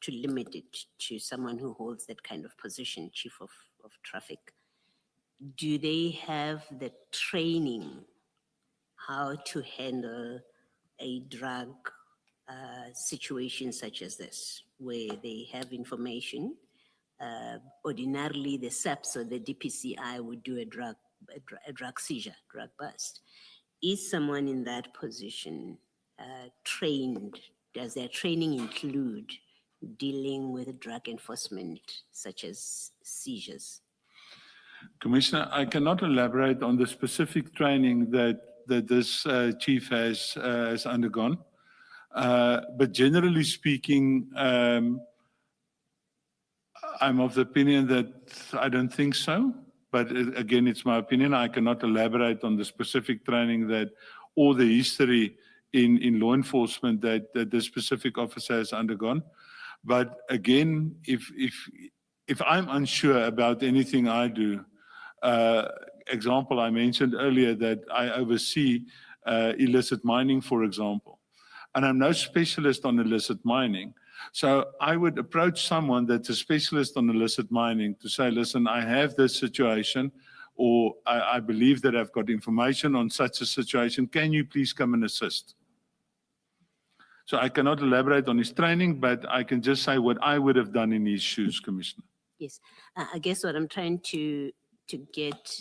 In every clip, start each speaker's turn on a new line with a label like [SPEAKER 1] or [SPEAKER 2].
[SPEAKER 1] to limit it to someone who holds that kind of position, chief of traffic, do they have the training how to handle a drug situation such as this, where they have information? Ordinarily, the SAPS or the DPCI would do a drug seizure, drug bust. Is someone in that position trained? Does their training include dealing with drug enforcement, such as seizures?
[SPEAKER 2] Commissioner, I cannot elaborate on the specific training that this chief has undergone. But generally speaking, I'm of the opinion that I don't think so. But again, it's my opinion. I cannot elaborate on the specific training that or the history in law enforcement that this specific officer has undergone. But again, if I'm unsure about anything I do, example, I mentioned earlier that I oversee illicit mining, for example. And I'm no specialist on illicit mining. So I would approach someone that's a specialist on illicit mining to say, listen, I have this situation, or I believe that I've got information on such a situation. Can you please come and assist? So I cannot elaborate on his training, but I can just say what I would have done in his shoes, Commissioner.
[SPEAKER 1] Yes, I guess what I'm trying to get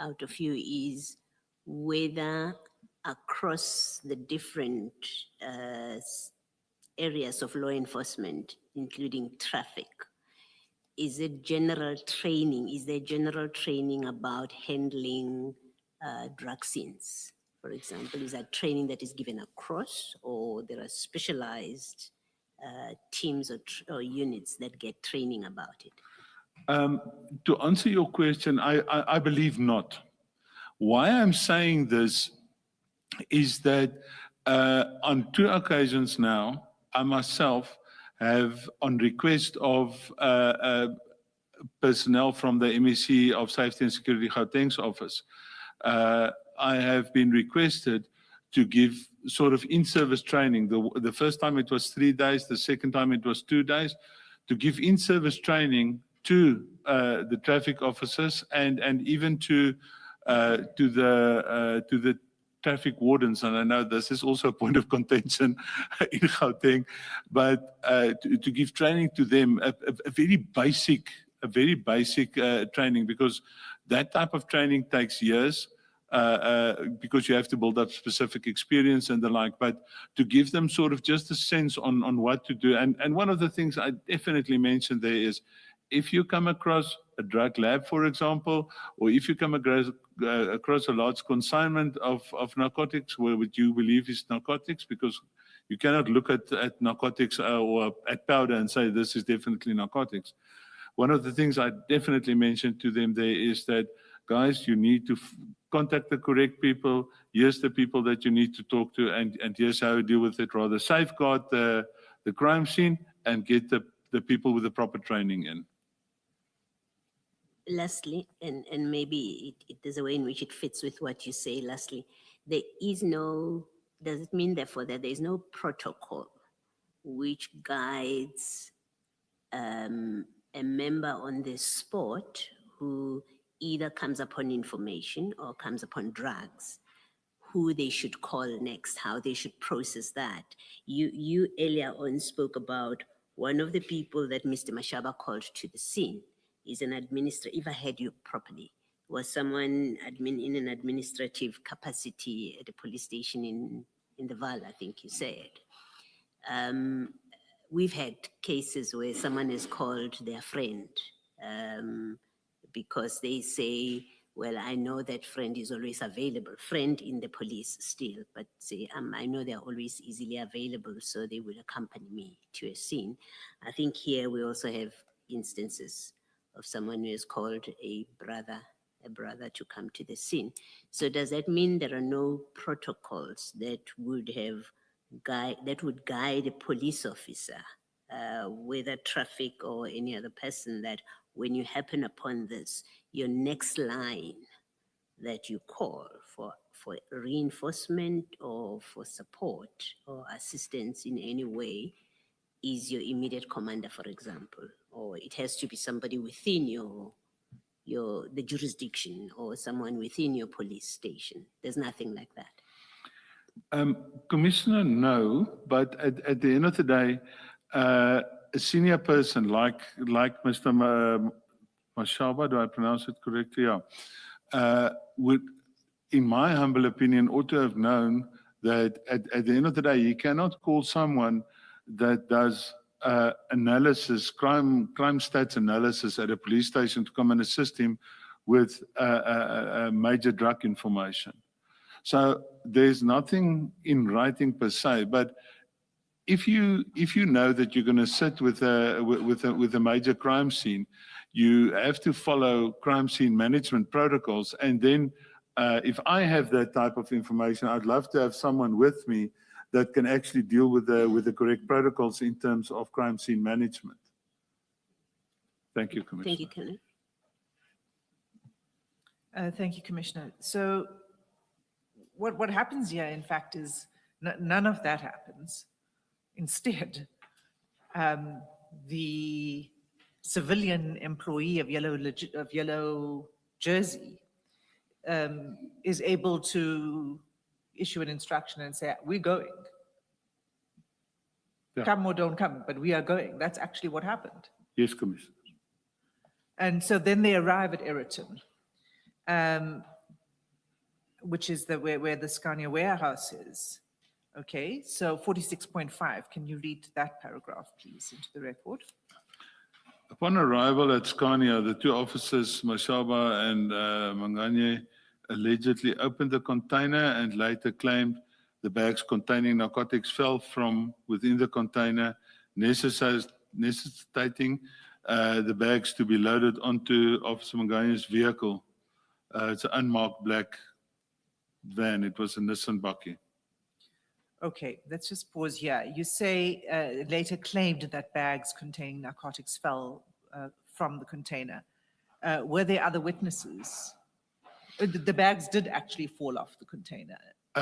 [SPEAKER 1] out of you is whether across the different areas of law enforcement, including traffic, is it general training? Is there general training about handling drug scenes? For example, is that training that is given across, or there are specialized teams or units that get training about it?
[SPEAKER 2] To answer your question, I believe not. Why I'm saying this is that on 2 occasions now, I myself have, on request of personnel from the MEC of Safety and Security Gauteng's office, I have been requested to give sort of in-service training. The first time it was 3 days, the second time it was 2 days, to give in-service training to the traffic officers and even to the traffic wardens. And I know this is also a point of contention in Gauteng, but to give training to them, a very basic training, because that type of training takes years. Because you have to build up specific experience and the like, but to give them sort of just a sense on what to do. And one of the things I definitely mentioned there is, if you come across a drug lab, for example, or if you come across a large consignment of narcotics, what you believe is narcotics, because you cannot look at narcotics or at powder and say this is definitely narcotics. One of the things I definitely mentioned to them there is that, guys, you need to contact the correct people. Here's the people that you need to talk to, and here's how you deal with it. Rather safeguard the crime scene and get the people with the proper training in.
[SPEAKER 1] Lastly, and maybe there's a way in which it fits with what you say, lastly, there is no, does it mean therefore that there is no protocol which guides a member on the spot who either comes upon information or comes upon drugs, who they should call next, how they should process that? You earlier on spoke about one of the people that Mr. Mashaba called to the scene is an administrator, if I heard you properly, was someone in an administrative capacity at a police station in the Val, I think you said. We've had cases where someone has called their friend because they say, well, I know that friend is always available, friend in the police still, but say, I know they're always easily available, so they will accompany me to a scene. I think here we also have instances of someone who has called a brother to come to the scene. So does that mean there are no protocols that would guide a police officer, whether traffic or any other person, that when you happen upon this, your next line that you call for reinforcement or for support or assistance in any way is your immediate commander, for example, or it has to be somebody within the jurisdiction or someone within your police station. There's nothing like that.
[SPEAKER 2] Commissioner, no, but at the end of the day, a senior person like Mr. Mashaba, do I pronounce it correctly? Yeah. Would, in my humble opinion, ought to have known that at the end of the day, you cannot call someone that does analysis, crime stats analysis at a police station to come and assist him with major drug information. So there's nothing in writing per se, but if you know that you're going to sit with a major crime scene, you have to follow crime scene management protocols. And then, if I have that type of information, I'd love to have someone with me that can actually deal with the correct protocols in terms of crime scene management. Thank you, Commissioner.
[SPEAKER 1] Thank you, Kenneth.
[SPEAKER 3] Thank you, Commissioner. So what happens here, in fact, is none of that happens. Instead, the civilian employee of yellow jersey is able to issue an instruction and say, we're going.
[SPEAKER 2] Yeah.
[SPEAKER 3] Come or don't come, but we are going. That's actually what happened.
[SPEAKER 2] Yes, Commissioner.
[SPEAKER 3] And so then they arrive at Eriton, which is where the Scania warehouse is. Okay, so 46.5, can you read that paragraph, please, into the record?
[SPEAKER 2] Upon arrival at Scania, the two officers, Mashaba and Manganye, allegedly opened the container and later claimed the bags containing narcotics fell from within the container, necessitating the bags to be loaded onto Officer Manganye's vehicle. It's an unmarked black van. It was a Nissan Bakkie.
[SPEAKER 3] Okay, let's just pause here. You say later claimed that bags containing narcotics fell from the container. Were there other witnesses? The bags did actually fall off the container.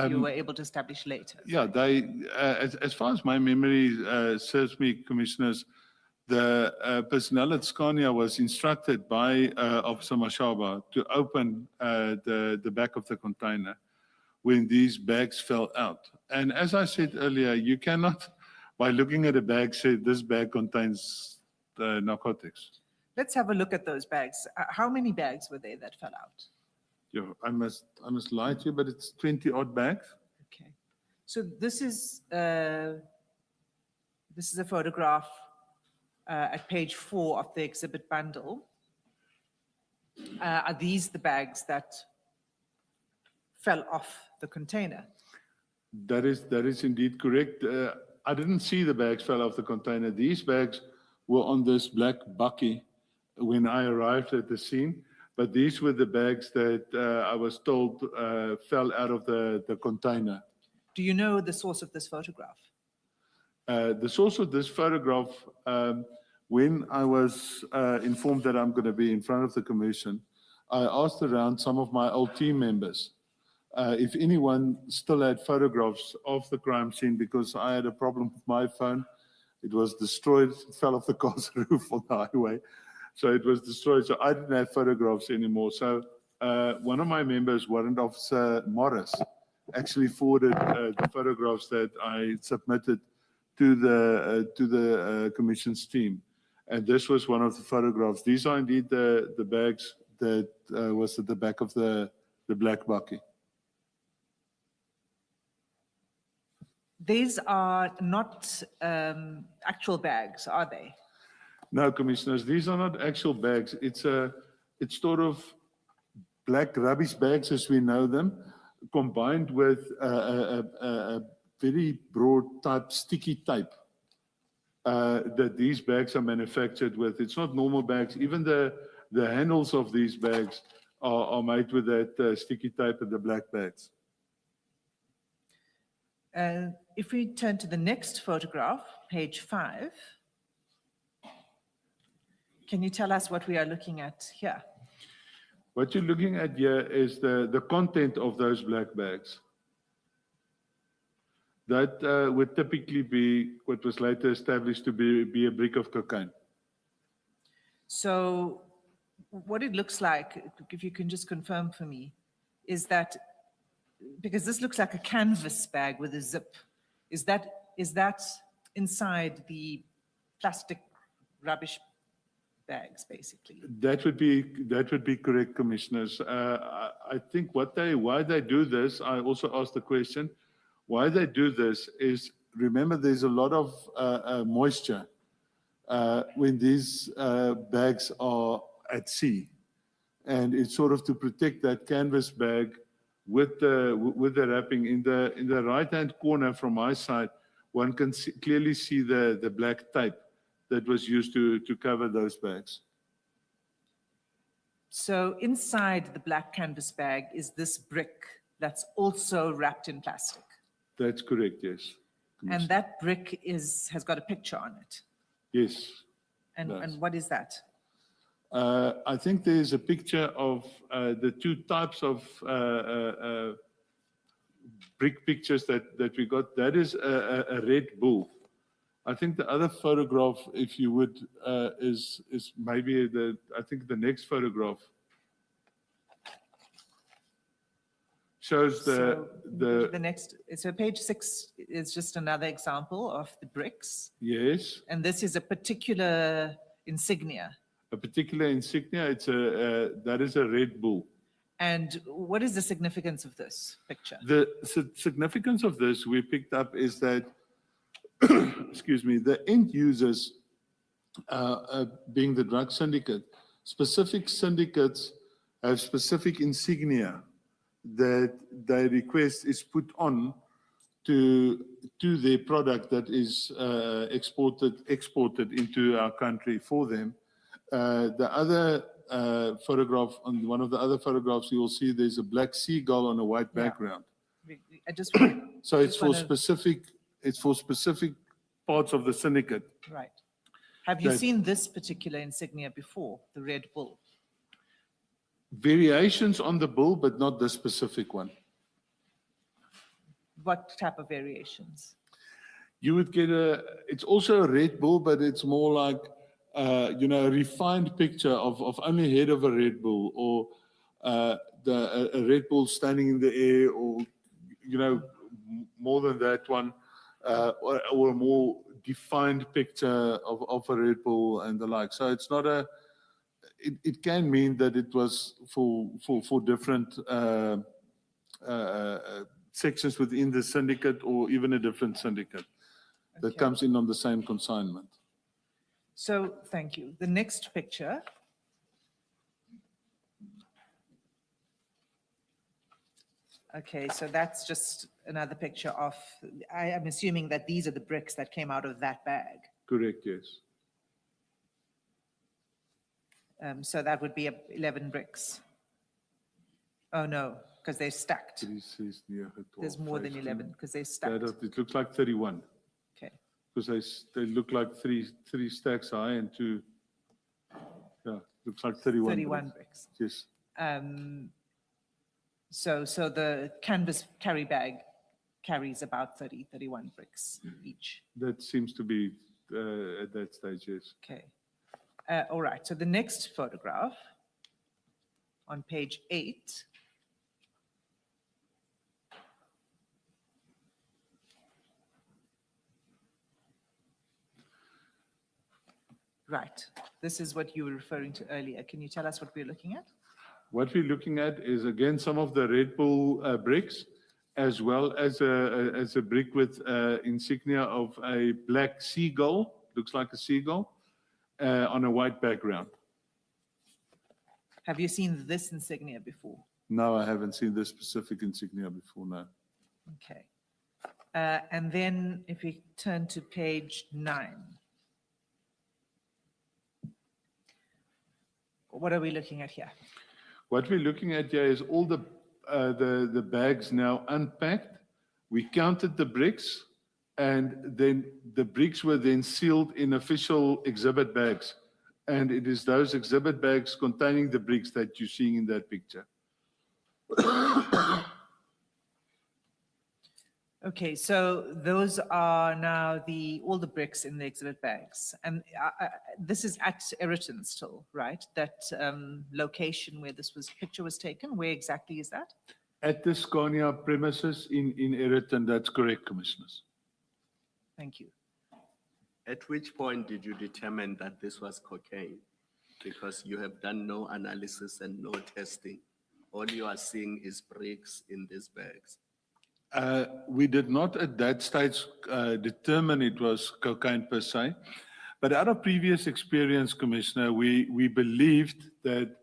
[SPEAKER 3] You were able to establish later.
[SPEAKER 2] Yeah, they, as far as my memory serves me, Commissioners, the personnel at Scania was instructed by Officer Mashaba to open the back of the container when these bags fell out. And as I said earlier, you cannot, by looking at a bag, say this bag contains narcotics.
[SPEAKER 3] Let's have a look at those bags. How many bags were there that fell out?
[SPEAKER 2] Yeah, I must lie to you, but it's 20 odd bags.
[SPEAKER 3] Okay, so this is a photograph at page 4 of the exhibit bundle. Are these the bags that fell off the container?
[SPEAKER 2] That is indeed correct. I didn't see the bags fell off the container. These bags were on this black bakkie when I arrived at the scene, but these were the bags that I was told fell out of the container.
[SPEAKER 3] Do you know the source of this photograph?
[SPEAKER 2] The source of this photograph, when I was informed that I'm going to be in front of the commission, I asked around some of my old team members if anyone still had photographs of the crime scene, because I had a problem with my phone. It was destroyed, it fell off the car's roof on the highway. So it was destroyed. So I didn't have photographs anymore. So one of my members, Warrant Officer Morris, actually forwarded the photographs that I submitted to the commission's team. And this was one of the photographs. These are indeed the bags that was at the back of the black bakkie.
[SPEAKER 3] These are not actual bags, are they?
[SPEAKER 2] No, Commissioners, these are not actual bags. It's sort of black rubbish bags as we know them, combined with a very broad type sticky tape that these bags are manufactured with. It's not normal bags. Even the handles of these bags are made with that sticky tape and the black bags.
[SPEAKER 3] If we turn to the next photograph, page 5, can you tell us what we are looking at here?
[SPEAKER 2] What you're looking at here is the content of those black bags. That would typically be what was later established to be a brick of cocaine.
[SPEAKER 3] So what it looks like, if you can just confirm for me, is that, because this looks like a canvas bag with a zip, is that inside the plastic rubbish bags, basically?
[SPEAKER 2] That would be correct, commissioners. I think why they do this, I also asked the question, why they do this is, remember, there's a lot of moisture when these bags are at sea, and it's sort of to protect that canvas bag with the wrapping. In the right-hand corner from my side, one can clearly see the black tape that was used to cover those bags.
[SPEAKER 3] So inside the black canvas bag is this brick that's also wrapped in plastic.
[SPEAKER 2] That's correct, yes.
[SPEAKER 3] And that brick has got a picture on it.
[SPEAKER 2] Yes.
[SPEAKER 3] And what is that?
[SPEAKER 2] I think there's a picture of the two types of brick pictures that we got. That is a Red Bull. I think the other photograph, if you would, is maybe I think the next photograph shows
[SPEAKER 3] The next, so page 6 is just another example of the bricks.
[SPEAKER 2] yes,
[SPEAKER 3] And this is a particular insignia.
[SPEAKER 2] a particular insignia. That is a Red Bull.
[SPEAKER 3] And what is the significance of this picture?
[SPEAKER 2] The significance of this we picked up is that, excuse me, the end users, being the drug syndicate, specific syndicates have specific insignia that they request is put on to their product that is exported into our country for them. The other photograph, on one of the other photographs, you will see there's a black seagull on a white background.
[SPEAKER 3] I just,
[SPEAKER 2] So it's
[SPEAKER 3] just
[SPEAKER 2] for
[SPEAKER 3] wanna-
[SPEAKER 2] specific parts of the syndicate.
[SPEAKER 3] right. Have you
[SPEAKER 2] that-
[SPEAKER 3] seen this particular insignia before, the Red Bull?
[SPEAKER 2] Variations on the bull, but not the specific one.
[SPEAKER 3] What type of variations?
[SPEAKER 2] You would get it's also a Red Bull, but it's more like, a refined picture of only head of a Red Bull, or a Red Bull standing in the air, or, more than that one, or a more defined picture of a Red Bull and the like. So it's not it can mean that it was for different sections within the syndicate, or even a different syndicate that
[SPEAKER 3] Okay.
[SPEAKER 2] comes in on the same consignment.
[SPEAKER 3] So, thank you. The next picture. Okay, so that's just another picture of, I am assuming that these are the bricks that came out of that bag.
[SPEAKER 2] Correct, yes.
[SPEAKER 3] So that would be 11 bricks. Oh, no, because they're stacked.
[SPEAKER 2] 3, 6, 9, 12,
[SPEAKER 3] There's more than
[SPEAKER 2] 15.
[SPEAKER 3] 11 because they're stacked.
[SPEAKER 2] It looks like 31,
[SPEAKER 3] Okay,
[SPEAKER 2] because they look like three stacks high and two. Yeah, looks like 31.
[SPEAKER 3] 31 bricks.
[SPEAKER 2] Yes,
[SPEAKER 3] So the canvas carry bag carries about 31 bricks each.
[SPEAKER 2] that seems to be at that stage, yes.
[SPEAKER 3] Okay. All right, so the next photograph on page 8. Right, this is what you were referring to earlier. Can you tell us what we're looking at?
[SPEAKER 2] What we're looking at is, again, some of the Red Bull bricks, as well as a brick with insignia of a black seagull, looks like a seagull, on a white background.
[SPEAKER 3] Have you seen this insignia before?
[SPEAKER 2] No, I haven't seen this specific insignia before, no.
[SPEAKER 3] Okay. And then if we turn to page 9. What are we looking at here?
[SPEAKER 2] What we're looking at here is all the bags now unpacked. We counted the bricks, and then the bricks were then sealed in official exhibit bags. And it is those exhibit bags containing the bricks that you're seeing in that picture.
[SPEAKER 3] Okay, so those are now all the bricks in the exhibit bags. And this is at Eriton still, right? That location where this picture was taken, where exactly is that?
[SPEAKER 2] At the Scania premises in Eriton, that's correct, Commissioners.
[SPEAKER 3] Thank you.
[SPEAKER 4] At which point did you determine that this was cocaine? Because you have done no analysis and no testing. All you are seeing is bricks in these bags.
[SPEAKER 2] We did not at that stage determine it was cocaine per se, but out of previous experience, Commissioner, we believed that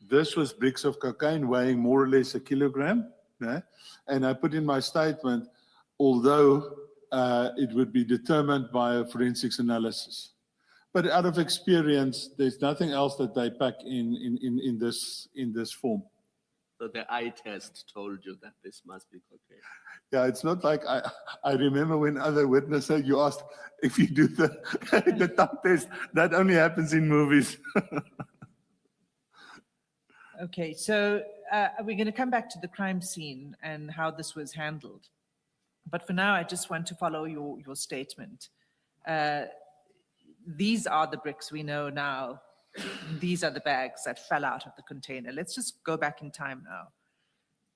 [SPEAKER 2] this was bricks of cocaine weighing more or less 1 kilogram. Yeah? And I put in my statement, although it would be determined by a forensics analysis. But out of experience, there's nothing else that they pack in this form.
[SPEAKER 4] So the eye test told you that this must be cocaine.
[SPEAKER 2] Yeah, it's not like I remember when other witnesses, you asked if you do the, the tongue test, that only happens in movies.
[SPEAKER 3] Okay, so we're going to come back to the crime scene and how this was handled. But for now, I just want to follow your statement. These are the bricks we know now. These are the bags that fell out of the container. Let's just go back in time now.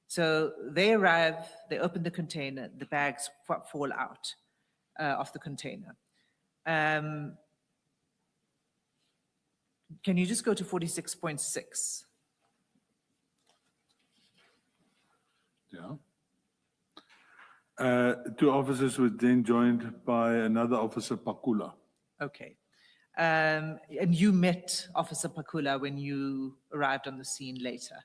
[SPEAKER 3] So they arrive, they open the container, the bags fall out of the container. Can you just go to 46.6?
[SPEAKER 2] Yeah. Two officers were then joined by another officer, Pakula.
[SPEAKER 3] Okay. And you met Officer Pakula when you arrived on the scene later?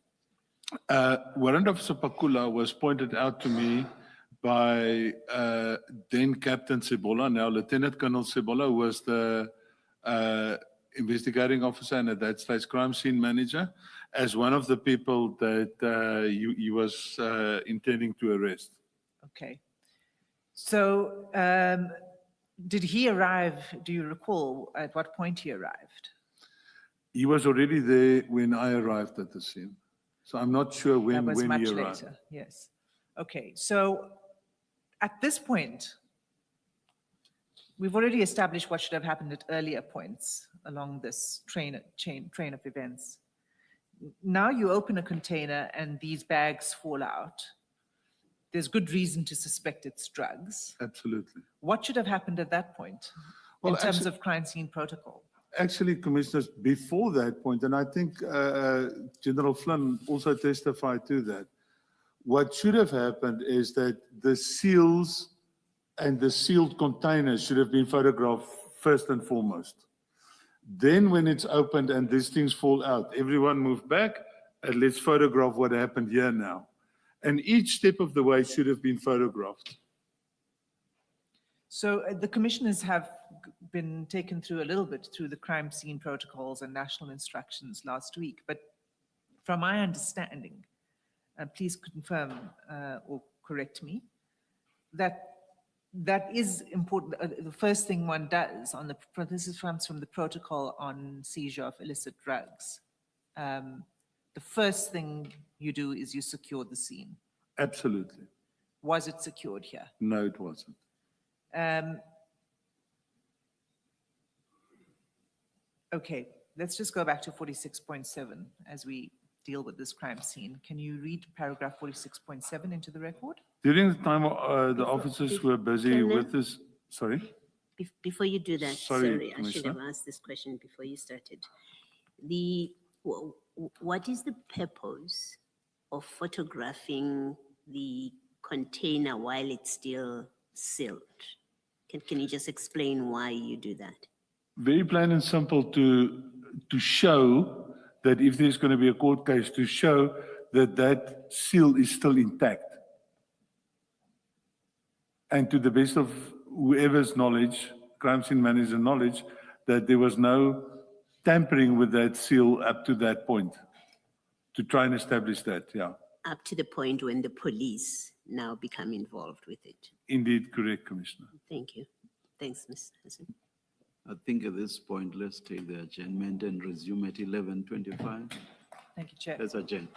[SPEAKER 2] Warrant Officer Pakula was pointed out to me by then Captain Sebola, now Lieutenant Colonel Sebola, who was the investigating officer and at that stage crime scene manager, as one of the people that he was intending to arrest.
[SPEAKER 3] Okay. So did he arrive, do you recall at what point he arrived?
[SPEAKER 2] He was already there when I arrived at the scene. So I'm not sure
[SPEAKER 3] That
[SPEAKER 2] when
[SPEAKER 3] was
[SPEAKER 2] he
[SPEAKER 3] much
[SPEAKER 2] arrived.
[SPEAKER 3] later, yes. Okay, so at this point, we've already established what should have happened at earlier points along this train of events. Now you open a container and these bags fall out. There's good reason to suspect it's drugs.
[SPEAKER 2] Absolutely.
[SPEAKER 3] What should have happened at that point
[SPEAKER 2] Well,
[SPEAKER 3] in terms
[SPEAKER 2] actually-
[SPEAKER 3] of crime scene protocol?
[SPEAKER 2] Actually, Commissioners, before that point, and I think General Flynn also testified to that, what should have happened is that the seals and the sealed containers should have been photographed first and foremost. Then when it's opened and these things fall out, everyone move back and let's photograph what happened here now. And each step of the way should have been photographed.
[SPEAKER 3] So the commissioners have been taken through a little bit through the crime scene protocols and national instructions last week. But from my understanding, and please confirm or correct me, that is important. The first thing one does this comes from the protocol on seizure of illicit drugs. The first thing you do is you secure the scene.
[SPEAKER 2] Absolutely.
[SPEAKER 3] Was it secured here?
[SPEAKER 2] No, it wasn't.
[SPEAKER 3] Okay, let's just go back to 46.7 as we deal with this crime scene. Can you read paragraph 46.7 into the record?
[SPEAKER 2] During the time the officers were busy
[SPEAKER 1] Colonel?
[SPEAKER 2] with this, sorry?
[SPEAKER 1] Before you do that,
[SPEAKER 2] Sorry,
[SPEAKER 1] sorry, I should
[SPEAKER 2] Commissioner.
[SPEAKER 1] have asked this question before you started. What is the purpose of photographing the container while it's still sealed? Can you just explain why you do that?
[SPEAKER 2] Very plain and simple to show that if there's going to be a court case, to show that that seal is still intact. And to the best of whoever's knowledge, crime scene manager knowledge, that there was no tampering with that seal up to that point to try and establish that, yeah.
[SPEAKER 1] Up to the point when the police now become involved with it.
[SPEAKER 2] Indeed, correct, Commissioner.
[SPEAKER 1] Thank you. Thanks, Ms. Hassan.
[SPEAKER 5] I think at this point, let's take the adjournment and resume at 11:25.
[SPEAKER 3] Thank you, Chair.
[SPEAKER 5] Let's adjourn.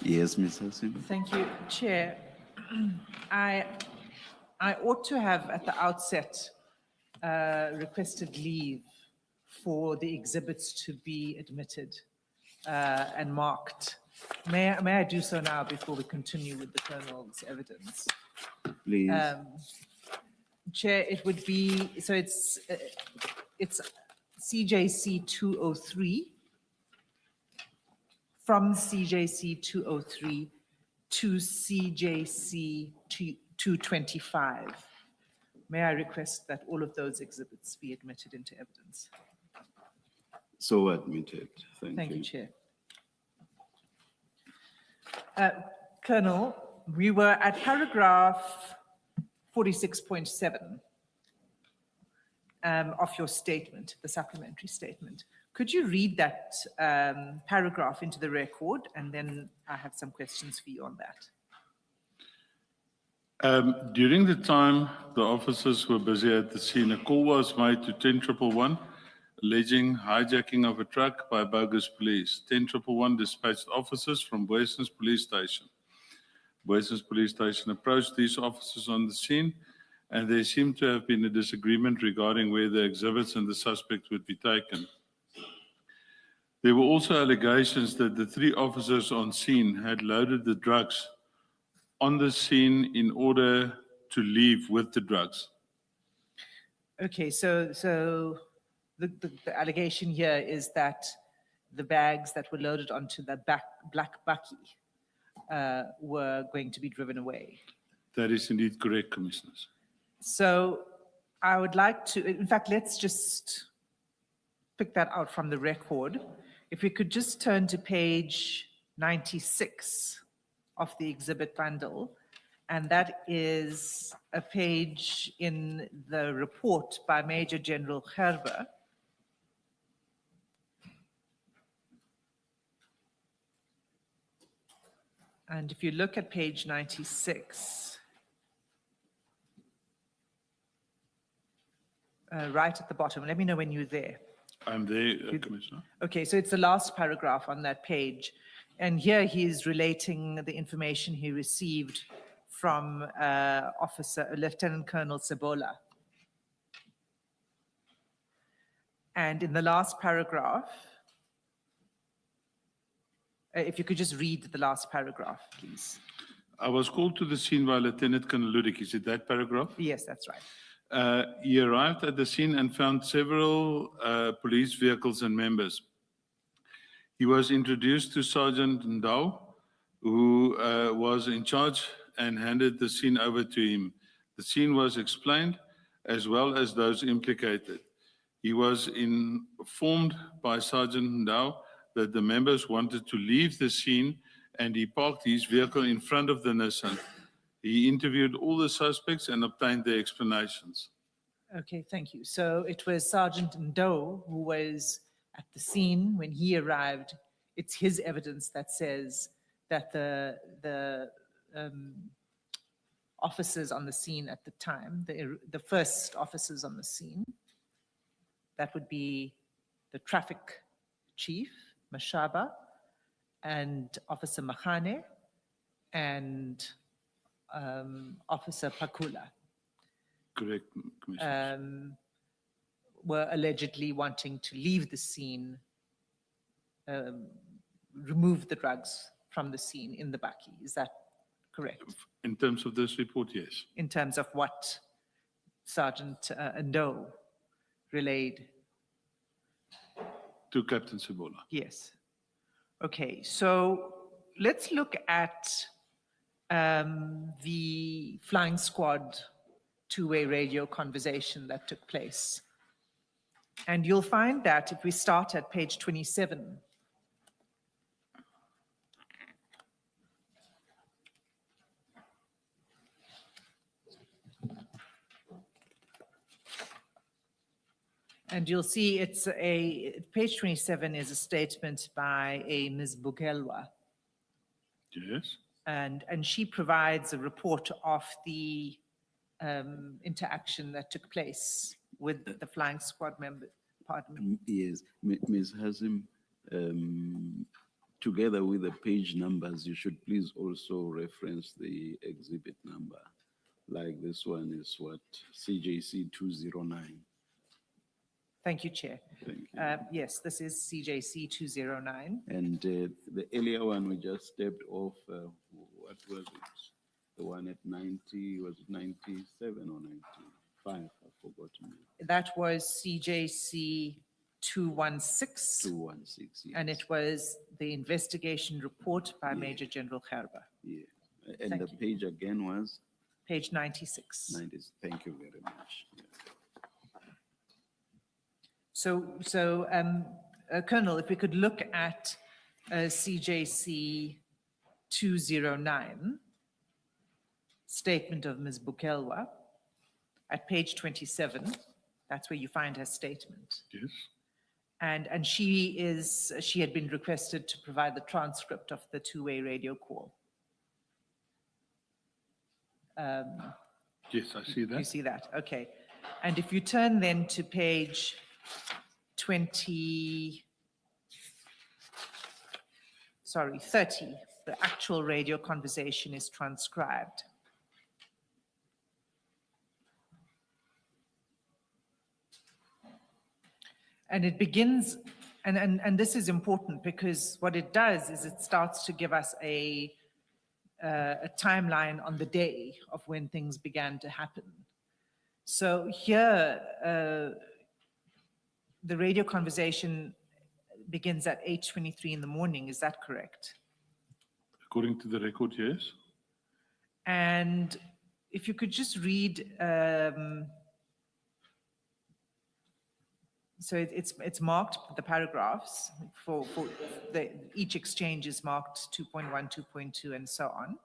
[SPEAKER 5] Yes, Ms. Hassim.
[SPEAKER 3] Thank you, Chair. I ought to have at the outset requested leave for the exhibits to be admitted and marked. May I do so now before we continue with the Colonel's evidence?
[SPEAKER 5] Please.
[SPEAKER 3] Chair, it would be, so it's CJC 203, from CJC 203 to CJC 225. May I request that all of those exhibits be admitted into evidence?
[SPEAKER 5] So admitted.
[SPEAKER 3] Thank you, Chair. Colonel, we were at paragraph 46.7 of your statement, the supplementary statement. Could you read that paragraph into the record? And then I have some questions for you on that.
[SPEAKER 2] During the time the officers were busy at the scene, a call was made to 10111 alleging hijacking of a truck by bogus police. 10111 dispatched officers from Boysens Police Station. Boysens Police Station approached these officers on the scene, and there seemed to have been a disagreement regarding where the exhibits and the suspect would be taken. There were also allegations that the 3 officers on scene had loaded the drugs on the scene in order to leave with the drugs.
[SPEAKER 3] Okay, so the allegation here is that the bags that were loaded onto the black bakkie were going to be driven away.
[SPEAKER 2] That is indeed correct, Commissioners.
[SPEAKER 3] So I would like to, in fact, let's just pick that out from the record. If we could just turn to page 96 of the exhibit bundle, and that is a page in the report by Major General Gerber. And if you look at page 96, right at the bottom, let me know when you're there.
[SPEAKER 2] I'm there, Commissioner.
[SPEAKER 3] Okay, so it's the last paragraph on that page. And here he is relating the information he received from Lieutenant Colonel Sebola. And in the last paragraph, if you could just read the last paragraph, please.
[SPEAKER 2] I was called to the scene by Lieutenant Colonel Ludik. Is it that paragraph?
[SPEAKER 3] Yes, that's right.
[SPEAKER 2] He arrived at the scene and found several police vehicles and members. He was introduced to Sergeant Ndau, who was in charge, and handed the scene over to him. The scene was explained, as well as those implicated. He was informed by Sergeant Ndau that the members wanted to leave the scene, and he parked his vehicle in front of the Nissan. He interviewed all the suspects and obtained their explanations.
[SPEAKER 3] Okay, thank you. So it was Sergeant Ndau who was at the scene when he arrived. It's his evidence that says that the officers on the scene at the time, the first officers on the scene, that would be the traffic chief, Mashaba, and Officer Mahane, and Officer Pakula.
[SPEAKER 2] Correct, Commissioner.
[SPEAKER 3] Were allegedly wanting to leave the scene, remove the drugs from the scene in the bakkie. Is that correct?
[SPEAKER 2] In terms of this report, yes.
[SPEAKER 3] In terms of what Sergeant Ndau relayed?
[SPEAKER 2] To Captain Sebola.
[SPEAKER 3] Yes. Okay, so let's look at the flying squad two-way radio conversation that took place. And you'll find that if we start at page 27, and you'll see it's page 27 is a statement by a Ms. Bugelwa.
[SPEAKER 2] Yes.
[SPEAKER 3] And she provides a report of the interaction that took place with the flying squad member. Pardon me.
[SPEAKER 5] Yes, Ms. Hassim, together with the page numbers, you should please also reference the exhibit number. Like this one is what, CJC 209.
[SPEAKER 3] Thank you, Chair.
[SPEAKER 5] Thank you.
[SPEAKER 3] Yes, this is CJC 209.
[SPEAKER 5] And the earlier one we just stepped off, what was it? The one at 90, was it 97 or 95? I've forgotten.
[SPEAKER 3] That was CJC 216.
[SPEAKER 5] 216,
[SPEAKER 3] And
[SPEAKER 5] yes.
[SPEAKER 3] it was the investigation report by Major General Gerber,
[SPEAKER 5] Yeah. And
[SPEAKER 3] Thank
[SPEAKER 5] the
[SPEAKER 3] you.
[SPEAKER 5] page again was
[SPEAKER 3] page 96.
[SPEAKER 5] 90. Thank you very much. Yeah.
[SPEAKER 3] Colonel, if we could look at CJC 209, statement of Ms. Bukelwa, at page 27, that's where you find her statement.
[SPEAKER 2] Yes.
[SPEAKER 3] And she had been requested to provide the transcript of the two-way radio call.
[SPEAKER 2] Yes, I see
[SPEAKER 3] You
[SPEAKER 2] that.
[SPEAKER 3] see that, okay. And if you turn then to page 30, the actual radio conversation is transcribed. And it begins, and this is important because what it does is it starts to give us a timeline on the day of when things began to happen. So here, the radio conversation begins at 8:23 in the morning, is that correct?
[SPEAKER 2] According to the record, yes.
[SPEAKER 3] And if you could just read, so it's marked, the paragraphs for each exchange is marked 2.1, 2.2, and so on.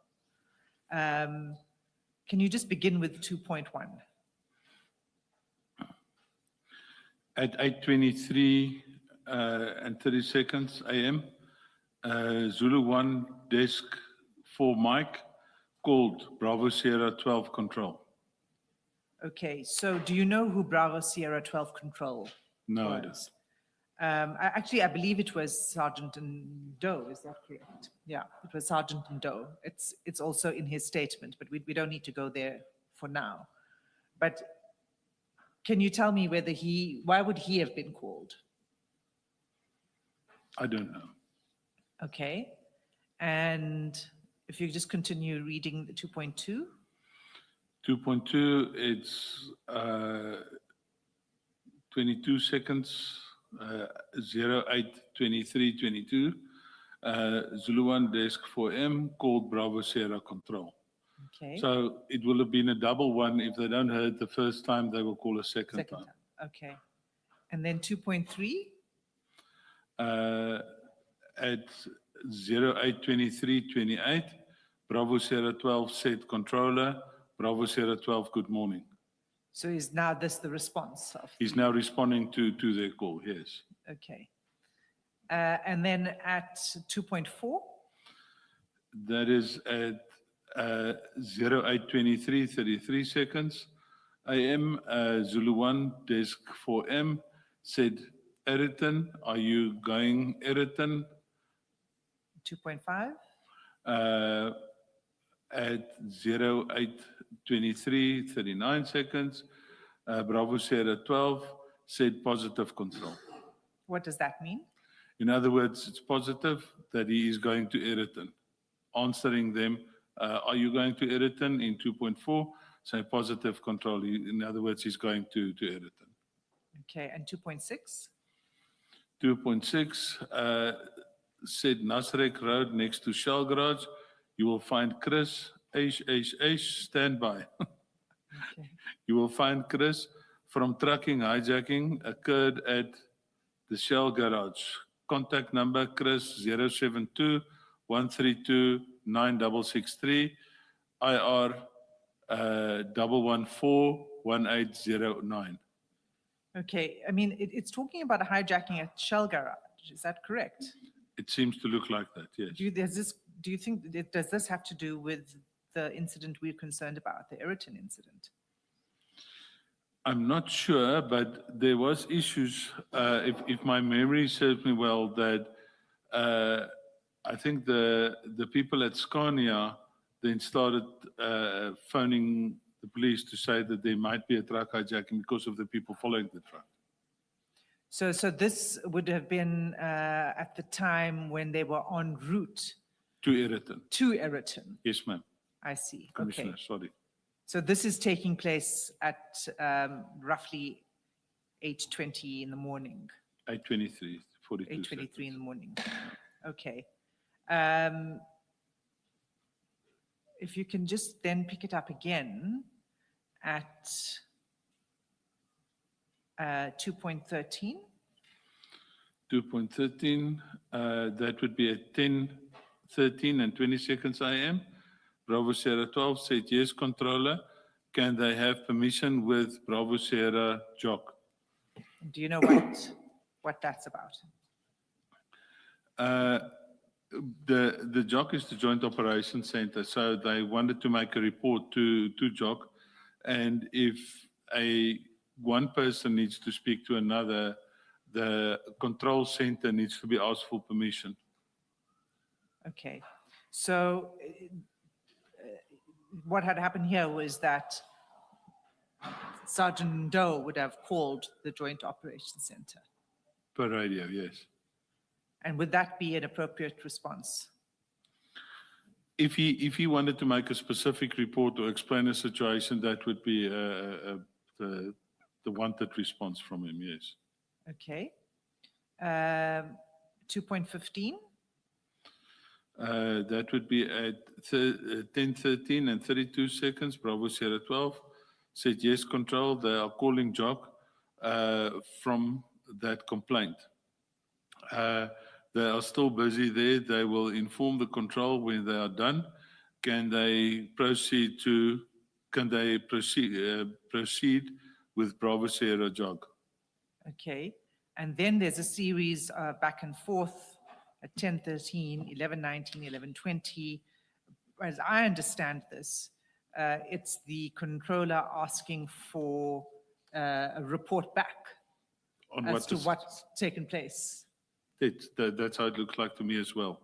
[SPEAKER 3] Can you just begin with 2.1?
[SPEAKER 2] At 8:23 and 30 seconds AM, Zulu 1 desk 4 Mike called Bravo Sierra 12 control.
[SPEAKER 3] Okay, so do you know who Bravo Sierra 12 control
[SPEAKER 2] No, I
[SPEAKER 3] was? Actually, I believe it was Sergeant Doe, is that correct? Yeah, it was Sergeant Doe. It's also in his statement, but we don't need to go there for now. But can you tell me why would he have been called?
[SPEAKER 2] I don't know.
[SPEAKER 3] Okay, and if you just continue reading the 2.2.
[SPEAKER 2] 2.2, it's 22 seconds, 08:23:22. Zulu 1 desk 4M called Bravo Sierra control.
[SPEAKER 3] Okay.
[SPEAKER 2] So it will have been a double one. If they don't hear it the first time, they will call a second
[SPEAKER 3] Second
[SPEAKER 2] time.
[SPEAKER 3] time, okay. And then 2.3?
[SPEAKER 2] At 08:23:28, Bravo Sierra 12 said controller, Bravo Sierra 12, good morning.
[SPEAKER 3] So is now this the response of?
[SPEAKER 2] He's now responding to their call, yes.
[SPEAKER 3] Okay. And then at 2.4?
[SPEAKER 2] That is at 08:23:33 seconds AM, Zulu 1 desk 4M said, Eriton, are you going Eriton?
[SPEAKER 3] 2.5?
[SPEAKER 2] At 08:23:39 seconds, Bravo Sierra 12 said positive control.
[SPEAKER 3] What does that mean?
[SPEAKER 2] In other words, it's positive that he is going to Eriton. Answering them, are you going to Eriton in 2.4? Say positive control. In other words, he's going to Eriton.
[SPEAKER 3] Okay, and 2.6?
[SPEAKER 2] 2.6 said Nasrek Road next to Shell Garage. You will find Chris, stand by.
[SPEAKER 3] Okay.
[SPEAKER 2] You will find Chris from trucking hijacking occurred at the Shell Garage. Contact number Chris 072 132 9663 IR 114 1809.
[SPEAKER 3] Okay, I mean, it's talking about a hijacking at Shell Garage, is that correct?
[SPEAKER 2] It seems to look like that, yes.
[SPEAKER 3] Do you think, does this have to do with the incident we're concerned about, the Eriton incident?
[SPEAKER 2] I'm not sure, but there was issues, if my memory serves me well, that I think the people at Scania then started phoning the police to say that there might be a truck hijacking because of the people following the truck.
[SPEAKER 3] So this would have been at the time when they were en route
[SPEAKER 2] To Eriton.
[SPEAKER 3] to Eriton.
[SPEAKER 2] Yes, ma'am.
[SPEAKER 3] I see. Okay.
[SPEAKER 2] Commissioner, sorry.
[SPEAKER 3] So this is taking place at roughly 8:20 in the morning,
[SPEAKER 2] 8:23, 42
[SPEAKER 3] 8:23 in the morning. Okay. If you can just then pick it up again at 2.13.
[SPEAKER 2] 2.13, that would be at 10:13 and 20 seconds AM. Bravo Sierra 12 said, yes, controller. Can they have permission with Bravo Sierra Jock?
[SPEAKER 3] Do you know what that's about?
[SPEAKER 2] The Jock is the Joint Operations Center, so they wanted to make a report to Jock. And if one person needs to speak to another, the control center needs to be asked for permission.
[SPEAKER 3] Okay. So what had happened here was that Sergeant Doe would have called the Joint Operations Center.
[SPEAKER 2] Per radio, yes.
[SPEAKER 3] And would that be an appropriate response?
[SPEAKER 2] If he wanted to make a specific report or explain a situation, that would be the wanted response from him, yes.
[SPEAKER 3] Okay. 2.15.
[SPEAKER 2] That would be at 10:13 and 32 seconds. Bravo Sierra 12 said, yes, control. They are calling Jock from that complaint. They are still busy there. They will inform the control when they are done. Can they proceed with Bravo Sierra Jock?
[SPEAKER 3] Okay. And then there's a series back and forth at 10:13, 11:19, 11:20. As I understand this, it's the controller asking for a report back
[SPEAKER 2] On
[SPEAKER 3] as to what's taken place.
[SPEAKER 2] That's how it looks like to me as well,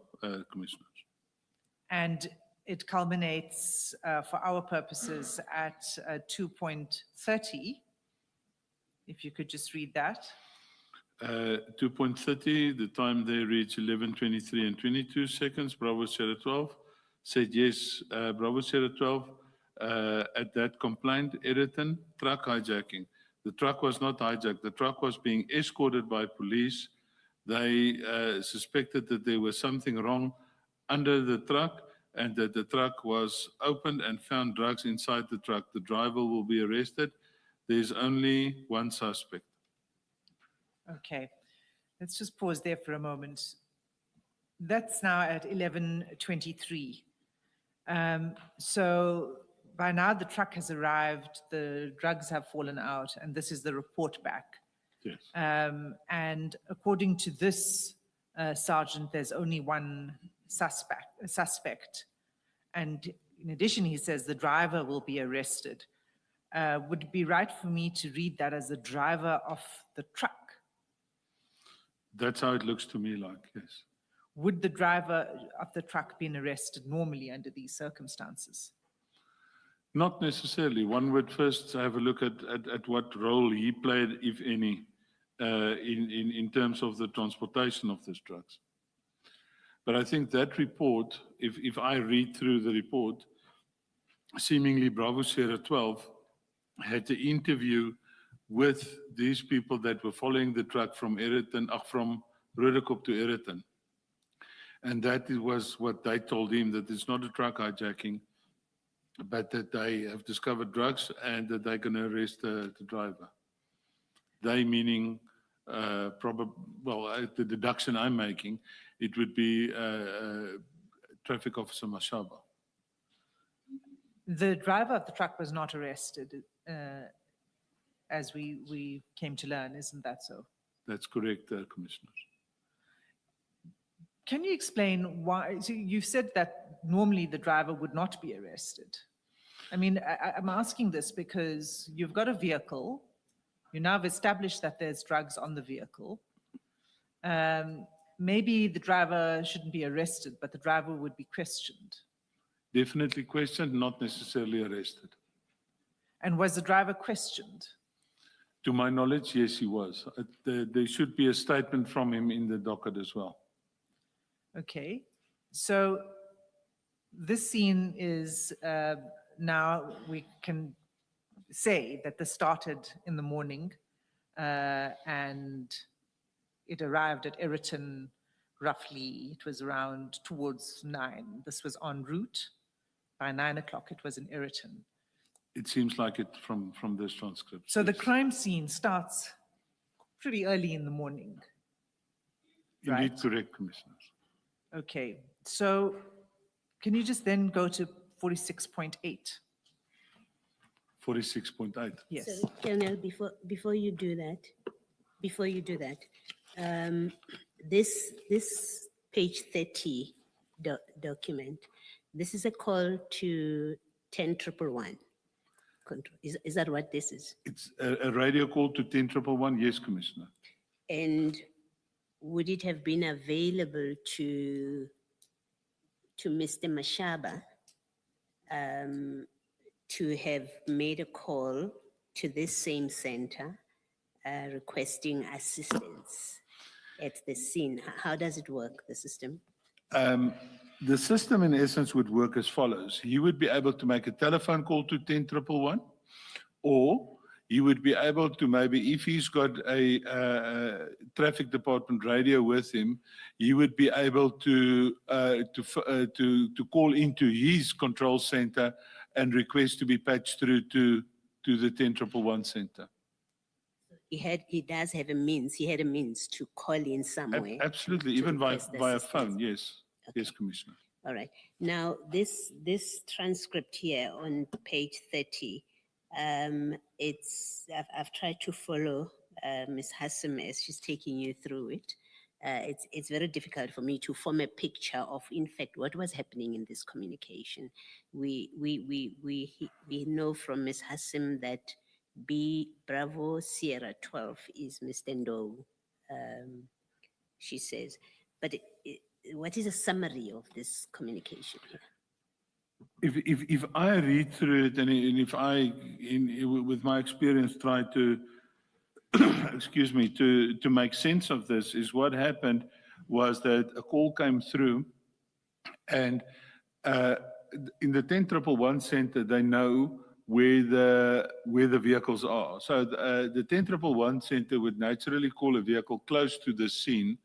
[SPEAKER 2] Commissioners.
[SPEAKER 3] And it culminates, for our purposes, at 2.30. If you could just read that.
[SPEAKER 2] 2.30, the time they reach 11:23 and 22 seconds. Bravo Sierra 12 said, yes, Bravo Sierra 12, at that complaint, Eriton, truck hijacking. The truck was not hijacked. The truck was being escorted by police. They suspected that there was something wrong under the truck and that the truck was opened and found drugs inside the truck. The driver will be arrested. There's only one suspect.
[SPEAKER 3] Okay, let's just pause there for a moment. That's now at 11:23. So by now the truck has arrived, the drugs have fallen out, and this is the report back.
[SPEAKER 2] Yes.
[SPEAKER 3] And according to this sergeant, there's only one suspect. And in addition, he says the driver will be arrested. Would it be right for me to read that as the driver of the truck?
[SPEAKER 2] That's how it looks to me like, yes.
[SPEAKER 3] Would the driver of the truck been arrested normally under these circumstances?
[SPEAKER 2] Not necessarily. One would first have a look at what role he played, if any, in terms of the transportation of these drugs. But I think that report, if I read through the report, seemingly Bravo Sierra 12 had the interview with these people that were following the truck from Eriton, from Rudekop to Eriton. And that was what they told him, that it's not a truck hijacking, but that they have discovered drugs and that they're going to arrest the driver. They meaning, the deduction I'm making, it would be Traffic Officer Mashaba.
[SPEAKER 3] The driver of the truck was not arrested, as we came to learn, isn't that so?
[SPEAKER 2] That's correct, Commissioners.
[SPEAKER 3] Can you explain why? So you've said that normally the driver would not be arrested. I mean, I'm asking this because you've got a vehicle. You now have established that there's drugs on the vehicle. maybe the driver shouldn't be arrested, but the driver would be questioned.
[SPEAKER 2] Definitely questioned, not necessarily arrested.
[SPEAKER 3] And was the driver questioned?
[SPEAKER 2] To my knowledge, yes, he was. There should be a statement from him in the docket as well.
[SPEAKER 3] Okay, so this scene is, now we can say that this started in the morning and it arrived at Eriton roughly, it was around towards 9. This was en route. By 9 o'clock, it was in Eriton.
[SPEAKER 2] It seems like it from this transcript.
[SPEAKER 3] So the
[SPEAKER 2] yes.
[SPEAKER 3] crime scene starts pretty early in the morning.
[SPEAKER 2] Indeed
[SPEAKER 3] right.
[SPEAKER 2] correct, Commissioners.
[SPEAKER 3] Okay, so can you just then go to 46.8?
[SPEAKER 2] 46.8.
[SPEAKER 3] Yes.
[SPEAKER 1] So, Colonel, before you do that, this page 30 document, this is a call to 10,111. Control. Is that what this is?
[SPEAKER 2] It's a radio call to 10,111. Yes, Commissioner.
[SPEAKER 1] And would it have been available to Mr. Mashaba to have made a call to this same center requesting assistance at the scene? How does it work, the system?
[SPEAKER 2] The system in essence would work as follows. He would be able to make a telephone call to 10,111, or he would be able to maybe, if he's got a traffic department radio with him, he would be able to call into his control center and request to be patched through to the 10,111 center.
[SPEAKER 1] He does have a means. He had a means to call in somewhere.
[SPEAKER 2] Absolutely,
[SPEAKER 1] to
[SPEAKER 2] even
[SPEAKER 1] request
[SPEAKER 2] via
[SPEAKER 1] assistance.
[SPEAKER 2] phone. Yes, yes, Commissioner.
[SPEAKER 1] All right. Now, this transcript here on page 30, I've tried to follow Ms. Hassim as she's taking you through it. It's very difficult for me to form a picture of, in fact, what was happening in this communication. We know from Ms. Hassim that B Bravo Sierra 12 is Mr. Ndou, she says. But what is a summary of this communication here?
[SPEAKER 2] If I read through it and if I, with my experience, try to, excuse me, to make sense of this, is what happened was that a call came through, and in the 10,111 center, they know where the vehicles are. So the 10,111 center would naturally call a vehicle close to the scene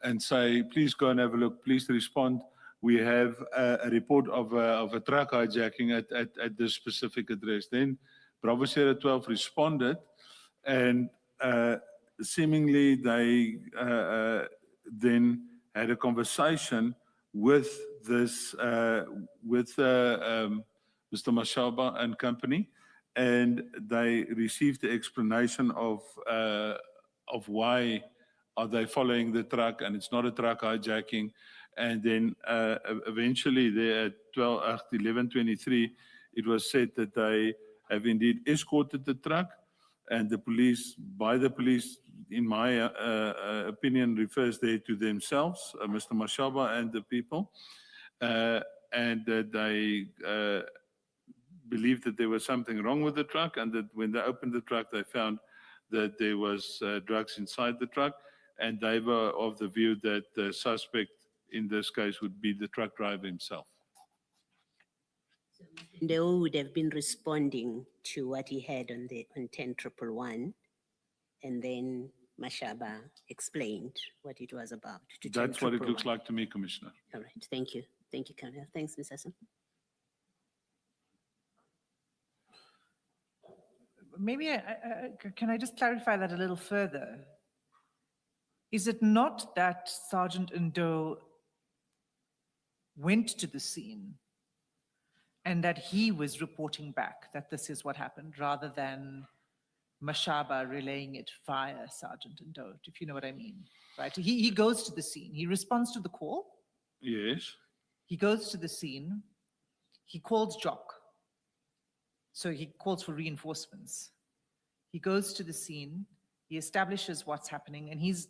[SPEAKER 2] and say, please go and have a look, please respond. We have a report of a truck hijacking at this specific address. Then Bravo Sierra 12 responded, and seemingly they then had a conversation with this, Mr. Mashaba and company, and they received the explanation of why are they following the truck, and it's not a truck hijacking. And then eventually there at 11:23, it was said that they have indeed escorted the truck, and the police, in my opinion, refers there to themselves, Mr. Mashaba and the people, and that they believed that there was something wrong with the truck, and that when they opened the truck, they found that there was drugs inside the truck, and they were of the view that the suspect in this case would be the truck driver himself.
[SPEAKER 1] They would have been responding to what he had on 10,111, and then Mashaba explained what it was about. To
[SPEAKER 2] That's what it looks
[SPEAKER 1] 10,111.
[SPEAKER 2] like to me, Commissioner.
[SPEAKER 1] All right, thank you. Thank you, Colonel. Thanks, Ms. Hassan.
[SPEAKER 3] Maybe can I just clarify that a little further? Is it not that Sergeant Ndou went to the scene and that he was reporting back that this is what happened, rather than Mashaba relaying it via Sergeant Ndou, if you know what I mean, right? He goes to the scene, he responds to the call,
[SPEAKER 2] Yes.
[SPEAKER 3] he goes to the scene, he calls Jock, so he calls for reinforcements. He goes to the scene, he establishes what's happening, and he's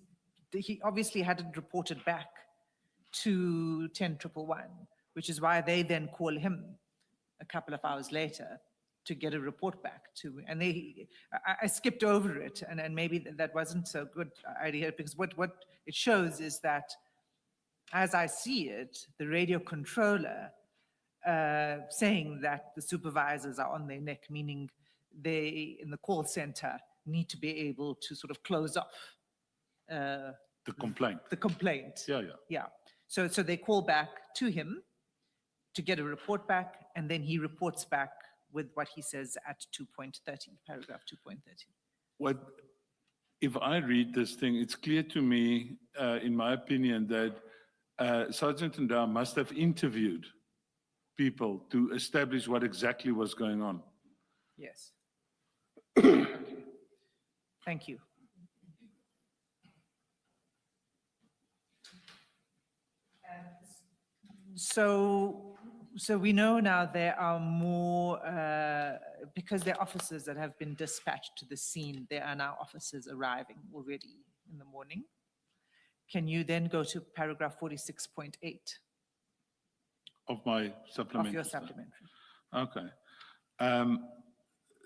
[SPEAKER 3] he obviously hadn't reported back to 10111, which is why they then call him a couple of hours later to get a report back to, and I skipped over it, and maybe that wasn't so good idea, because what it shows is that, as I see it, the radio controller saying that the supervisors are on their neck, meaning they, in the call center, need to be able to sort of close off
[SPEAKER 2] The complaint.
[SPEAKER 3] the complaint.
[SPEAKER 2] Yeah.
[SPEAKER 3] Yeah. So they call back to him to get a report back, and then he reports back with what he says at 2.30, paragraph 2.30.
[SPEAKER 2] If I read this thing, it's clear to me, in my opinion, that Sergeant Ndau must have interviewed people to establish what exactly was going on.
[SPEAKER 3] Yes. Okay. Thank you. So we know now there are more, because there are officers that have been dispatched to the scene, there are now officers arriving already in the morning. Can you then go to paragraph 46.8
[SPEAKER 2] Of my supplementary.
[SPEAKER 3] of your
[SPEAKER 2] stuff.
[SPEAKER 3] supplementary?
[SPEAKER 2] Okay.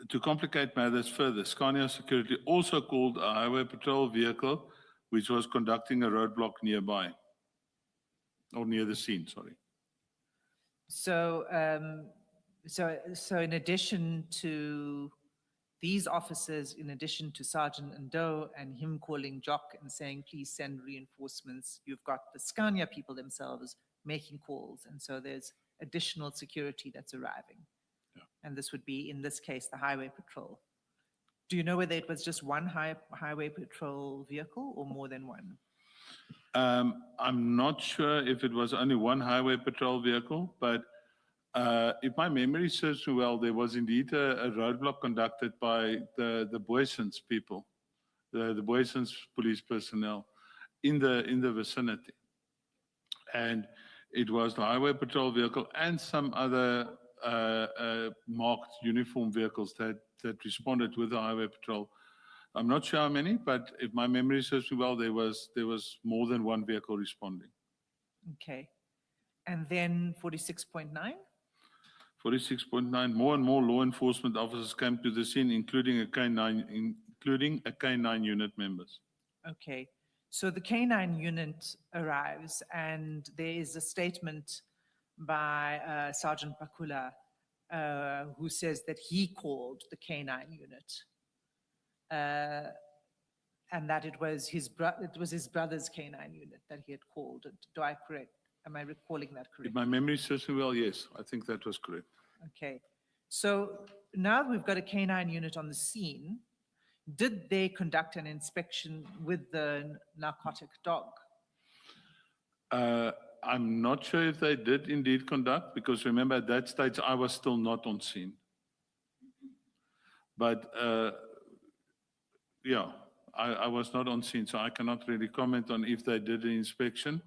[SPEAKER 2] To complicate matters further, Scania Security also called a highway patrol vehicle which was conducting a roadblock nearby, or near the scene, sorry.
[SPEAKER 3] So, so in addition to these officers, in addition to Sergeant Ndau and him calling Jock and saying, please send reinforcements, you've got the Scania people themselves making calls. And so there's additional security that's arriving.
[SPEAKER 2] Yeah.
[SPEAKER 3] And this would be, in this case, the highway patrol. Do you know whether it was just one highway patrol vehicle or more than one?
[SPEAKER 2] I'm not sure if it was only one highway patrol vehicle, but if my memory serves me well, there was indeed a roadblock conducted by the Boysons people, the Boysons police personnel in the vicinity. And it was the highway patrol vehicle and some other marked uniform vehicles that responded with the highway patrol. I'm not sure how many, but if my memory serves me well, there was more than one vehicle responding.
[SPEAKER 3] Okay. And then 46.9?
[SPEAKER 2] 46.9, more and more law enforcement officers came to the scene, including a K9 unit members.
[SPEAKER 3] Okay. So the K9 unit arrives, and there is a statement by Sergeant Pakula, who says that he called the K9 unit. And that it was his brother's K9 unit that he had called. Am I recalling that
[SPEAKER 2] If
[SPEAKER 3] correctly?
[SPEAKER 2] my memory serves me well, yes, I think that was correct.
[SPEAKER 3] Okay. So now we've got a K9 unit on the scene. Did they conduct an inspection with the narcotic dog?
[SPEAKER 2] I'm not sure if they did indeed conduct, because remember at that stage I was still not on scene. But yeah, I was not on scene, so I cannot really comment on if they did an inspection,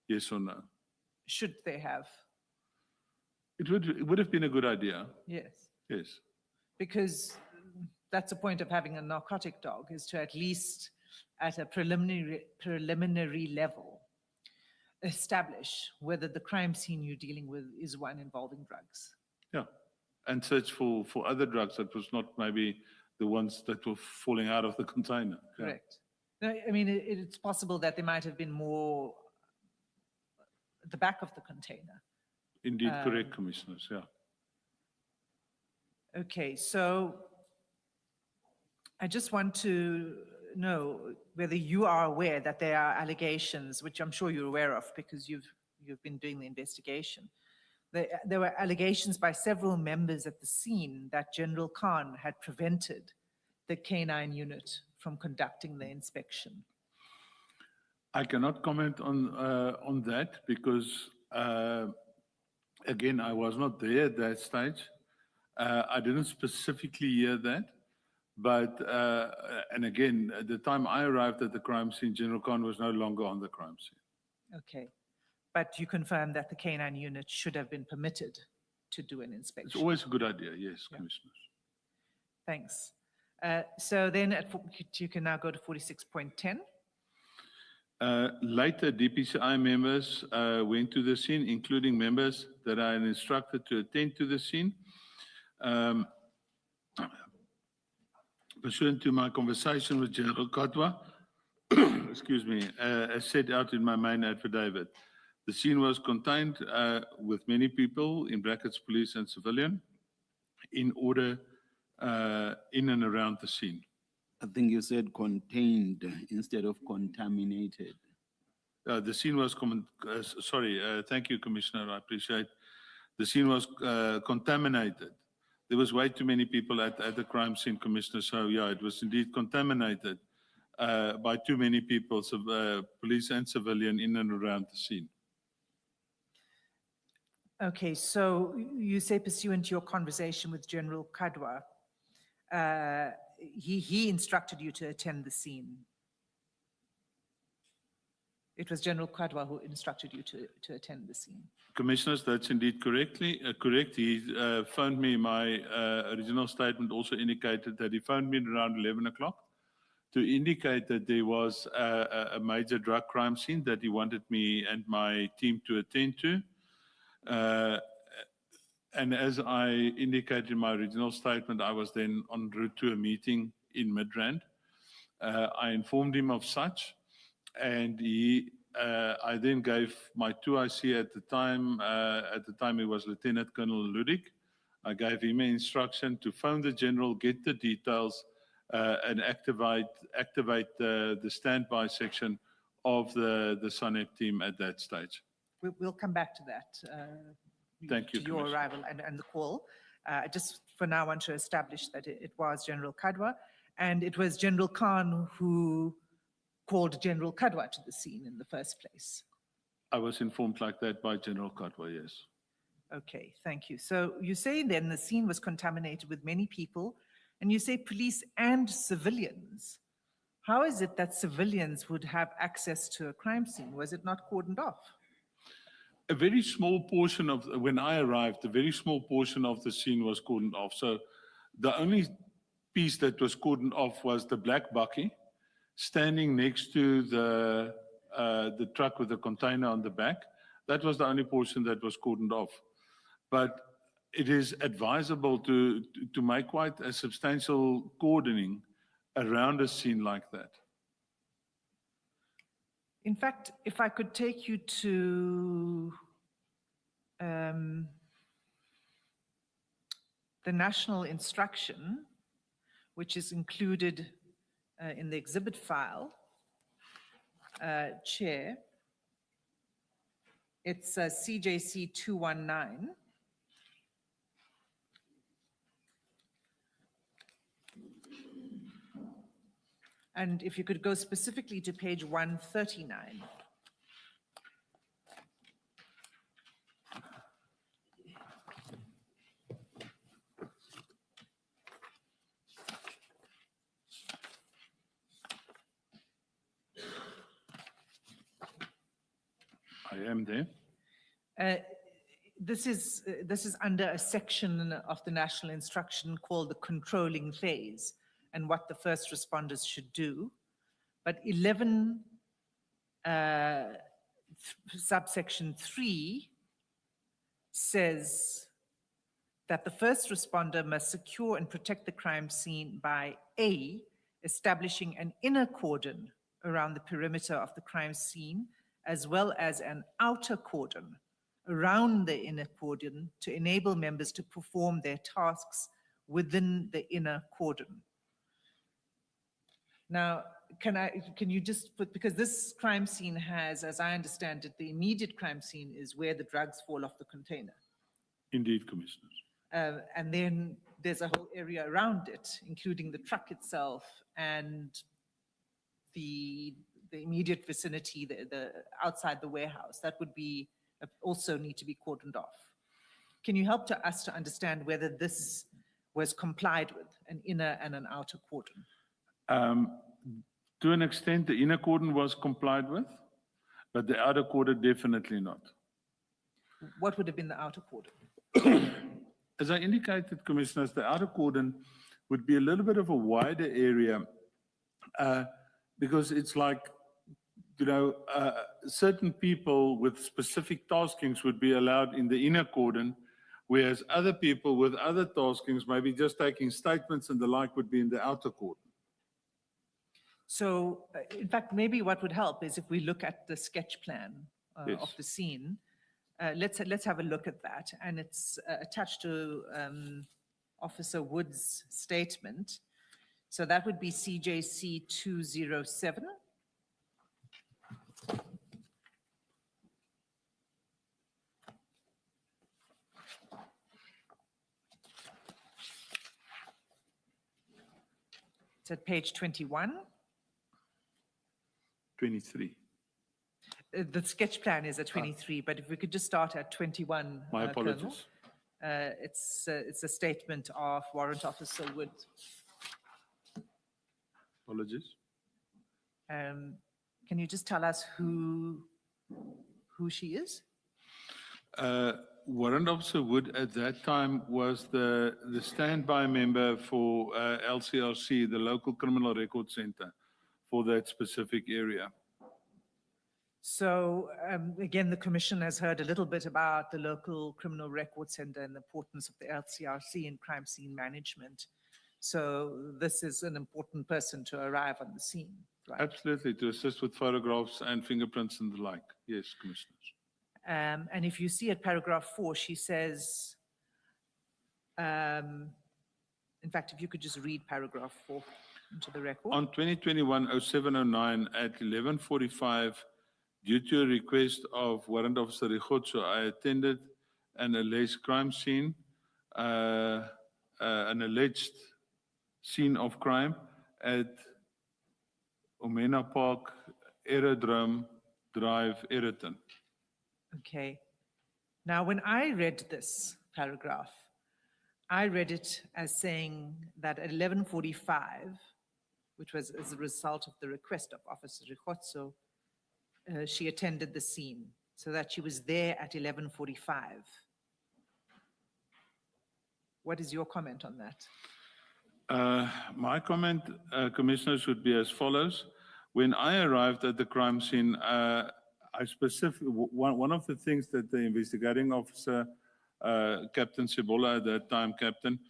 [SPEAKER 2] yes or no.
[SPEAKER 3] Should they have?
[SPEAKER 2] It would have been a good idea,
[SPEAKER 3] Yes.
[SPEAKER 2] yes.
[SPEAKER 3] Because that's the point of having a narcotic dog, is to at least at a preliminary level establish whether the crime scene you're dealing with is one involving drugs.
[SPEAKER 2] Yeah, and search for other drugs that was not maybe the ones that were falling out of the container. Yeah.
[SPEAKER 3] Correct. No, I mean, it's possible that there might have been more at the back of the container.
[SPEAKER 2] Indeed, correct, Commissioners, yeah.
[SPEAKER 3] Okay, so I just want to know whether you are aware that there are allegations, which I'm sure you're aware of because you've been doing the investigation. There were allegations by several members at the scene that General Khan had prevented the K9 unit from conducting the inspection.
[SPEAKER 2] I cannot comment on that because, again, I was not there at that stage. I didn't specifically hear that. But, and again, at the time I arrived at the crime scene, General Khan was no longer on the crime scene.
[SPEAKER 3] Okay. But you confirm that the K9 unit should have been permitted to do an inspection?
[SPEAKER 2] It's always a good idea, yes,
[SPEAKER 3] Yeah.
[SPEAKER 2] Commissioners.
[SPEAKER 3] Thanks. So then you can now go to 46.10.
[SPEAKER 2] Later, DPCI members went to the scene, including members that I had instructed to attend to the scene. Pursuant to my conversation with General Katwa, excuse me, as set out in my main affidavit, the scene was contained with many people, in brackets police and civilian, in order in and around the scene.
[SPEAKER 5] I think you said contained instead of contaminated.
[SPEAKER 2] The scene was, thank you, Commissioner, I appreciate. The scene was contaminated. There was way too many people at the crime scene, Commissioner, so yeah, it was indeed contaminated by too many people, police and civilian, in and around the scene.
[SPEAKER 3] Okay, so you say pursuant to your conversation with General Kadwa, he instructed you to attend the scene. It was General Kadwa who instructed you to attend the scene.
[SPEAKER 2] Commissioners, that's indeed correct. He phoned me. My original statement also indicated that he phoned me around 11 o'clock to indicate that there was a major drug crime scene that he wanted me and my team to attend to. And as I indicated in my original statement, I was then en route to a meeting in Midrand. I informed him of such, and I then gave my 2IC at the time. At the time, he was Lieutenant Colonel Ludik. I gave him an instruction to phone the general, get the details, and activate the standby section of the SANEP team at that stage.
[SPEAKER 3] We'll come back to that.
[SPEAKER 2] Thank you,
[SPEAKER 3] To your
[SPEAKER 2] Commissioner.
[SPEAKER 3] arrival and the call. I just for now want to establish that it was General Kadwa, and it was General Khan who called General Kadwa to the scene in the first place.
[SPEAKER 2] I was informed like that by General Katwa, yes.
[SPEAKER 3] Okay, thank you. So you say then the scene was contaminated with many people, and you say police and civilians. How is it that civilians would have access to a crime scene? Was it not cordoned off?
[SPEAKER 2] A very small portion of, when I arrived, a very small portion of the scene was cordoned off. So the only piece that was cordoned off was the black bakkie standing next to the truck with the container on the back. That was the only portion that was cordoned off. But it is advisable to make quite a substantial cordoning around a scene like that.
[SPEAKER 3] In fact, if I could take you to the national instruction, which is included in the exhibit file, Chair. It's CJC 219. And if you could go specifically to page 139.
[SPEAKER 2] I am there.
[SPEAKER 3] This is under a section of the national instruction called the controlling phase and what the first responders should do. But 11 subsection 3 says that the first responder must secure and protect the crime scene by A, establishing an inner cordon around the perimeter of the crime scene, as well as an outer cordon around the inner cordon to enable members to perform their tasks within the inner cordon. Now, can you just put, because this crime scene has, as I understand it, the immediate crime scene is where the drugs fall off the container.
[SPEAKER 2] Indeed, Commissioners.
[SPEAKER 3] And then there's a whole area around it, including the truck itself and the immediate vicinity, the outside the warehouse. That would be also need to be cordoned off. Can you help us to understand whether this was complied with, an inner and an outer cordon?
[SPEAKER 2] To an extent, the inner cordon was complied with, but the outer cordon definitely not.
[SPEAKER 3] What would have been the outer cordon?
[SPEAKER 2] As I indicated, Commissioners, the outer cordon would be a little bit of a wider area because it's like certain people with specific taskings would be allowed in the inner cordon, whereas other people with other taskings, maybe just taking statements and the like, would be in the outer cordon.
[SPEAKER 3] So, in fact, maybe what would help is if we look at the sketch plan of
[SPEAKER 2] Yes.
[SPEAKER 3] the scene. Let's have a look at that, and it's attached to Officer Wood's statement. So that would be CJC 207. It's at page 21.
[SPEAKER 2] 23.
[SPEAKER 3] The sketch plan is at 23, but if we could just start at 21.
[SPEAKER 2] My
[SPEAKER 3] Colonel.
[SPEAKER 2] apologies.
[SPEAKER 3] It's a statement of Warrant Officer Wood.
[SPEAKER 2] Apologies.
[SPEAKER 3] Can you just tell us who she is?
[SPEAKER 2] Warrant Officer Wood at that time was the standby member for LCRC, the Local Criminal Record Center, for that specific area.
[SPEAKER 3] So again, the Commission has heard a little bit about the Local Criminal Record Center and the importance of the LCRC in crime scene management. So this is an important person to arrive on the scene, right?
[SPEAKER 2] Absolutely, to assist with photographs and fingerprints and the like. Yes, Commissioners.
[SPEAKER 3] And if you see at paragraph 4, she says, in fact, if you could just read paragraph 4 into the record.
[SPEAKER 2] On 2021-0709 at 11:45, due to a request of Warrant Officer Rikhotso, I attended an alleged crime scene, an alleged scene of crime at Omena Park, Aerodrome Drive, Aeroton.
[SPEAKER 3] Okay. Now, when I read this paragraph, I read it as saying that at 11:45, which was as a result of the request of Officer Rikhotso, she attended the scene, so that she was there at 11:45. What is your comment on that?
[SPEAKER 2] My comment, Commissioners, would be as follows. When I arrived at the crime scene, one of the things that the investigating officer, Captain Sebola at that time, Captain,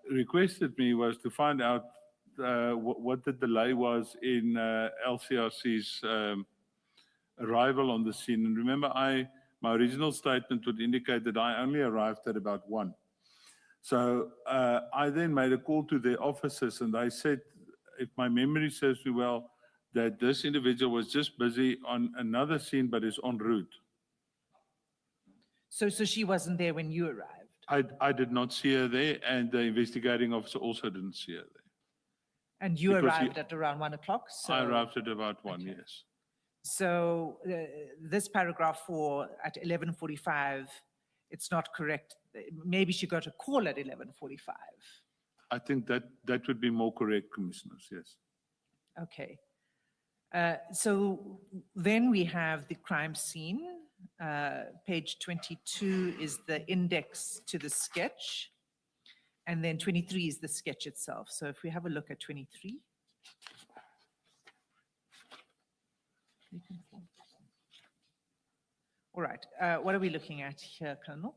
[SPEAKER 2] requested me was to find out what the delay was in LCRC's arrival on the scene. And remember, my original statement would indicate that I only arrived at about 1. So I then made a call to the officers, and they said, if my memory serves me well, that this individual was just busy on another scene, but is en route.
[SPEAKER 3] So she wasn't there when you arrived?
[SPEAKER 2] I did not see her there, and the investigating officer also didn't see her there.
[SPEAKER 3] And you
[SPEAKER 2] Because
[SPEAKER 3] arrived at around 1 o'clock? So,
[SPEAKER 2] I arrived at about 1,
[SPEAKER 3] Okay.
[SPEAKER 2] yes.
[SPEAKER 3] So this paragraph 4 at 11:45, it's not correct. Maybe she got a call at 11:45.
[SPEAKER 2] I think that would be more correct, Commissioners, yes.
[SPEAKER 3] Okay. So then we have the crime scene. Page 22 is the index to the sketch. And then 23 is the sketch itself. So if we have a look at 23. All right. What are we looking at here, Colonel?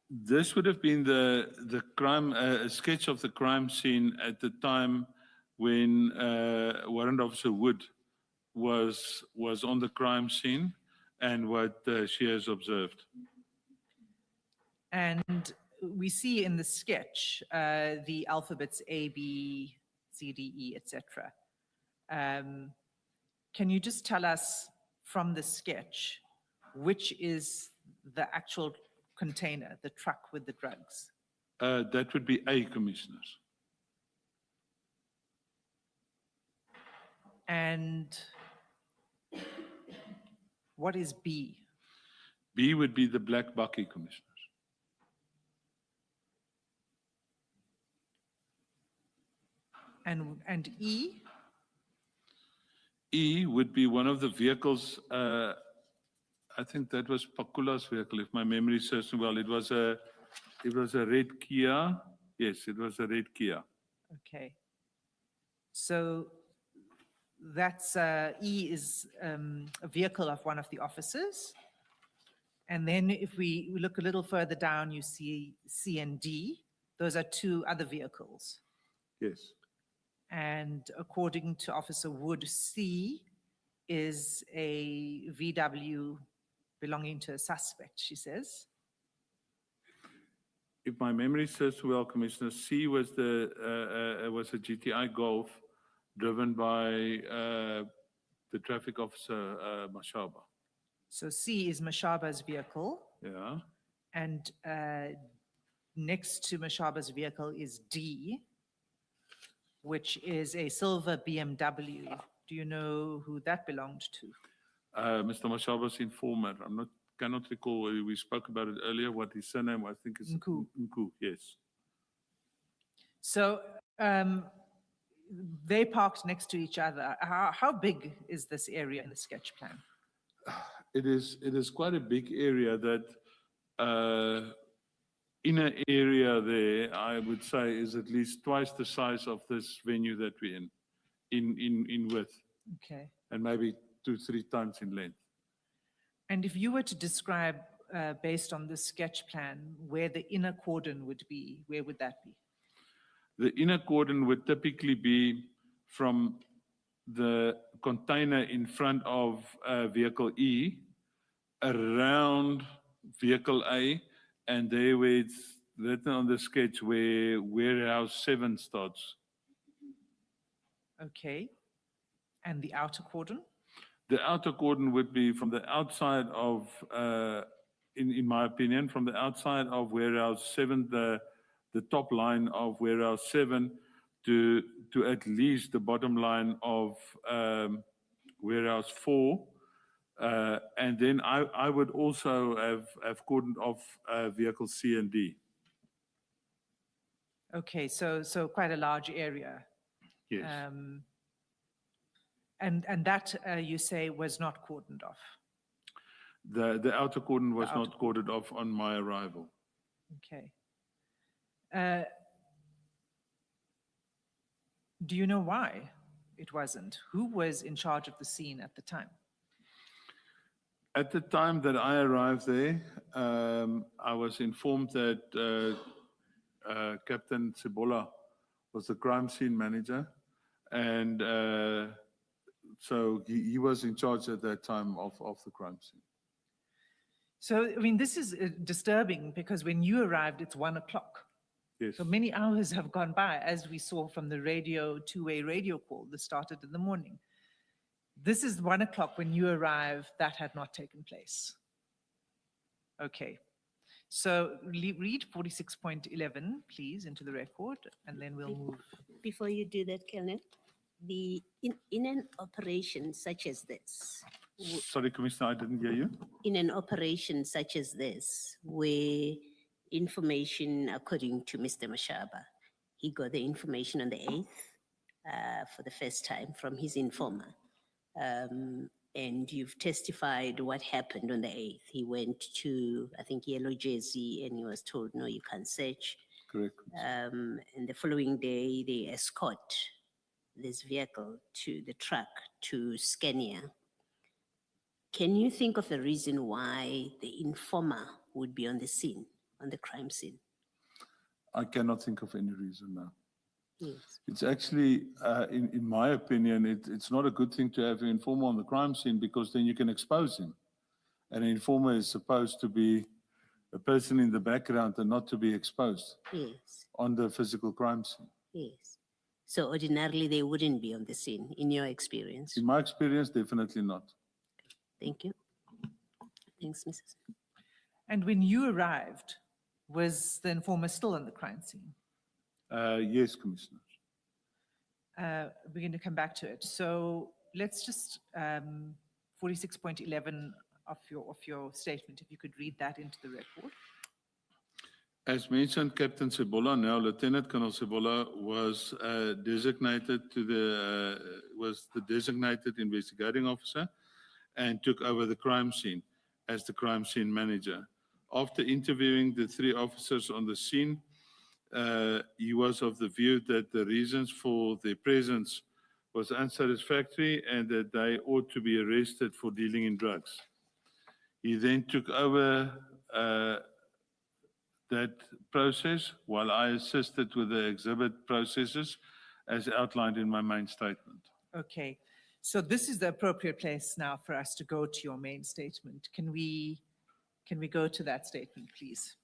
[SPEAKER 2] This would have been the crime sketch of the crime scene at the time when Warrant Officer Wood was on the crime scene and what she has observed.
[SPEAKER 3] And we see in the sketch the alphabets A, B, C, D, E, etc. Can you just tell us from the sketch which is the actual container, the truck with the drugs?
[SPEAKER 2] That would be A, Commissioners.
[SPEAKER 3] And what is B?
[SPEAKER 2] B would be the black bucky, Commissioners.
[SPEAKER 3] And E?
[SPEAKER 2] E would be one of the vehicles, I think that was Pakula's vehicle, if my memory serves me well. It was a red Kia. Yes, it was a red Kia.
[SPEAKER 3] Okay. So that's, E is a vehicle of one of the officers. And then if we look a little further down, you see C and D. Those are two other vehicles.
[SPEAKER 2] Yes.
[SPEAKER 3] And according to Officer Wood, C is a VW belonging to a suspect, she says.
[SPEAKER 2] If my memory serves well, Commissioner, C was was a GTI Golf driven by the traffic officer, Mashaba.
[SPEAKER 3] So C is Mashaba's vehicle,
[SPEAKER 2] Yeah.
[SPEAKER 3] and next to Mashaba's vehicle is D, which is a silver BMW. Do you know who that belonged to?
[SPEAKER 2] Mr. Mashaba's informant. Cannot recall. We spoke about it earlier. What his surname, I think, is
[SPEAKER 3] Nku.
[SPEAKER 2] Nku. Yes.
[SPEAKER 3] So they parked next to each other. How big is this area in the sketch plan?
[SPEAKER 2] It is quite a big area. That inner area there, I would say, is at least twice the size of this venue that we're in width,
[SPEAKER 3] Okay.
[SPEAKER 2] and maybe 2-3 times in length.
[SPEAKER 3] And if you were to describe, based on the sketch plan, where the inner cordon would be, where would that be?
[SPEAKER 2] The inner cordon would typically be from the container in front of vehicle E, around vehicle A, and there where it's written on the sketch where warehouse 7 starts.
[SPEAKER 3] Okay. And the outer cordon?
[SPEAKER 2] The outer cordon would be from the outside of, in my opinion, from the outside of warehouse 7, the top line of warehouse 7 to at least the bottom line of warehouse 4. And then I would also have cordoned off vehicle C and D.
[SPEAKER 3] Okay, so quite a large area.
[SPEAKER 2] Yes.
[SPEAKER 3] And that, you say, was not cordoned off?
[SPEAKER 2] The outer cordon was
[SPEAKER 3] outer
[SPEAKER 2] not cordoned off on my arrival.
[SPEAKER 3] Okay. Do you know why it wasn't? Who was in charge of the scene at the time?
[SPEAKER 2] At the time that I arrived there, I was informed that Captain Sibola was the crime scene manager, and so he was in charge at that time of the crime scene.
[SPEAKER 3] So, I mean, this is disturbing because when you arrived, it's 1 o'clock.
[SPEAKER 2] Yes.
[SPEAKER 3] So many hours have gone by, as we saw from the radio, two-way radio call that started in the morning. This is 1 o'clock when you arrive, that had not taken place. Okay. So read 46.11, please, into the record, and then we'll move.
[SPEAKER 1] Before you do that, Colonel, in an operation such as this,
[SPEAKER 2] Sorry, Commissioner, I didn't hear you.
[SPEAKER 1] in an operation such as this, where information, according to Mr. Mashaba, he got the information on the 8th for the first time from his informer. And you've testified what happened on the 8th. He went to, I think, Yellow Jersey, and he was told, no, you can't search.
[SPEAKER 2] Correct.
[SPEAKER 1] And the following day, they escort this vehicle to the truck to Scania. Can you think of a reason why the informer would be on the scene, on the crime scene?
[SPEAKER 2] I cannot think of any reason now.
[SPEAKER 1] Yes.
[SPEAKER 2] It's actually, in my opinion, it's not a good thing to have an informer on the crime scene because then you can expose him. And an informer is supposed to be a person in the background and not to be exposed
[SPEAKER 1] Yes,
[SPEAKER 2] on the physical crime scene.
[SPEAKER 1] yes. So ordinarily, they wouldn't be on the scene, in your experience.
[SPEAKER 2] In my experience, definitely not.
[SPEAKER 1] Thank you. Thanks, Mrs.
[SPEAKER 3] And when you arrived, was the informer still on the crime scene?
[SPEAKER 2] Yes, Commissioner.
[SPEAKER 3] We're going to come back to it. So let's just, 46.11 of your statement, if you could read that into the record.
[SPEAKER 2] As mentioned, Captain Sibola, now Lieutenant Colonel Sibola, was designated was the designated investigating officer and took over the crime scene as the crime scene manager. After interviewing the 3 officers on the scene, he was of the view that the reasons for their presence was unsatisfactory and that they ought to be arrested for dealing in drugs. He then took over that process while I assisted with the exhibit processes as outlined in my main statement.
[SPEAKER 3] Okay, so this is the appropriate place now for us to go to your main statement. Can we go to that statement, please?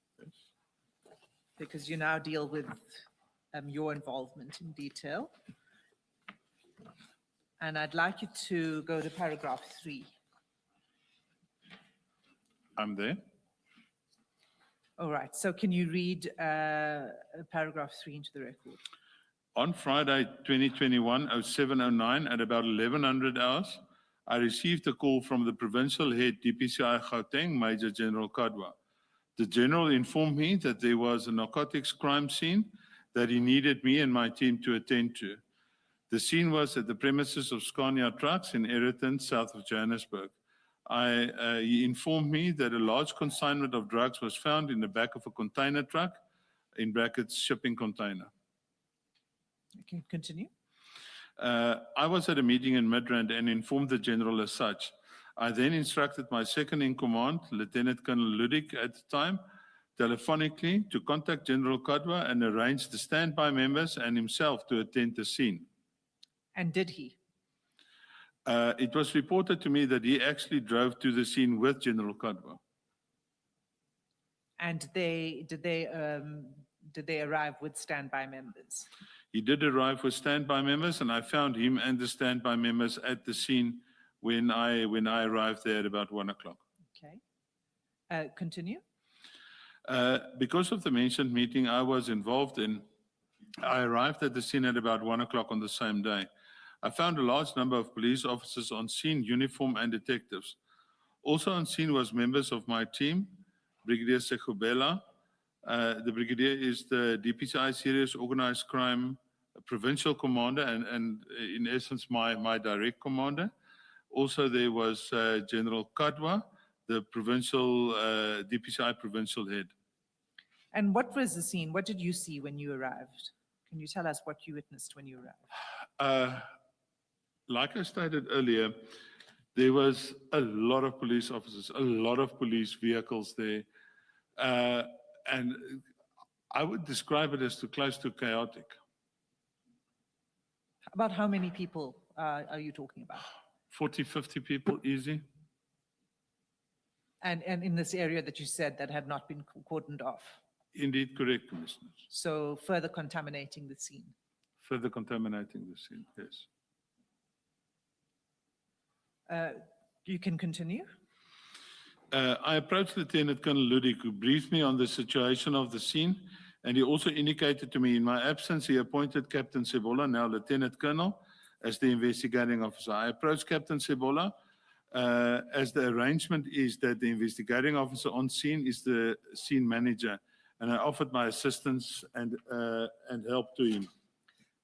[SPEAKER 3] Because you now deal with your involvement in detail. And I'd like you to go to paragraph 3.
[SPEAKER 2] I'm there.
[SPEAKER 3] All right, so can you read paragraph 3 into the record?
[SPEAKER 2] On Friday, 2021, 0709, at about 1100 hours, I received a call from the provincial head DPCI Gauteng, Major General Kadwa. The general informed me that there was a narcotics crime scene that he needed me and my team to attend to. The scene was at the premises of Scania Trucks in Aeroton, south of Johannesburg. He informed me that a large consignment of drugs was found in the back of a container truck, in brackets, shipping container.
[SPEAKER 3] Okay, continue.
[SPEAKER 2] I was at a meeting in Midrand and informed the general as such. I then instructed my second in command, Lieutenant Colonel Ludik at the time, telephonically to contact General Kadwa and arrange the standby members and himself to attend the scene.
[SPEAKER 3] And did he?
[SPEAKER 2] It was reported to me that he actually drove to the scene with General Kadwa.
[SPEAKER 3] And did they arrive with standby members?
[SPEAKER 2] He did arrive with standby members, and I found him and the standby members at the scene when I arrived there at about 1 o'clock.
[SPEAKER 3] Okay. Continue.
[SPEAKER 2] Because of the mentioned meeting I was involved in, I arrived at the scene at about 1 o'clock on the same day. I found a large number of police officers on scene, uniform and detectives. Also on scene was members of my team, Brigadier Sekubela. The Brigadier is the DPCI Serious Organized Crime Provincial Commander and in essence my direct commander. Also there was General Kadwa, the provincial DPCI provincial head.
[SPEAKER 3] And what was the scene? What did you see when you arrived? Can you tell us what you witnessed when you arrived?
[SPEAKER 2] Like I stated earlier, there was a lot of police officers, a lot of police vehicles there. And I would describe it as close to chaotic.
[SPEAKER 3] About how many people are you talking about?
[SPEAKER 2] 40, 50 people, easy.
[SPEAKER 3] And in this area that you said that had not been cordoned off?
[SPEAKER 2] Indeed, correct, Commissioners.
[SPEAKER 3] So further contaminating the scene?
[SPEAKER 2] Further contaminating the scene, yes.
[SPEAKER 3] You can continue.
[SPEAKER 2] I approached Lieutenant Colonel Ludik, who briefed me on the situation of the scene, and he also indicated to me in my absence, he appointed Captain Sebola, now Lieutenant Colonel, as the investigating officer. I approached Captain Sebola, as the arrangement is that the investigating officer on scene is the scene manager, and I offered my assistance and help to him.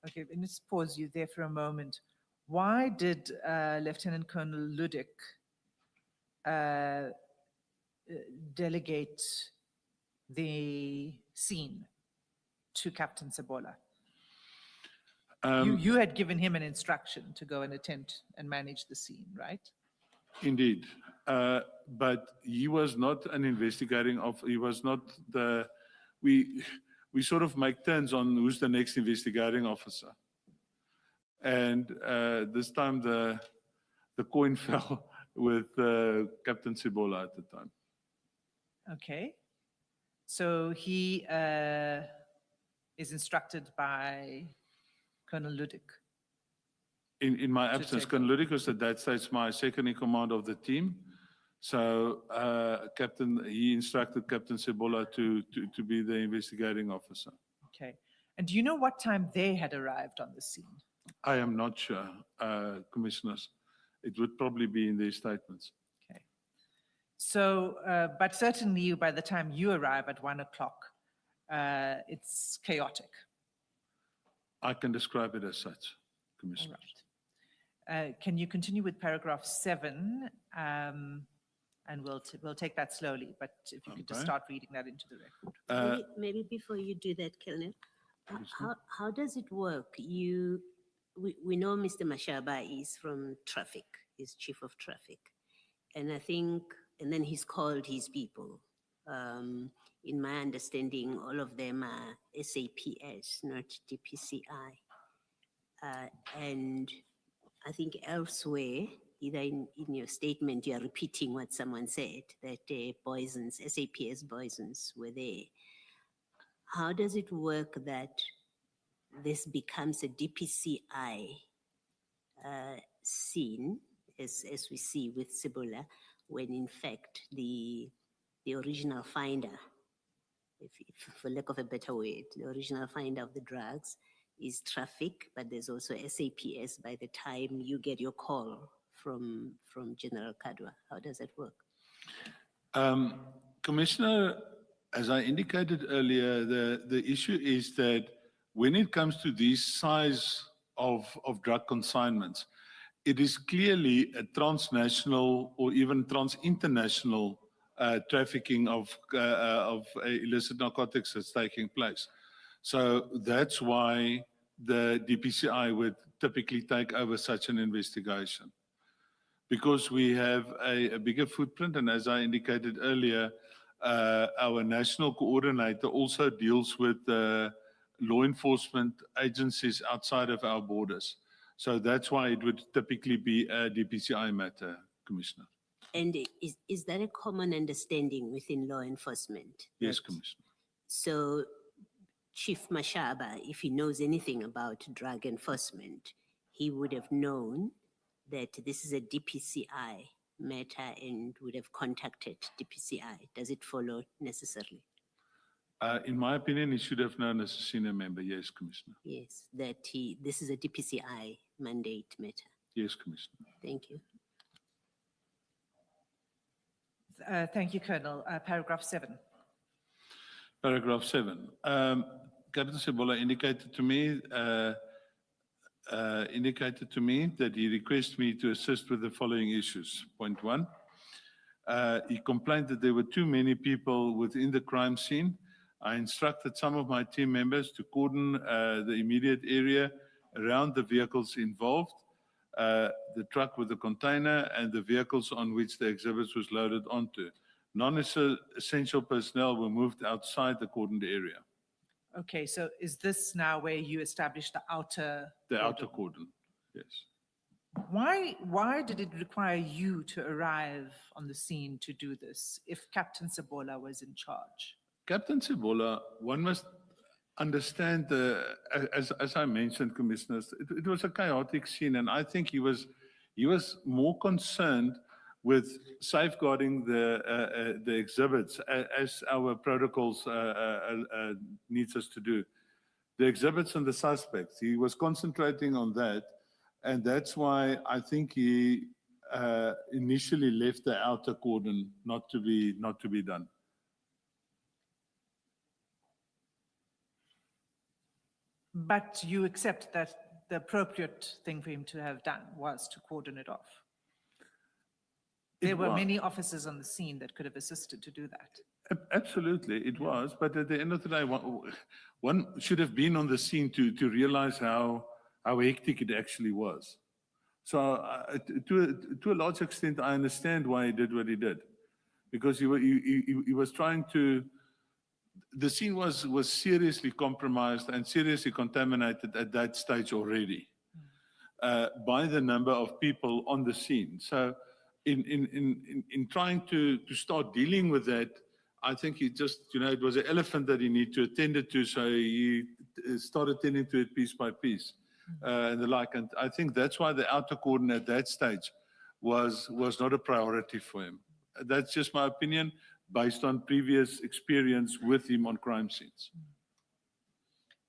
[SPEAKER 3] Okay, let's pause you there for a moment. Why did Lieutenant Colonel Ludik delegate the scene to Captain Sebola? You had given him an instruction to go and attend and manage the scene, right?
[SPEAKER 2] Indeed. But he was not an investigating officer. He was not the, we sort of make turns on who's the next investigating officer. And this time the coin fell with Captain Sebola at the time.
[SPEAKER 3] Okay. So he is instructed by Colonel Ludik.
[SPEAKER 2] In my absence,
[SPEAKER 3] take
[SPEAKER 2] Colonel Ludik was at that stage my second in command of the team. So he instructed Captain Sebola to be the investigating officer.
[SPEAKER 3] Okay. And do you know what time they had arrived on the scene?
[SPEAKER 2] I am not sure, Commissioners. It would probably be in their statements.
[SPEAKER 3] Okay. So, but certainly by the time you arrive at 1 o'clock, it's chaotic.
[SPEAKER 2] I can describe it as such,
[SPEAKER 3] All
[SPEAKER 2] Commissioners.
[SPEAKER 3] right. Can you continue with paragraph 7? And we'll take that slowly, but if you could just
[SPEAKER 2] Okay.
[SPEAKER 3] start reading that into the record.
[SPEAKER 1] Maybe before you do that, Kelner, how does it work? We know Mr. Mashaba is from traffic, he's chief of traffic. And I think, and then he's called his people. In my understanding, all of them are SAPS, not DPCI. And I think elsewhere, either in your statement, you are repeating what someone said, that Boysons, SAPS Boysons were there. How does it work that this becomes a DPCI scene, as we see with Cibola, when in fact the original finder, if for lack of a better word, the original finder of the drugs is traffic, but there's also SAPS by the time you get your call from General Kadwa. How does that work?
[SPEAKER 2] Commissioner, as I indicated earlier, the issue is that when it comes to these size of drug consignments, it is clearly a transnational or even trans-international trafficking of illicit narcotics that's taking place. So that's why the DPCI would typically take over such an investigation. Because we have a bigger footprint, and as I indicated earlier, our national coordinator also deals with law enforcement agencies outside of our borders. So that's why it would typically be a DPCI matter, Commissioner.
[SPEAKER 1] And is that a common understanding within law enforcement?
[SPEAKER 2] Yes,
[SPEAKER 1] that-
[SPEAKER 2] Commissioner.
[SPEAKER 1] So Chief Mashaba, if he knows anything about drug enforcement, he would have known that this is a DPCI matter and would have contacted DPCI. Does it follow necessarily?
[SPEAKER 2] In my opinion, he should have known as a senior member. Yes, Commissioner.
[SPEAKER 1] Yes, that this is a DPCI mandate matter.
[SPEAKER 2] Yes, Commissioner.
[SPEAKER 1] Thank you.
[SPEAKER 3] Thank you, Colonel. Paragraph 7.
[SPEAKER 2] Paragraph 7. Captain Sebola indicated to me that he requested me to assist with the following issues. Point 1, he complained that there were too many people within the crime scene. I instructed some of my team members to cordon the immediate area around the vehicles involved, the truck with the container, and the vehicles on which the exhibits was loaded onto. Non-essential personnel were moved outside the cordoned area,
[SPEAKER 3] Okay, so is this now where you establish the outer?
[SPEAKER 2] the
[SPEAKER 3] cordon?
[SPEAKER 2] outer cordon. Yes.
[SPEAKER 3] Why did it require you to arrive on the scene to do this if Captain Sebola was in charge?
[SPEAKER 2] Captain Sebola, one must understand as I mentioned, commissioners, it was a chaotic scene, and I think he was more concerned with safeguarding the exhibits as our protocols needs us to do. The exhibits and the suspects, he was concentrating on that, and that's why I think he initially left the outer cordon not to be done.
[SPEAKER 3] But you accept that the appropriate thing for him to have done was to cordon it off. There were
[SPEAKER 2] was.
[SPEAKER 3] many officers on the scene that could have assisted to do that.
[SPEAKER 2] Absolutely, it was. But at the end of the day, one should have been on the scene to realize how hectic it actually was. So to a large extent, I understand why he did what he did. Because he was trying to, the scene was seriously compromised and seriously contaminated at that stage already by the number of people on the scene. So in trying to start dealing with that, I think he just, it was an elephant that he needed to attend to, so he started tending to it piece by piece and the like. And I think that's why the outer cordon at that stage was not a priority for him. That's just my opinion based on previous experience with him on crime scenes.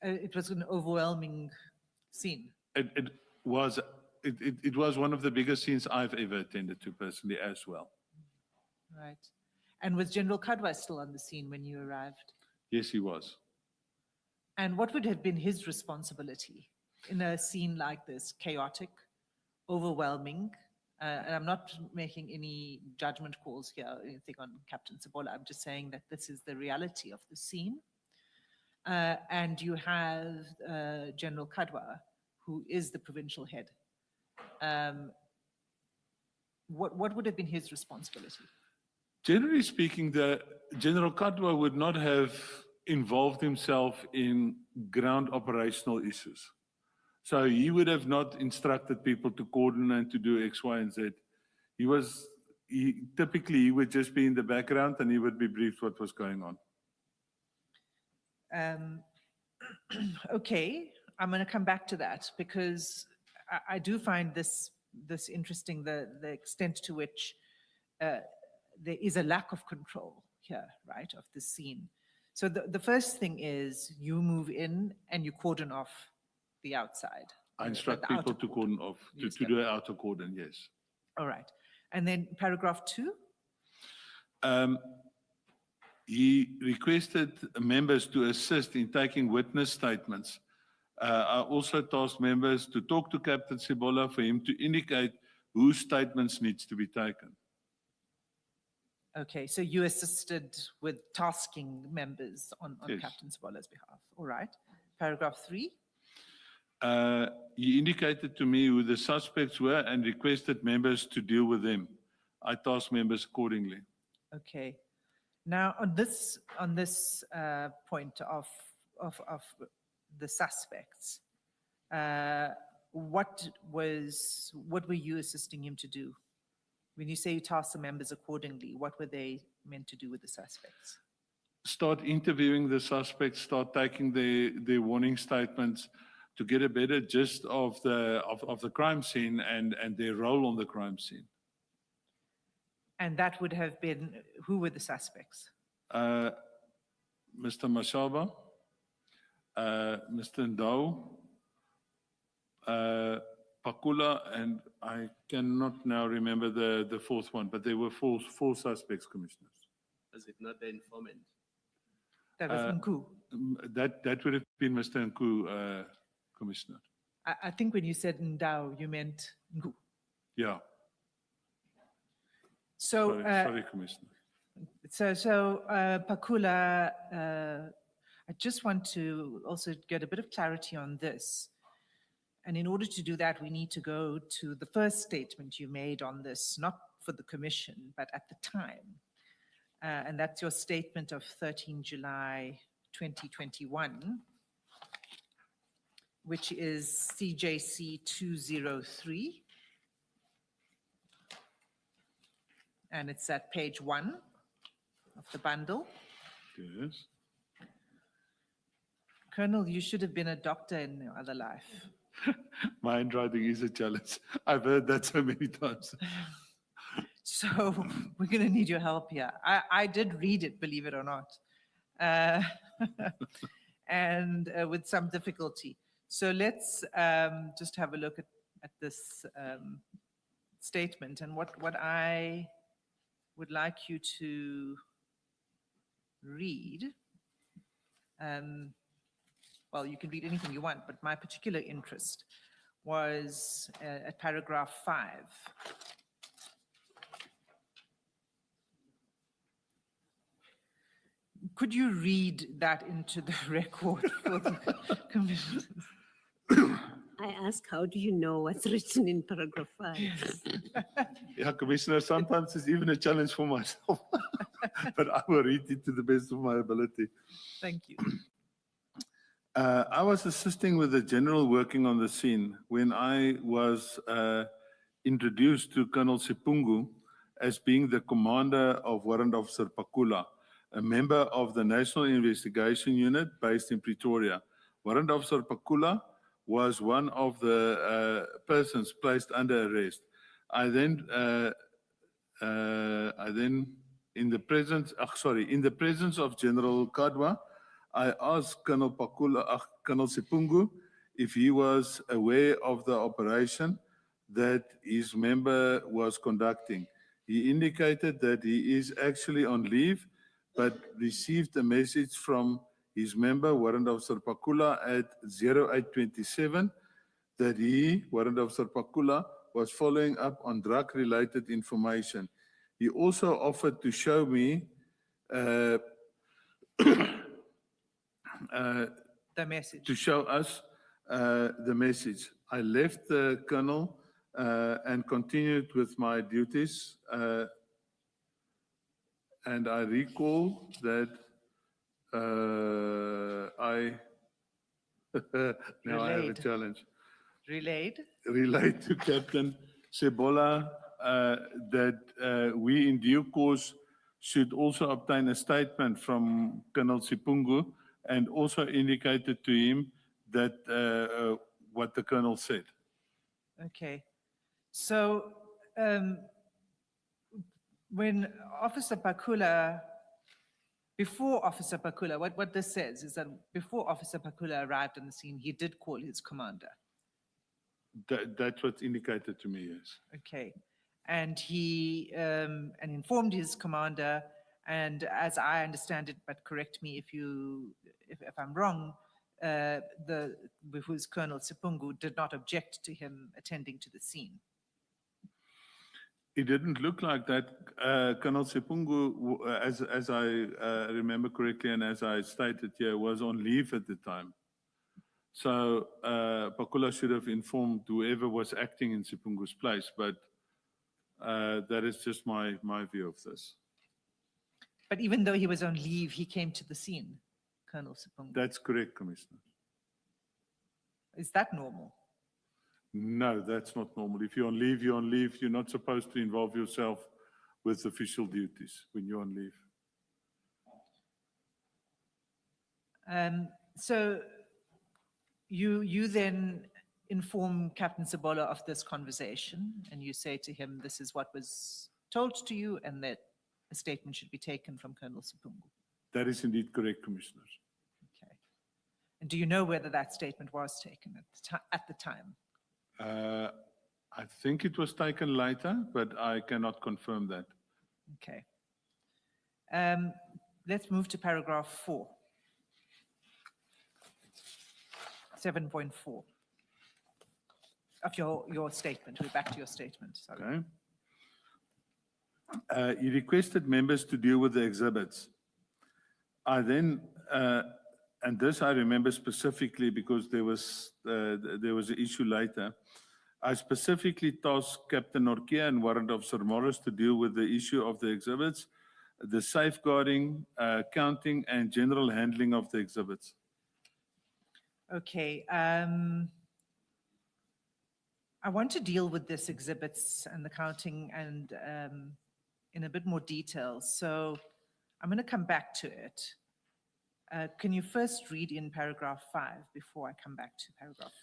[SPEAKER 3] It was an overwhelming scene.
[SPEAKER 2] It was one of the biggest scenes I've ever attended to personally as well.
[SPEAKER 3] Right. And was General Kadwa still on the scene when you arrived?
[SPEAKER 2] Yes, he was.
[SPEAKER 3] And what would have been his responsibility in a scene like this, chaotic, overwhelming, And I'm not making any judgment calls here or anything on Captain Sabola. I'm just saying that this is the reality of the scene. And you have General Kadwa, who is the provincial head. What would have been his responsibility?
[SPEAKER 2] Generally speaking, the General Kadwa would not have involved himself in ground operational issues. So he would have not instructed people to coordinate to do X, Y, and Z. Typically he would just be in the background and he would be briefed what was going on.
[SPEAKER 3] Okay, I'm going to come back to that because I do find this interesting, the extent to which there is a lack of control here, right, of the scene. So the first thing is you move in and you cordon off the outside.
[SPEAKER 2] I instruct people to cordon off, to do an outer cordon, yes.
[SPEAKER 3] All right. And then paragraph 2?
[SPEAKER 2] He requested members to assist in taking witness statements. I also tasked members to talk to Captain Sabola for him to indicate whose statements needs to be taken.
[SPEAKER 3] Okay, so you assisted with tasking members on
[SPEAKER 2] Yes.
[SPEAKER 3] Captain Sabola's behalf. All right. Paragraph 3?
[SPEAKER 2] He indicated to me who the suspects were and requested members to deal with them. I tasked members accordingly.
[SPEAKER 3] Okay. Now, on this point of the suspects, what were you assisting him to do? When you say you tasked the members accordingly, what were they meant to do with the suspects?
[SPEAKER 2] Start interviewing the suspects, start taking their warning statements to get a better gist of the crime scene and their role on the crime scene.
[SPEAKER 3] And that would have been, who were the suspects?
[SPEAKER 2] Mr. Mashaba, Mr. Ndau, Pakula, and I cannot now remember the fourth one, but there were four suspects, commissioners.
[SPEAKER 4] Was it not the informant?
[SPEAKER 3] That was Nku.
[SPEAKER 2] That would have been Mr. Nku, Commissioner.
[SPEAKER 3] I think when you said Ndau, you meant Nku.
[SPEAKER 2] Yeah,
[SPEAKER 3] So,
[SPEAKER 2] sorry, Commissioner.
[SPEAKER 3] so Pakula, I just want to also get a bit of clarity on this. And in order to do that, we need to go to the first statement you made on this, not for the commission, but at the time. And that's your statement of 13 July 2021, which is CJC 203. And it's at page 1 of the bundle.
[SPEAKER 2] Yes.
[SPEAKER 3] Colonel, you should have been a doctor in your other life.
[SPEAKER 2] My handwriting is a challenge. I've heard that so many times.
[SPEAKER 3] So we're going to need your help here. I did read it, believe it or not, and with some difficulty. So let's just have a look at this statement. And what I would like you to read, well, you can read anything you want, but my particular interest was at paragraph 5. Could you read that into the record for the commission?
[SPEAKER 1] I ask, how do you know what's written in paragraph 5?
[SPEAKER 2] Yeah, Commissioner, sometimes it's even a challenge for myself, but I will read it to the best of my ability.
[SPEAKER 3] Thank you.
[SPEAKER 2] I was assisting with the general working on the scene when I was introduced to Colonel Sipungu as being the commander of Warrant Officer Pakula, a member of the National Investigation Unit based in Pretoria. Warrant Officer Pakula was one of the persons placed under arrest. I then, in the presence of General Kadwa, I asked Colonel Sipungu if he was aware of the operation that his member was conducting. He indicated that he is actually on leave, but received a message from his member, Warrant Officer Pakula, at 0827 that he, Warrant Officer Pakula, was following up on drug-related information. He also offered to show me
[SPEAKER 3] The message.
[SPEAKER 2] to show us the message. I left the colonel and continued with my duties. And I recall that I now I have a
[SPEAKER 3] Relayed.
[SPEAKER 2] challenge.
[SPEAKER 3] Relayed?
[SPEAKER 2] Relate to Captain Sebola that we in due course should also obtain a statement from Colonel Sipungu and also indicated to him that what the colonel said.
[SPEAKER 3] Okay. So when Officer Pakula, before Officer Pakula, what this says is that before Officer Pakula arrived on the scene, he did call his commander.
[SPEAKER 2] That's what's indicated to me, yes.
[SPEAKER 3] Okay. And he and informed his commander, and as I understand it, but correct me if I'm wrong, whose Colonel Sipungu did not object to him attending to the scene.
[SPEAKER 2] It didn't look like that. Colonel Sipungu, as I remember correctly and as I stated here, was on leave at the time. So Pakula should have informed whoever was acting in Sipungu's place, but that is just my view of this.
[SPEAKER 3] But even though he was on leave, he came to the scene, Colonel Sipungu.
[SPEAKER 2] That's correct, Commissioner.
[SPEAKER 3] Is that normal?
[SPEAKER 2] No, that's not normal. If you're on leave, you're on leave. You're not supposed to involve yourself with official duties when you're on leave.
[SPEAKER 3] So you then inform Captain Sebola of this conversation, and you say to him, this is what was told to you, and that a statement should be taken from Colonel Sipungu.
[SPEAKER 2] That is indeed correct, Commissioner.
[SPEAKER 3] Okay. And do you know whether that statement was taken at the time?
[SPEAKER 2] I think it was taken later, but I cannot confirm that.
[SPEAKER 3] Okay. Let's move to paragraph 4. 7.4 of your statement. We're back to your statement. Sorry.
[SPEAKER 2] Okay. He requested members to deal with the exhibits. I then, and this I remember specifically because there was an issue later. I specifically tasked Captain Norkia and Warrant Officer Morris to deal with the issue of the exhibits, the safeguarding, counting, and general handling of the exhibits.
[SPEAKER 3] Okay. I want to deal with this exhibits and the counting and in a bit more detail. So I'm going to come back to it. Can you first read in paragraph 5 before I come back to paragraph 4?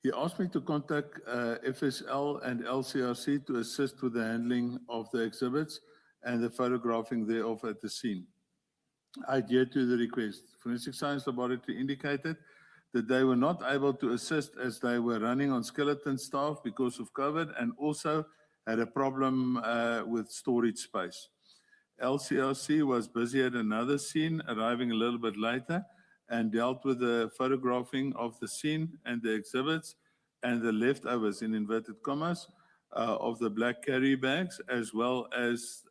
[SPEAKER 2] He asked me to contact FSL and LCRC to assist with the handling of the exhibits and the photographing thereof at the scene. I adhered to the request. Forensic Science Laboratory indicated that they were not able to assist as they were running on skeleton staff because of COVID and also had a problem with storage space. LCRC was busy at another scene, arriving a little bit later, and dealt with the photographing of the scene and the exhibits and the leftovers, in inverted commas, of the black carry bags, as well as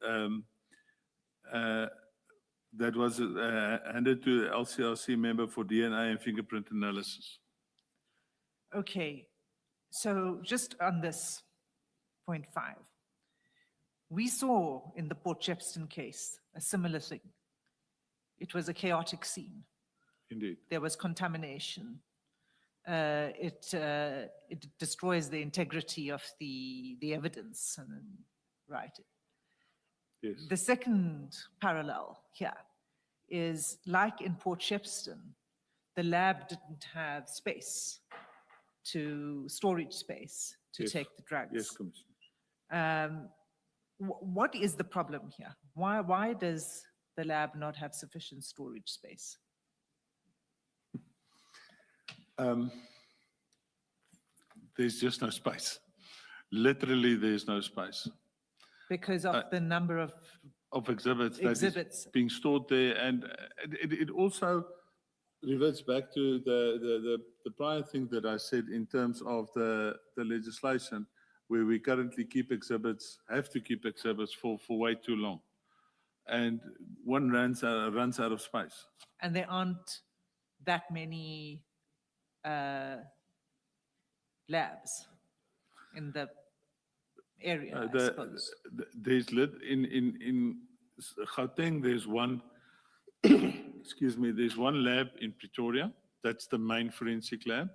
[SPEAKER 2] that was handed to the LCRC member for DNA and fingerprint analysis.
[SPEAKER 3] Okay, so just on this point 5, we saw in the Port Shepstone case a similar thing. It was a chaotic scene.
[SPEAKER 2] Indeed.
[SPEAKER 3] There was contamination. It destroys the integrity of the evidence, right?
[SPEAKER 2] Yes.
[SPEAKER 3] The second parallel here is, like in Port Shepstone, the lab didn't have space storage space to
[SPEAKER 2] Yes.
[SPEAKER 3] take the drugs.
[SPEAKER 2] Yes, Commissioner.
[SPEAKER 3] What is the problem here? Why does the lab not have sufficient storage space?
[SPEAKER 2] There's just no space. Literally, there's no space.
[SPEAKER 3] Because of the number of
[SPEAKER 2] Exhibits that
[SPEAKER 3] exhibits.
[SPEAKER 2] is being stored there. And it also reverts back to the prior thing that I said in terms of the legislation. where we currently keep exhibits, have to keep exhibits for way too long. And one runs out of space.
[SPEAKER 3] And there aren't that many labs in the area, I suppose.
[SPEAKER 2] There's in Gauteng, there's one, excuse me, there's one lab in Pretoria. That's the main forensic lab.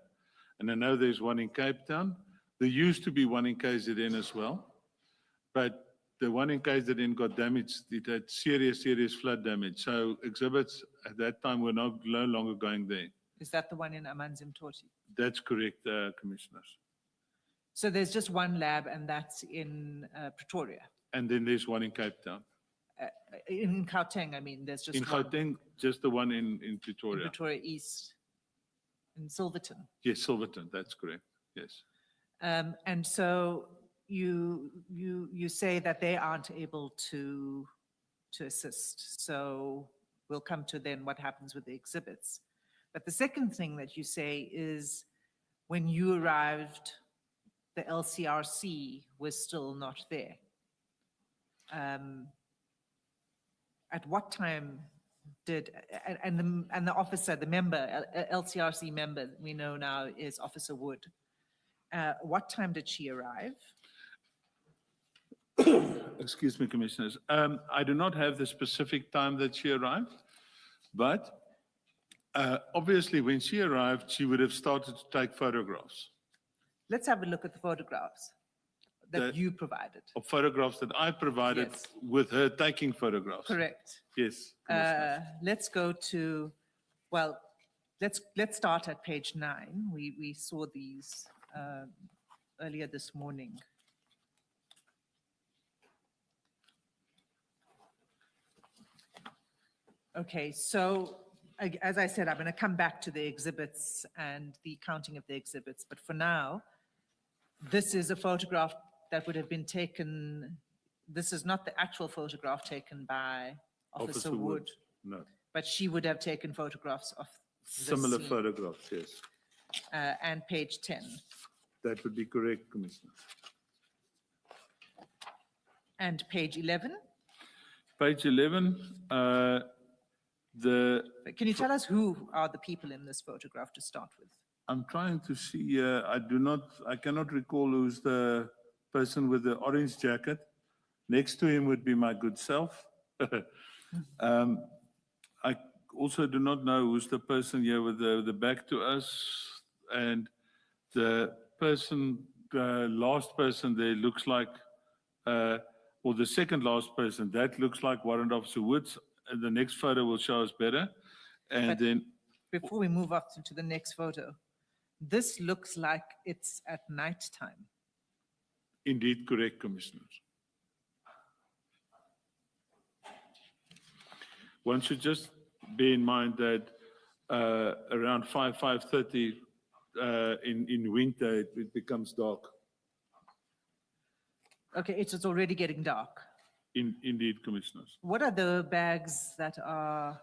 [SPEAKER 2] And I know there's one in Cape Town. There used to be one in KZN as well. But the one in KZN got damaged. It had serious flood damage. So exhibits at that time were no longer going there.
[SPEAKER 3] Is that the one in Amanzimtoti?
[SPEAKER 2] That's correct, Commissioners.
[SPEAKER 3] So there's just one lab, and that's in Pretoria.
[SPEAKER 2] And then there's one in Cape Town.
[SPEAKER 3] In Gauteng, I mean, there's just
[SPEAKER 2] In
[SPEAKER 3] one.
[SPEAKER 2] Gauteng, just the one in
[SPEAKER 3] In
[SPEAKER 2] Pretoria.
[SPEAKER 3] Pretoria East, in Silverton.
[SPEAKER 2] Yes, Silverton, that's correct. Yes.
[SPEAKER 3] And so you say that they aren't able to assist. So we'll come to then what happens with the exhibits. But the second thing that you say is when you arrived, the LCRC was still not there. At what time did, and the officer, the member, LCRC member we know now is Officer Wood. What time did she arrive?
[SPEAKER 2] Excuse me, Commissioners. I do not have the specific time that she arrived, but obviously when she arrived, she would have started to take photographs.
[SPEAKER 3] Let's have a look at the photographs that
[SPEAKER 2] The-
[SPEAKER 3] you provided.
[SPEAKER 2] Of photographs that I provided
[SPEAKER 3] Yes.
[SPEAKER 2] with her taking photographs.
[SPEAKER 3] Correct.
[SPEAKER 2] Yes. Commissioners.
[SPEAKER 3] Let's go to, well, let's start at page 9. We saw these earlier this morning. Okay, so as I said, I'm going to come back to the exhibits and the counting of the exhibits, but for now, this is a photograph that would have been taken. This is not the actual photograph taken by Officer Wood,
[SPEAKER 2] No.
[SPEAKER 3] but she would have taken photographs of the
[SPEAKER 2] Similar
[SPEAKER 3] scene.
[SPEAKER 2] photographs, yes.
[SPEAKER 3] And page 10.
[SPEAKER 2] That would be correct, Commissioner.
[SPEAKER 3] And page 11.
[SPEAKER 2] Page 11,
[SPEAKER 3] Can you tell us who are the people in this photograph to start with?
[SPEAKER 2] I'm trying to see, I cannot recall who's the person with the orange jacket. Next to him would be my good self. I also do not know who's the person here with the back to us. And the person, the last person there looks like, or the second last person, that looks like Warrant Officer Woods. And the next photo will show us better. And
[SPEAKER 3] But-
[SPEAKER 2] then,
[SPEAKER 3] Before we move up to the next photo, this looks like it's at nighttime.
[SPEAKER 2] indeed correct, Commissioners. One should just bear in mind that around 5:30 in winter, it becomes dark.
[SPEAKER 3] Okay, it's already getting dark.
[SPEAKER 2] Indeed, Commissioners.
[SPEAKER 3] What are the bags that are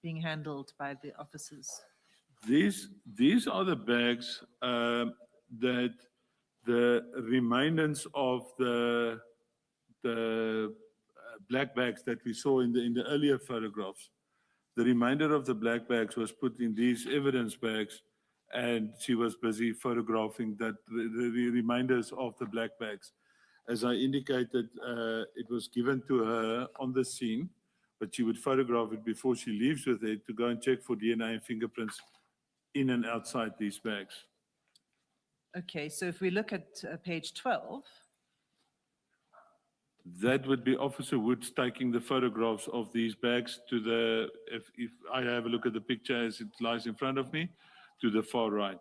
[SPEAKER 3] being handled by the officers?
[SPEAKER 2] These are the bags that the remainders of the black bags that we saw in the earlier photographs. The remainder of the black bags was put in these evidence bags, and she was busy photographing the remainders of the black bags. As I indicated, it was given to her on the scene, but she would photograph it before she leaves with it to go and check for DNA and fingerprints in and outside these bags.
[SPEAKER 3] Okay, so if we look at page 12,
[SPEAKER 2] That would be Officer Woods taking the photographs of these bags to the, if I have a look at the picture as it lies in front of me, to the far right.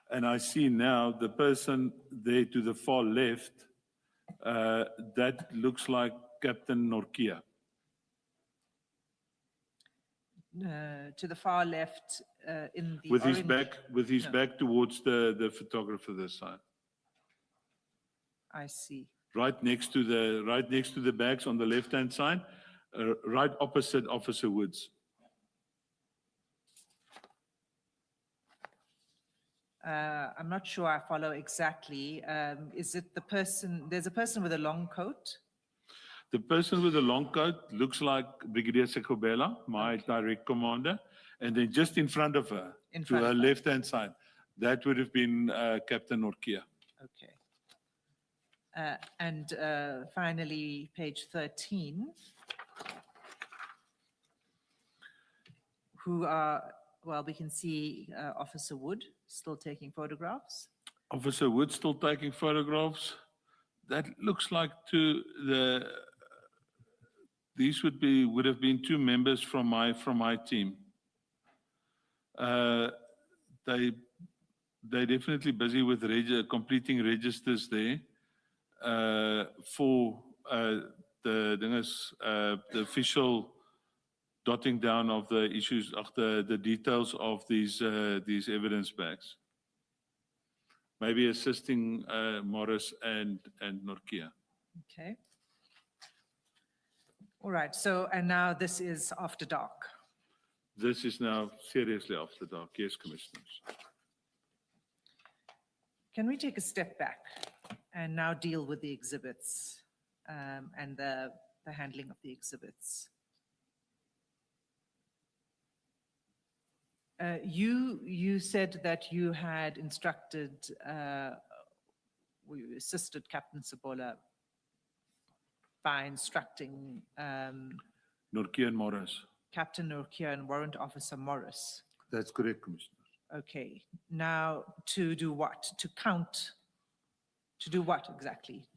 [SPEAKER 2] And I see now the person there to the far left, that looks like Captain Norkia.
[SPEAKER 3] to the far left in the
[SPEAKER 2] With his
[SPEAKER 3] orange-
[SPEAKER 2] back towards the photographer this side.
[SPEAKER 3] I see.
[SPEAKER 2] Right next to the bags on the left-hand side, right opposite Officer Woods.
[SPEAKER 3] I'm not sure I follow exactly. Is it the person, there's a person with a long coat?
[SPEAKER 2] The person with the long coat looks like Brigadier Sekobela, my direct commander. And then just in front of her,
[SPEAKER 3] In
[SPEAKER 2] to
[SPEAKER 3] front
[SPEAKER 2] her
[SPEAKER 3] of her.
[SPEAKER 2] left-hand side, that would have been Captain Norkia.
[SPEAKER 3] Okay. And finally, page 13. Who are, well, we can see Officer Wood still taking photographs.
[SPEAKER 2] Officer Wood still taking photographs. That looks like these would have been two members from my team. They're definitely busy with completing registers there for the official dotting down of the issues of the details of these evidence bags. Maybe assisting Morris and Norkia.
[SPEAKER 3] Okay. All right, so, and now this is after dark.
[SPEAKER 2] This is now seriously after dark. Yes, Commissioners.
[SPEAKER 3] Can we take a step back and now deal with the exhibits and the handling of the exhibits? You said that you had instructed, you assisted Captain Sebola by instructing
[SPEAKER 2] Norkia and Morris.
[SPEAKER 3] Captain Norkia and Warrant Officer Morris.
[SPEAKER 2] That's correct, Commissioner.
[SPEAKER 3] Okay, now to do what? To count? To do what exactly?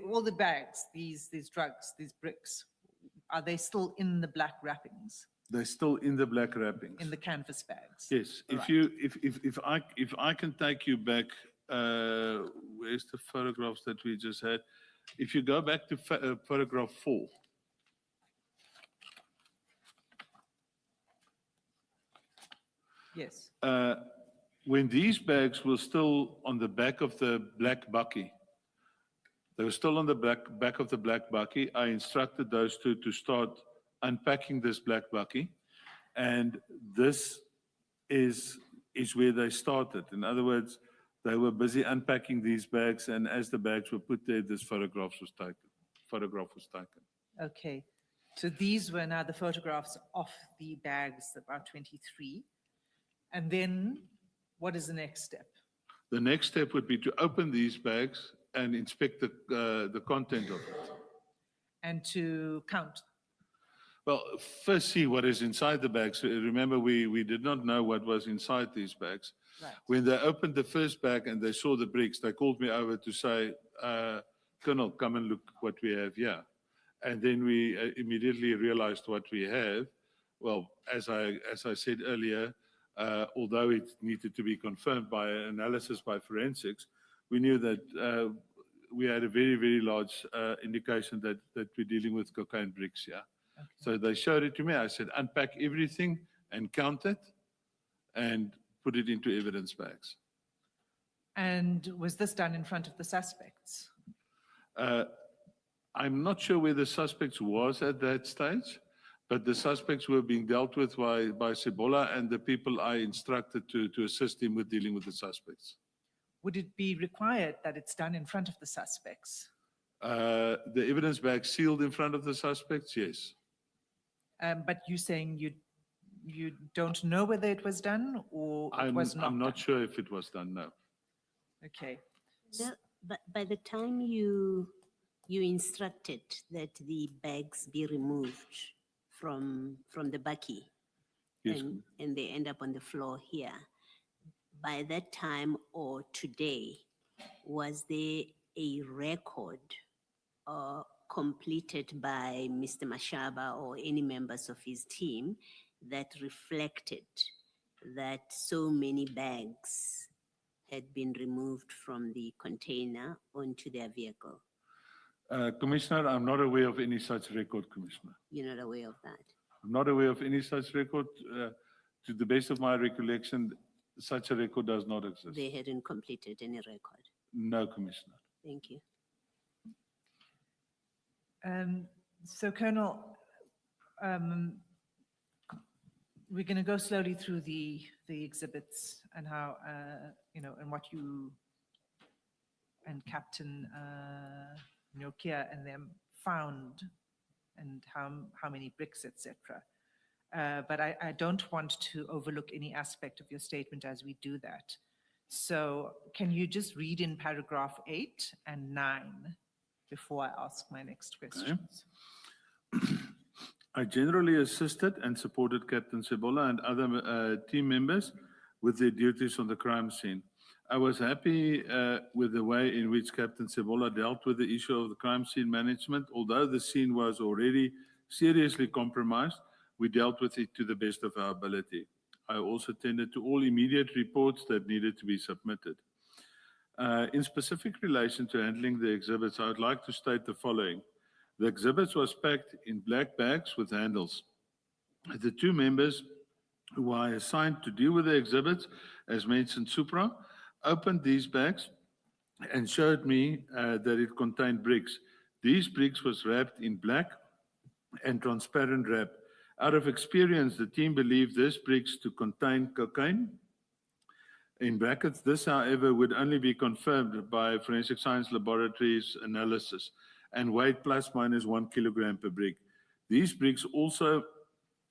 [SPEAKER 3] All the bags, these drugs, these bricks, are they still in the black wrappings?
[SPEAKER 2] They're still in the black wrappings.
[SPEAKER 3] In the canvas bags?
[SPEAKER 2] Yes.
[SPEAKER 3] All
[SPEAKER 2] If I can take you back, where's the photographs that we just had? If you go back to photograph 4.
[SPEAKER 3] Yes.
[SPEAKER 2] When these bags were still on the back of the black bakkie, they were still on the back of the black bakkie, I instructed those two to start unpacking this black bakkie. And this is where they started. In other words, they were busy unpacking these bags, and as the bags were put there, this photograph was taken.
[SPEAKER 3] Okay, so these were now the photographs of the bags, about 23. And then what is the next step?
[SPEAKER 2] The next step would be to open these bags and inspect the content of it.
[SPEAKER 3] And to count.
[SPEAKER 2] Well, first see what is inside the bags. Remember, we did not know what was inside these bags.
[SPEAKER 3] Right.
[SPEAKER 2] When they opened the first bag and they saw the bricks, they called me over to say, Colonel, come and look what we have here. And then we immediately realized what we have. Well, as I said earlier, although it needed to be confirmed by analysis by forensics, we knew that we had a very, very large indication that we're dealing with cocaine bricks here. Okay. So they showed it to me. I said, unpack everything and count it and put it into evidence bags.
[SPEAKER 3] And was this done in front of the suspects?
[SPEAKER 2] I'm not sure where the suspects was at that stage, but the suspects were being dealt with by Sebola and the people I instructed to assist him with dealing with the suspects.
[SPEAKER 3] Would it be required that it's done in front of the suspects?
[SPEAKER 2] The evidence bag sealed in front of the suspects, yes.
[SPEAKER 3] But you're saying you don't know whether it was done or it was not
[SPEAKER 2] I'm not
[SPEAKER 3] done?
[SPEAKER 2] sure if it was done, no.
[SPEAKER 3] Okay.
[SPEAKER 1] But by the time you instructed that the bags be removed from the bakkie,
[SPEAKER 2] Yes.
[SPEAKER 1] and they end up on the floor here, by that time or today, was there a record completed by Mr. Mashaba or any members of his team that reflected that so many bags had been removed from the container onto their vehicle?
[SPEAKER 2] Commissioner, I'm not aware of any such record, Commissioner.
[SPEAKER 1] You're not aware of that?
[SPEAKER 2] I'm not aware of any such record. To the best of my recollection, such a record does not exist.
[SPEAKER 1] They hadn't completed any record?
[SPEAKER 2] No, Commissioner.
[SPEAKER 1] Thank you.
[SPEAKER 3] So Colonel, We're going to go slowly through the exhibits and how, and what you and Captain Nyokia and them found and how many bricks, etc. But I don't want to overlook any aspect of your statement as we do that. So can you just read in paragraph 8 and 9 before I ask my next questions?
[SPEAKER 2] I generally assisted and supported Captain Sebola and other team members with their duties on the crime scene. I was happy with the way in which Captain Sebola dealt with the issue of the crime scene management. Although the scene was already seriously compromised, we dealt with it to the best of our ability. I also tended to all immediate reports that needed to be submitted. In specific relation to handling the exhibits, I would like to state the following. The exhibits was packed in black bags with handles. The two members who I assigned to deal with the exhibits, as mentioned supra, opened these bags and showed me that it contained bricks. These bricks was wrapped in black and transparent wrap. Out of experience, the team believed these bricks to contain cocaine. In brackets, this, however, would only be confirmed by forensic science laboratories analysis and weighed plus minus 1 kilogram per brick. These bricks also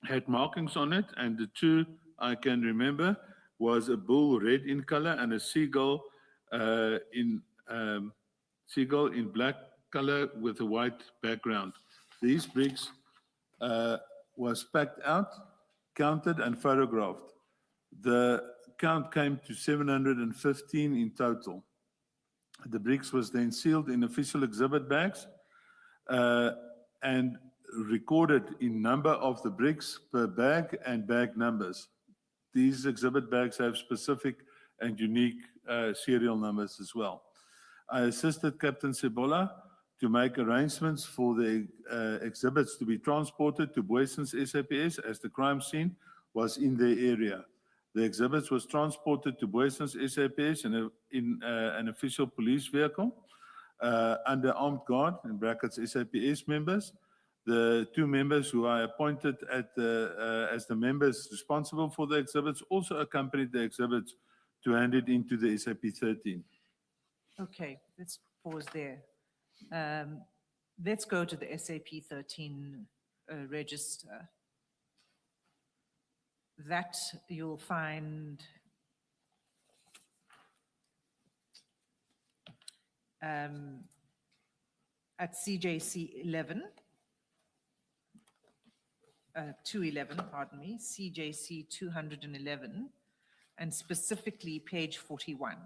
[SPEAKER 2] had markings on it, and the two I can remember was a bull red in color and a seagull in black color with a white background. These bricks was packed out, counted and photographed. The count came to 715 in total. The bricks was then sealed in official exhibit bags and recorded in number of the bricks per bag and bag numbers. These exhibit bags have specific and unique serial numbers as well. I assisted Captain Sebola to make arrangements for the exhibits to be transported to Boyson's SAPS as the crime scene was in their area. The exhibits was transported to Boyson's SAPS in an official police vehicle under armed guard, in brackets SAPS members. The two members who I appointed as the members responsible for the exhibits also accompanied the exhibits to hand it into the SAP 13.
[SPEAKER 3] Okay, let's pause there. Let's go to the SAP 13 register. That you'll find at CJC 11, 211, pardon me, CJC 211, and specifically page 41.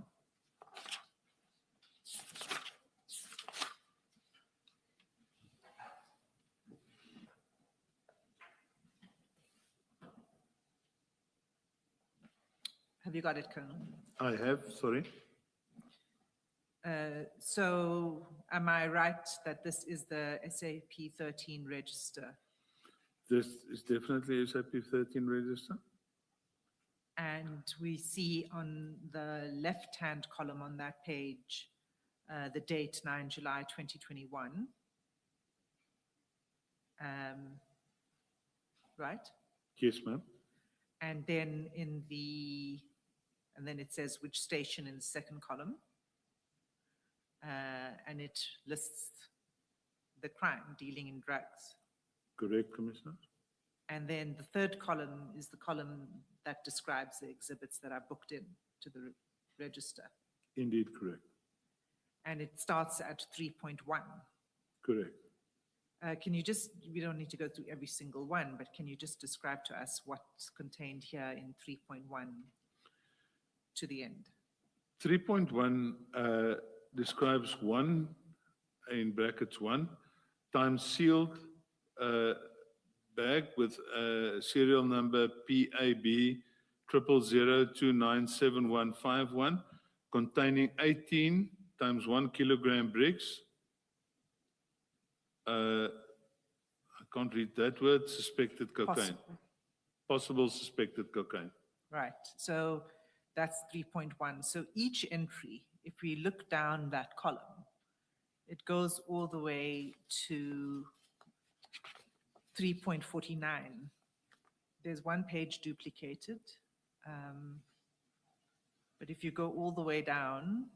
[SPEAKER 3] Have you got it, Colonel?
[SPEAKER 2] I have, sorry.
[SPEAKER 3] So am I right that this is the SAP 13 register?
[SPEAKER 2] This is definitely SAP 13 register.
[SPEAKER 3] And we see on the left-hand column on that page, the date 9 July 2021. Right?
[SPEAKER 2] Yes, ma'am.
[SPEAKER 3] And then and then it says which station in the second column. And it lists the crime, dealing in drugs.
[SPEAKER 2] Correct, Commissioner.
[SPEAKER 3] And then the third column is the column that describes the exhibits that are booked in to the register.
[SPEAKER 2] Indeed, correct.
[SPEAKER 3] And it starts at 3.1.
[SPEAKER 2] Correct.
[SPEAKER 3] Can you just, we don't need to go through every single one, but can you just describe to us what's contained here in 3.1 to the end?
[SPEAKER 2] 3.1 describes one, in brackets 1, times sealed bag with serial number PAB 000297151 containing 18 times 1 kilogram bricks. I can't read that word, suspected cocaine. Possible suspected cocaine.
[SPEAKER 3] Right, so that's 3.1. So each entry, if we look down that column, it goes all the way to 3.49. there's one page duplicated. But if you go all the way down,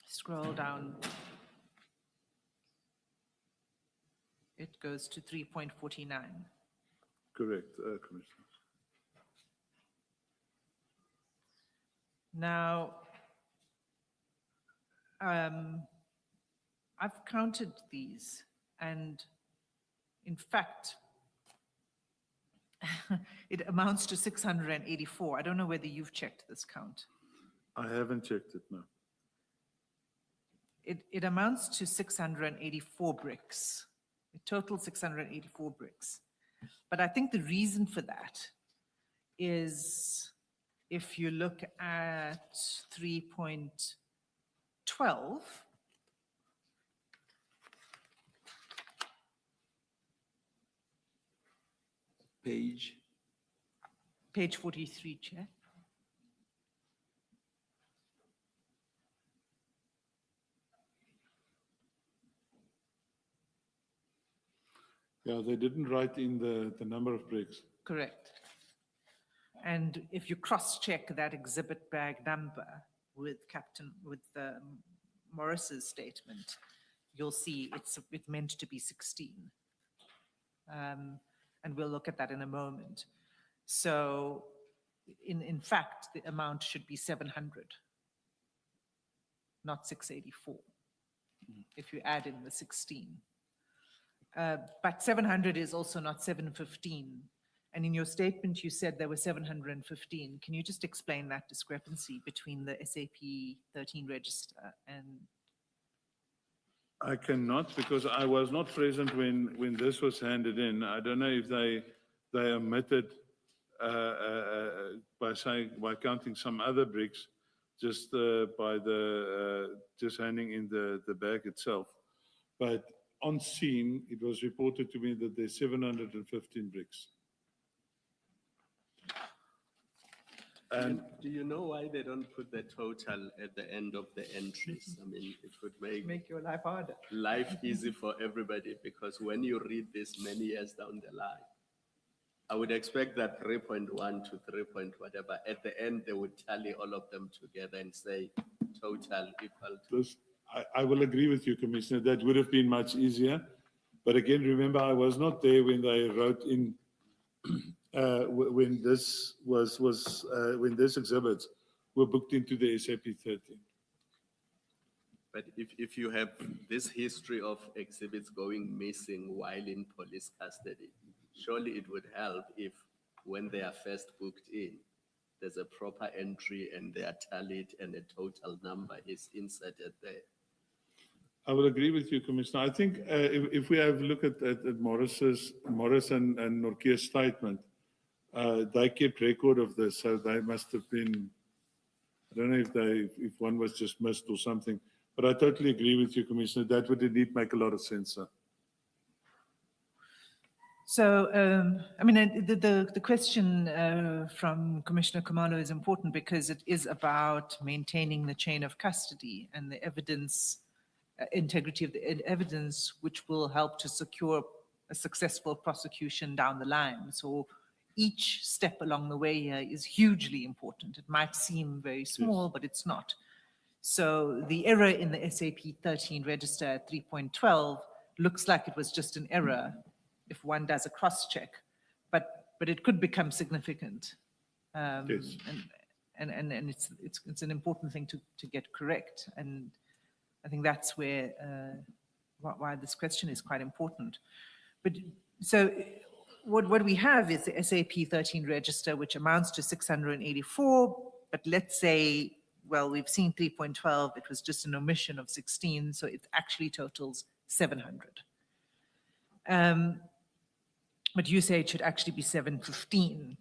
[SPEAKER 3] scroll down, it goes to 3.49.
[SPEAKER 2] Correct, Commissioner.
[SPEAKER 3] Now, I've counted these, and in fact, it amounts to 684. I don't know whether you've checked this count.
[SPEAKER 2] I haven't checked it, no.
[SPEAKER 3] It amounts to 684 bricks, a total 684 bricks. But I think the reason for that is if you look at 3.12,
[SPEAKER 5] Page,
[SPEAKER 3] page 43, Chair.
[SPEAKER 2] Yeah, they didn't write in the number of bricks.
[SPEAKER 3] Correct. And if you cross-check that exhibit bag number with Morris's statement, you'll see it's meant to be 16. And we'll look at that in a moment. So in fact, the amount should be 700, not 684, if you add in the 16. But 700 is also not 715. And in your statement, you said there were 715. Can you just explain that discrepancy between the SAP 13 register and?
[SPEAKER 2] I cannot, because I was not present when this was handed in. I don't know if they omitted by counting some other bricks, just just handing in the bag itself. But on scene, it was reported to me that there's 715 bricks. And
[SPEAKER 4] Do you know why they don't put the total at the end of the entries? I mean, it would make
[SPEAKER 3] Your life harder.
[SPEAKER 4] life easy for everybody, because when you read this many years down the line, I would expect that 3.1 to 3 point whatever, at the end, they would tally all of them together and say total equal to.
[SPEAKER 2] this, I will agree with you, Commissioner, that would have been much easier. But again, remember, I was not there when they wrote in, when this when these exhibits were booked into the SAP 13.
[SPEAKER 4] But if you have this history of exhibits going missing while in police custody, surely it would help if, when they are first booked in, there's a proper entry and they are tallied and a total number is inserted there.
[SPEAKER 2] I will agree with you, Commissioner. I think if we have a look at Morris and Norke's statement, they kept record of this, so they must have been, I don't know if one was just missed or something, but I totally agree with you, Commissioner. That would indeed make a lot of sense, sir.
[SPEAKER 3] So, I mean, the question from Commissioner Khumalo is important because it is about maintaining the chain of custody and the evidence, integrity of the evidence, which will help to secure a successful prosecution down the line. So each step along the way here is hugely important. It might seem very small, but it's not. So the error in the SAP 13 register at 3.12 looks like it was just an error if one does a cross-check, but it could become significant.
[SPEAKER 2] Yes.
[SPEAKER 3] And it's an important thing to get correct. And I think that's where why this question is quite important. But so what we have is the SAP 13 register, which amounts to 684, but let's say, well, we've seen 3.12, it was just an omission of 16, so it actually totals 700. But you say it should actually be 715.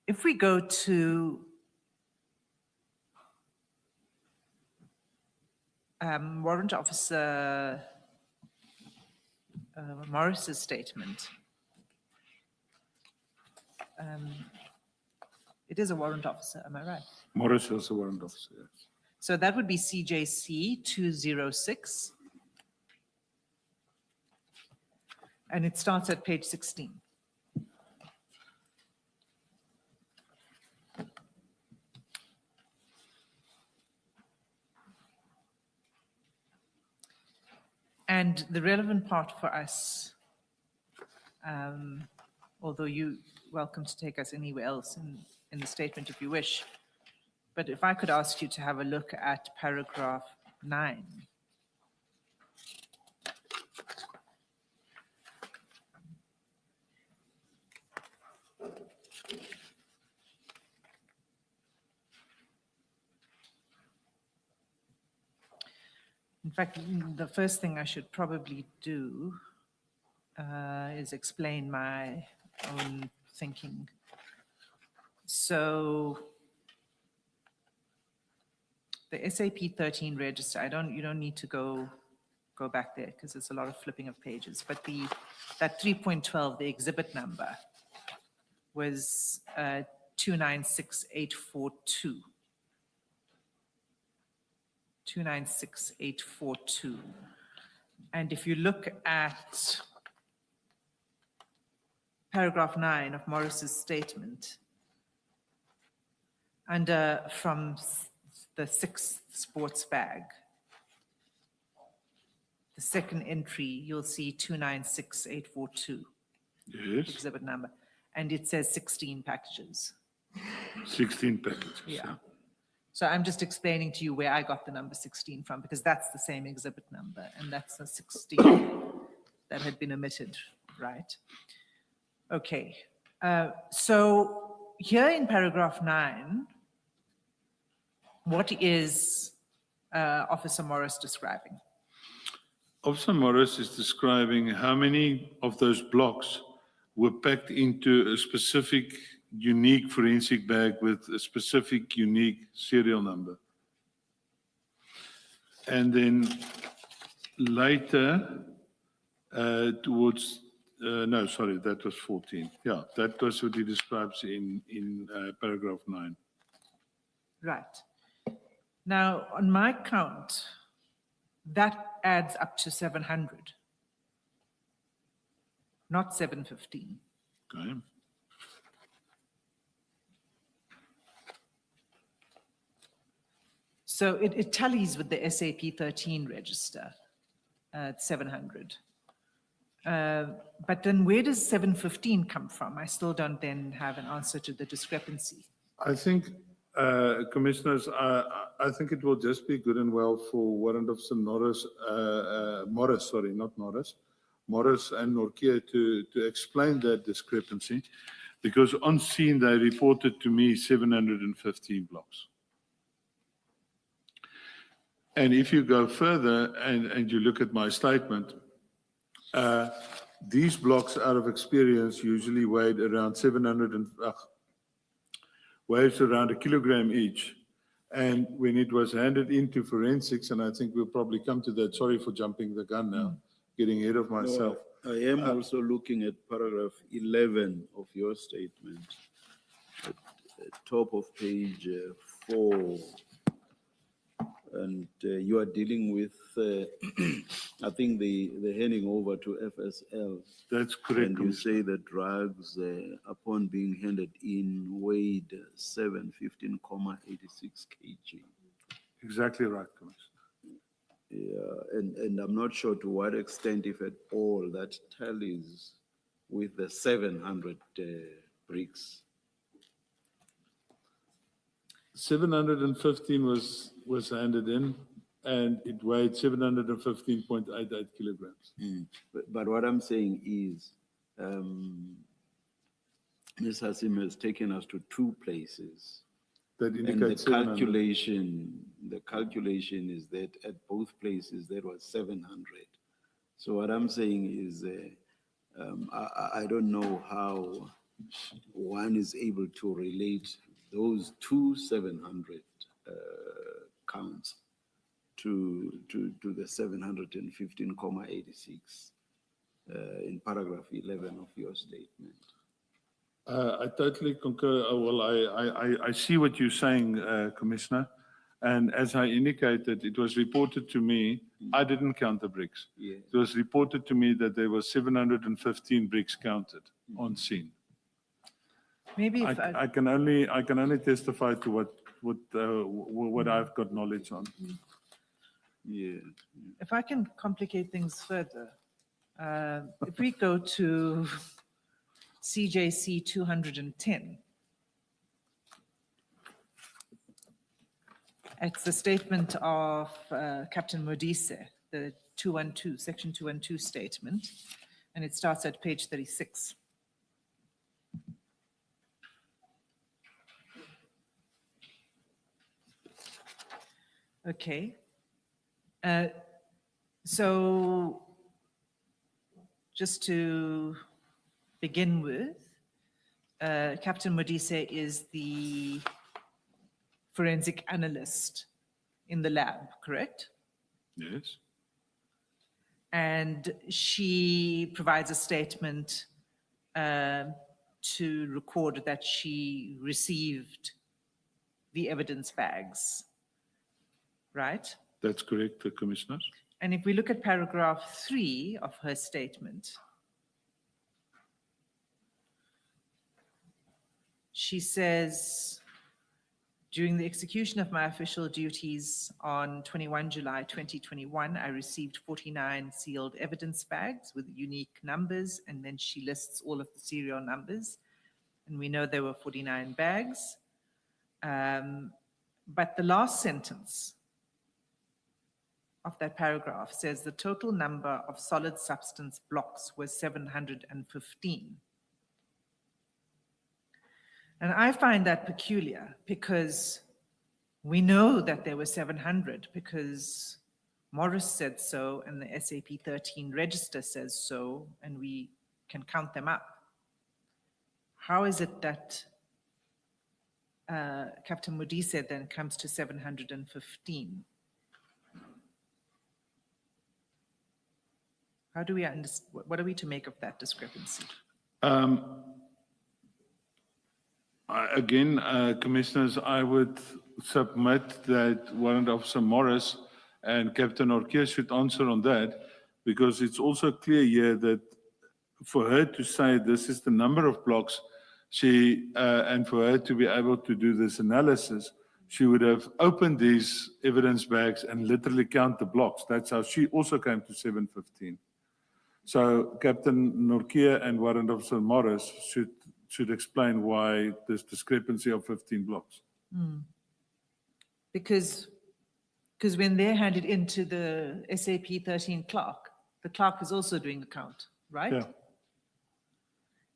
[SPEAKER 3] If we go to Warrant Officer Morris's statement, it is a warrant officer, am I right?
[SPEAKER 2] Morris is a warrant officer, yes.
[SPEAKER 3] So that would be CJC 206. And it starts at page 16. And the relevant part for us, although you're welcome to take us anywhere else in the statement if you wish, but if I could ask you to have a look at paragraph 9. In fact, the first thing I should probably do is explain my own thinking. So the SAP 13 register, you don't need to go back there because it's a lot of flipping of pages. But that 3.12, the exhibit number, was 296842. 296842. And if you look at paragraph 9 of Morris's statement, from the 6th sports bag, the second entry, you'll see 296842,
[SPEAKER 2] Yes,
[SPEAKER 3] exhibit number, and it says 16 packages.
[SPEAKER 2] 16 packages.
[SPEAKER 3] Yeah. So I'm just explaining to you where I got the number 16 from, because that's the same exhibit number, and that's the 16 that had been omitted, right? Okay. So here in paragraph 9, what is Officer Morris describing?
[SPEAKER 2] Officer Morris is describing how many of those blocks were packed into a specific unique forensic bag with a specific unique serial number. And then later, no, sorry, that was 14. Yeah, that was what he describes in paragraph 9.
[SPEAKER 3] Right. Now, on my count, that adds up to 700, not 715.
[SPEAKER 2] Okay.
[SPEAKER 3] So it tallies with the SAP 13 register, 700. But then where does 715 come from? I still don't then have an answer to the discrepancy.
[SPEAKER 2] I think, Commissioners, I think it will just be good and well for Warrant Officer Morris and Norkia to explain that discrepancy, because on scene they reported to me 715 blocks. And if you go further and you look at my statement, these blocks out of experience usually weighed around weighs around 1 kilogram each. And when it was handed into forensics, and I think we'll probably come to that, sorry for jumping the gun now, getting ahead of myself.
[SPEAKER 5] No, I am also looking at paragraph 11 of your statement, at top of page 4. And you are dealing with, I think, the handing over to FSL.
[SPEAKER 2] That's correct.
[SPEAKER 5] And you say that drugs, upon being handed in, weighed 715.86 kg.
[SPEAKER 2] Exactly right, Commissioner.
[SPEAKER 5] Yeah, and I'm not sure to what extent, if at all, that tallies with the 700 bricks.
[SPEAKER 2] 715 was handed in, and it weighed 715.88 kilograms.
[SPEAKER 5] But what I'm saying is, Ms. Hasim has taken us to 2 places.
[SPEAKER 2] That
[SPEAKER 5] And
[SPEAKER 2] indicates
[SPEAKER 5] the calculation is that at both places there was 700. So what I'm saying is, I don't know how one is able to relate those 2 700 counts to the 715.86 in paragraph 11 of your statement.
[SPEAKER 2] I totally concur. Well, I see what you're saying, Commissioner. And as I indicated, it was reported to me, I didn't count the bricks.
[SPEAKER 5] Yeah.
[SPEAKER 2] It was reported to me that there were 715 bricks counted on scene.
[SPEAKER 3] Maybe if
[SPEAKER 2] I can only testify to what I've got knowledge on.
[SPEAKER 5] Yeah.
[SPEAKER 3] If I can complicate things further, if we go to CJC 210, it's the statement of Captain Modise, the 212, section 212 statement, and it starts at page 36. Okay. So just to begin with, Captain Modise is the forensic analyst in the lab, correct?
[SPEAKER 2] Yes.
[SPEAKER 3] And she provides a statement to record that she received the evidence bags, right?
[SPEAKER 2] That's correct, Commissioner.
[SPEAKER 3] And if we look at paragraph 3 of her statement, she says, during the execution of my official duties on 21 July 2021, I received 49 sealed evidence bags with unique numbers, and then she lists all of the serial numbers. And we know there were 49 bags. But the last sentence of that paragraph says the total number of solid substance blocks was 715. And I find that peculiar because we know that there were 700 because Morris said so and the SAP 13 register says so, and we can count them up. How is it that Captain Modise then comes to 715? How do we understand, what are we to make of that discrepancy?
[SPEAKER 2] Again, Commissioners, I would submit that Warrant Officer Morris and Captain Orkia should answer on that, because it's also clear here that for her to say this is the number of blocks, and for her to be able to do this analysis, she would have opened these evidence bags and literally count the blocks. That's how she also came to 715. So Captain Norkia and Warrant Officer Morris should explain why this discrepancy of 15 blocks.
[SPEAKER 3] Because when they're handed into the SAP 13 clerk, the clerk is also doing the count, right?
[SPEAKER 2] Yeah.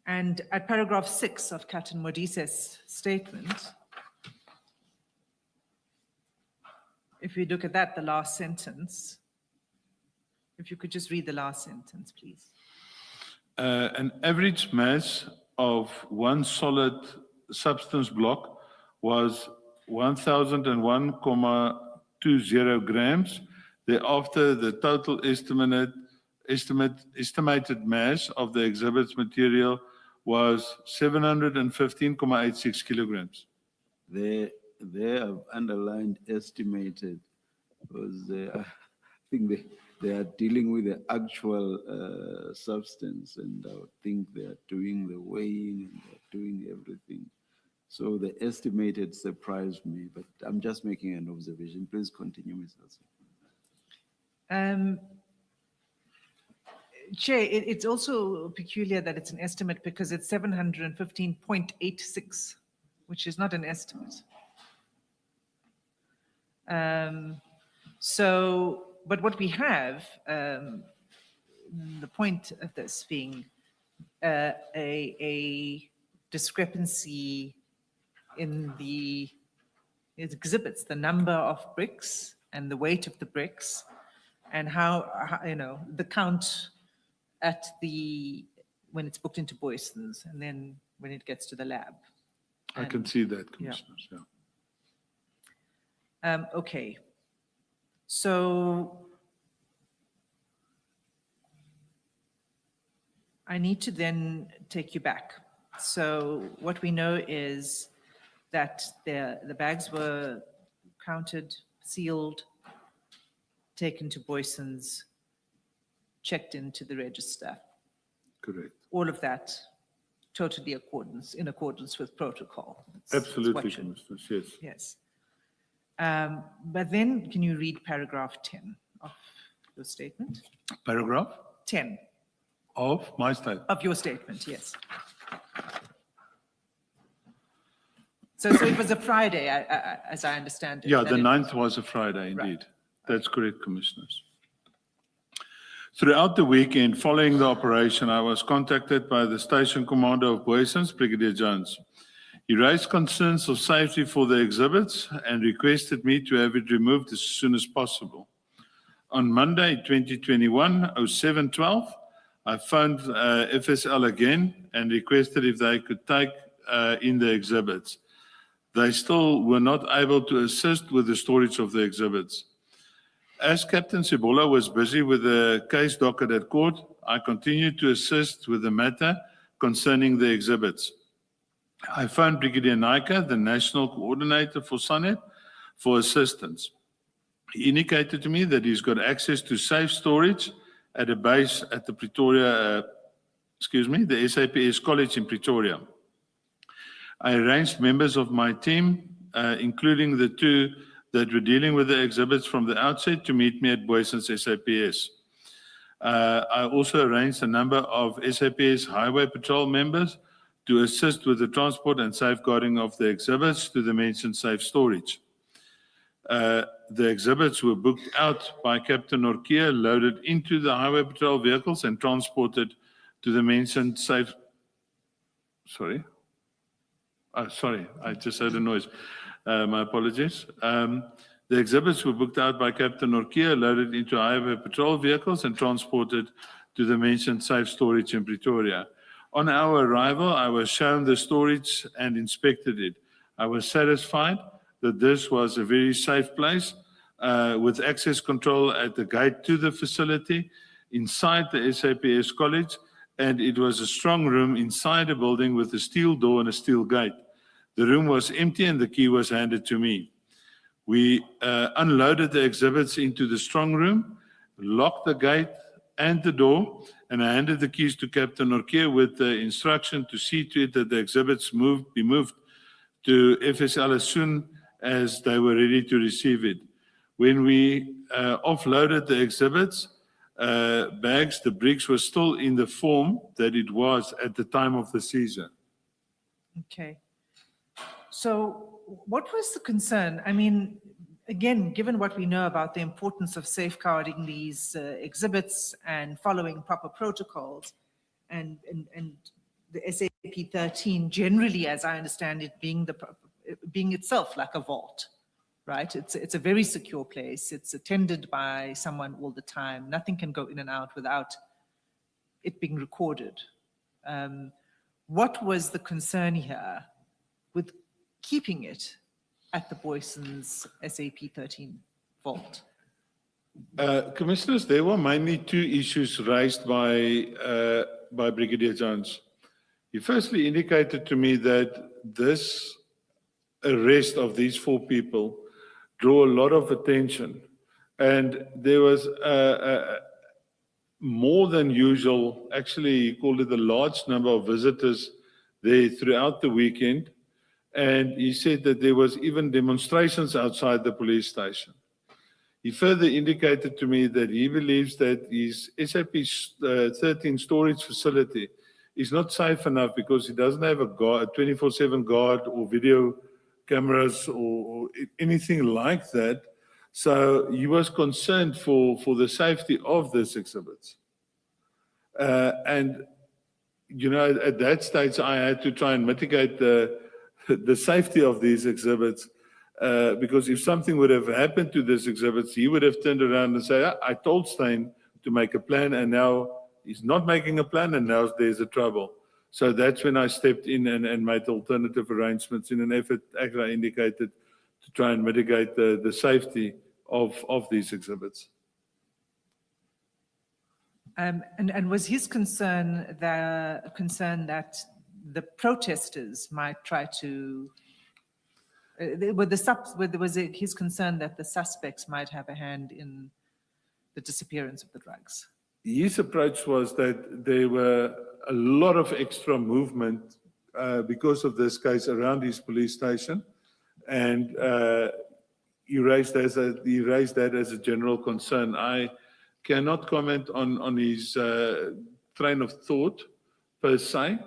[SPEAKER 3] And at paragraph 6 of Captain Modise's statement, if we look at that, the last sentence, if you could just read the last sentence, please.
[SPEAKER 2] An average mass of one solid substance block was 1001.20 grams. Thereafter, the total estimated mass of the exhibit's material was 715.86 kilograms.
[SPEAKER 5] They have underlined estimated because I think they are dealing with the actual substance, and I think they are doing the weighing and they're doing everything. So the estimated surprised me, but I'm just making an observation. Please continue, Ms. Wilson.
[SPEAKER 3] Chair, it's also peculiar that it's an estimate because it's 715.86, which is not an estimate. But what we have, the point of this being a discrepancy in the, it exhibits the number of bricks and the weight of the bricks and how the count at when it's booked into Boyston's and then when it gets to the lab.
[SPEAKER 2] I can see that, Commissioners. Yeah.
[SPEAKER 3] Okay. So I need to then take you back. So what we know is that the bags were counted, sealed, taken to Boyson's, checked into the register.
[SPEAKER 2] Correct.
[SPEAKER 3] All of that totally in accordance with protocol. That's
[SPEAKER 2] Absolutely,
[SPEAKER 3] what should-
[SPEAKER 2] Commissioners, yes.
[SPEAKER 3] Yes. But then can you read paragraph 10 of your statement?
[SPEAKER 2] Paragraph
[SPEAKER 3] 10
[SPEAKER 2] of my statement.
[SPEAKER 3] of your statement, yes. So it was a Friday, as I understand it.
[SPEAKER 2] Yeah,
[SPEAKER 3] that
[SPEAKER 2] the
[SPEAKER 3] it-
[SPEAKER 2] 9th was a Friday,
[SPEAKER 3] Right.
[SPEAKER 2] indeed. That's correct, Commissioners. Throughout the weekend following the operation, I was contacted by the station commander of Boysons, Brigadier Jones. He raised concerns of safety for the exhibits and requested me to have it removed as soon as possible. On Monday, 2021, 07/12, I phoned FSL again and requested if they could take in the exhibits. They still were not able to assist with the storage of the exhibits. As Captain Sibola was busy with the case docket at court, I continued to assist with the matter concerning the exhibits. I phoned Brigadier Naika, the National Coordinator for SANEP, for assistance. He indicated to me that he's got access to safe storage at a base at the the SAPS College in Pretoria. I arranged members of my team, including the two that were dealing with the exhibits from the outset, to meet me at Boysons SAPS. I also arranged a number of SAPS Highway Patrol members to assist with the transport and safeguarding of the exhibits to the mentioned safe storage. The exhibits were booked out by Captain Norkia, loaded into the Highway Patrol vehicles and transported to the mentioned safe... Sorry, I just heard a noise. My apologies. The exhibits were booked out by Captain Norkia, loaded into Highway Patrol vehicles and transported to the mentioned safe storage in Pretoria. On our arrival, I was shown the storage and inspected it. I was satisfied that this was a very safe place with access control at the gate to the facility inside the SAPS College, and it was a strong room inside a building with a steel door and a steel gate. The room was empty and the key was handed to me. We unloaded the exhibits into the strong room, locked the gate and the door, and I handed the keys to Captain Norkia with the instruction to see to it that the exhibits be moved to FSL as soon as they were ready to receive it. When we offloaded the exhibits bags, the bricks were still in the form that it was at the time of the seizure.
[SPEAKER 3] Okay. So what was the concern? I mean, again, given what we know about the importance of safeguarding these exhibits and following proper protocols and the SAP 13 generally, as I understand it, being itself like a vault, right? It's a very secure place. It's attended by someone all the time. Nothing can go in and out without it being recorded. What was the concern here with keeping it at the Boysons SAP 13 vault?
[SPEAKER 2] Commissioners, there were mainly two issues raised by Brigadier Jones. He firstly indicated to me that this arrest of these four people drew a lot of attention, and there was more than usual, actually he called it a large number of visitors there throughout the weekend, and he said that there was even demonstrations outside the police station. He further indicated to me that he believes that his SAP 13 storage facility is not safe enough because he doesn't have a 24/7 guard or video cameras or anything like that. So he was concerned for the safety of these exhibits. And, you know, at that stage, I had to try and mitigate the safety of these exhibits because if something would have happened to these exhibits, he would have turned around and said, I told Steyn to make a plan and now he's not making a plan and now there's a trouble. So that's when I stepped in and made alternative arrangements in an effort, as I indicated, to try and mitigate the safety of these exhibits.
[SPEAKER 3] And was his concern that the protesters might try to Was it his concern that the suspects might have a hand in the disappearance of the drugs?
[SPEAKER 2] His approach was that there were a lot of extra movement because of this case around his police station, and he raised that as a general concern. I cannot comment on his train of thought per se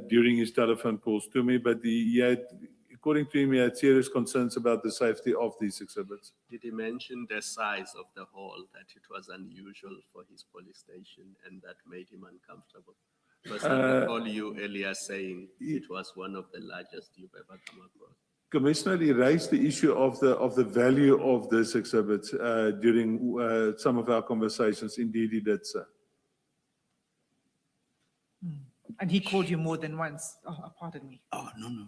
[SPEAKER 2] during his telephone calls to me, but he had, according to him, he had serious concerns about the safety of these exhibits.
[SPEAKER 4] Did he mention the size of the hall, that it was unusual for his police station and that made him uncomfortable? Because I recall you earlier saying it was one of the largest you've ever come across.
[SPEAKER 2] Commissioner, he raised the issue of the value of this exhibit during some of our conversations. Indeed, he did, sir.
[SPEAKER 3] And he called you more than once. Oh, pardon me.
[SPEAKER 5] Oh, no.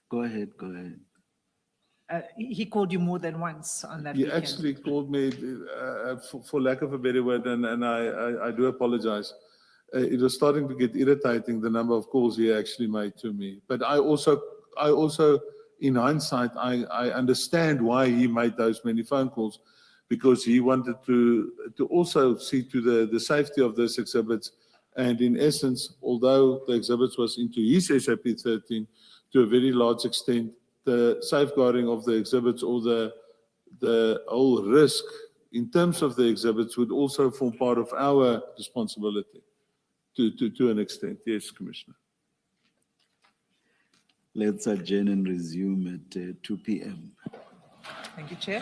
[SPEAKER 5] Go ahead, go ahead.
[SPEAKER 3] He called you more than once on that
[SPEAKER 2] He
[SPEAKER 3] weekend.
[SPEAKER 2] actually called me, for lack of a better word, and I do apologize. It was starting to get irritating, the number of calls he actually made to me. But I also, in hindsight, I understand why he made those many phone calls, because he wanted to also see to the safety of those exhibits. And in essence, although the exhibits was into his SAP 13 to a very large extent, the safeguarding of the exhibits or the whole risk in terms of the exhibits would also form part of our responsibility to an extent. Yes, Commissioner.
[SPEAKER 5] Let's adjourn and resume at 2 p.m.
[SPEAKER 3] Thank you, Chair.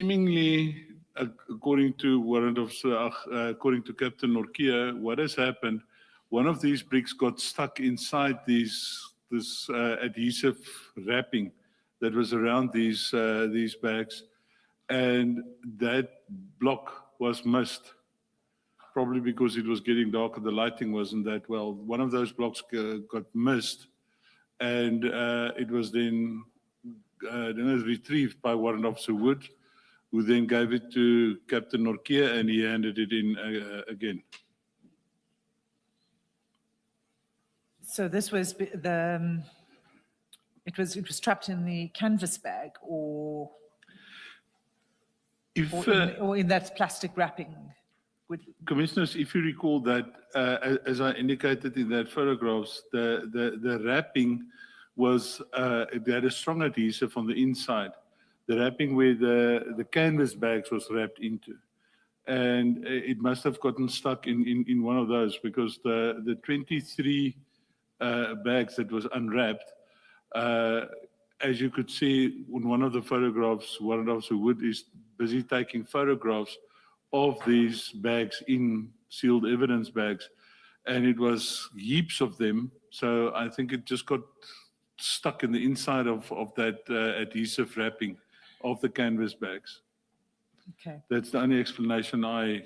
[SPEAKER 2] seemingly, according to Warrant Officer, according to Captain Norkia, what has happened, one of these bricks got stuck inside this adhesive wrapping that was around these bags, and that block was missed. Probably because it was getting darker, the lighting wasn't that well. One of those blocks got missed, and it was then retrieved by Warrant Officer Wood, who then gave it to Captain Norkia, and he handed it in again.
[SPEAKER 3] So this was it was trapped in the canvas bag or or in that plastic wrapping.
[SPEAKER 2] Commissioners, if you recall that, as I indicated in that photographs, the wrapping was, it had a strong adhesive on the inside. The wrapping where the canvas bags was wrapped into. And it must have gotten stuck in one of those because the 23 bags that was unwrapped, as you could see in one of the photographs, Warrant Officer Wood is busy taking photographs of these bags in sealed evidence bags, and it was heaps of them. So I think it just got stuck in the inside of that adhesive wrapping of the canvas bags.
[SPEAKER 3] Okay.
[SPEAKER 2] That's the only explanation I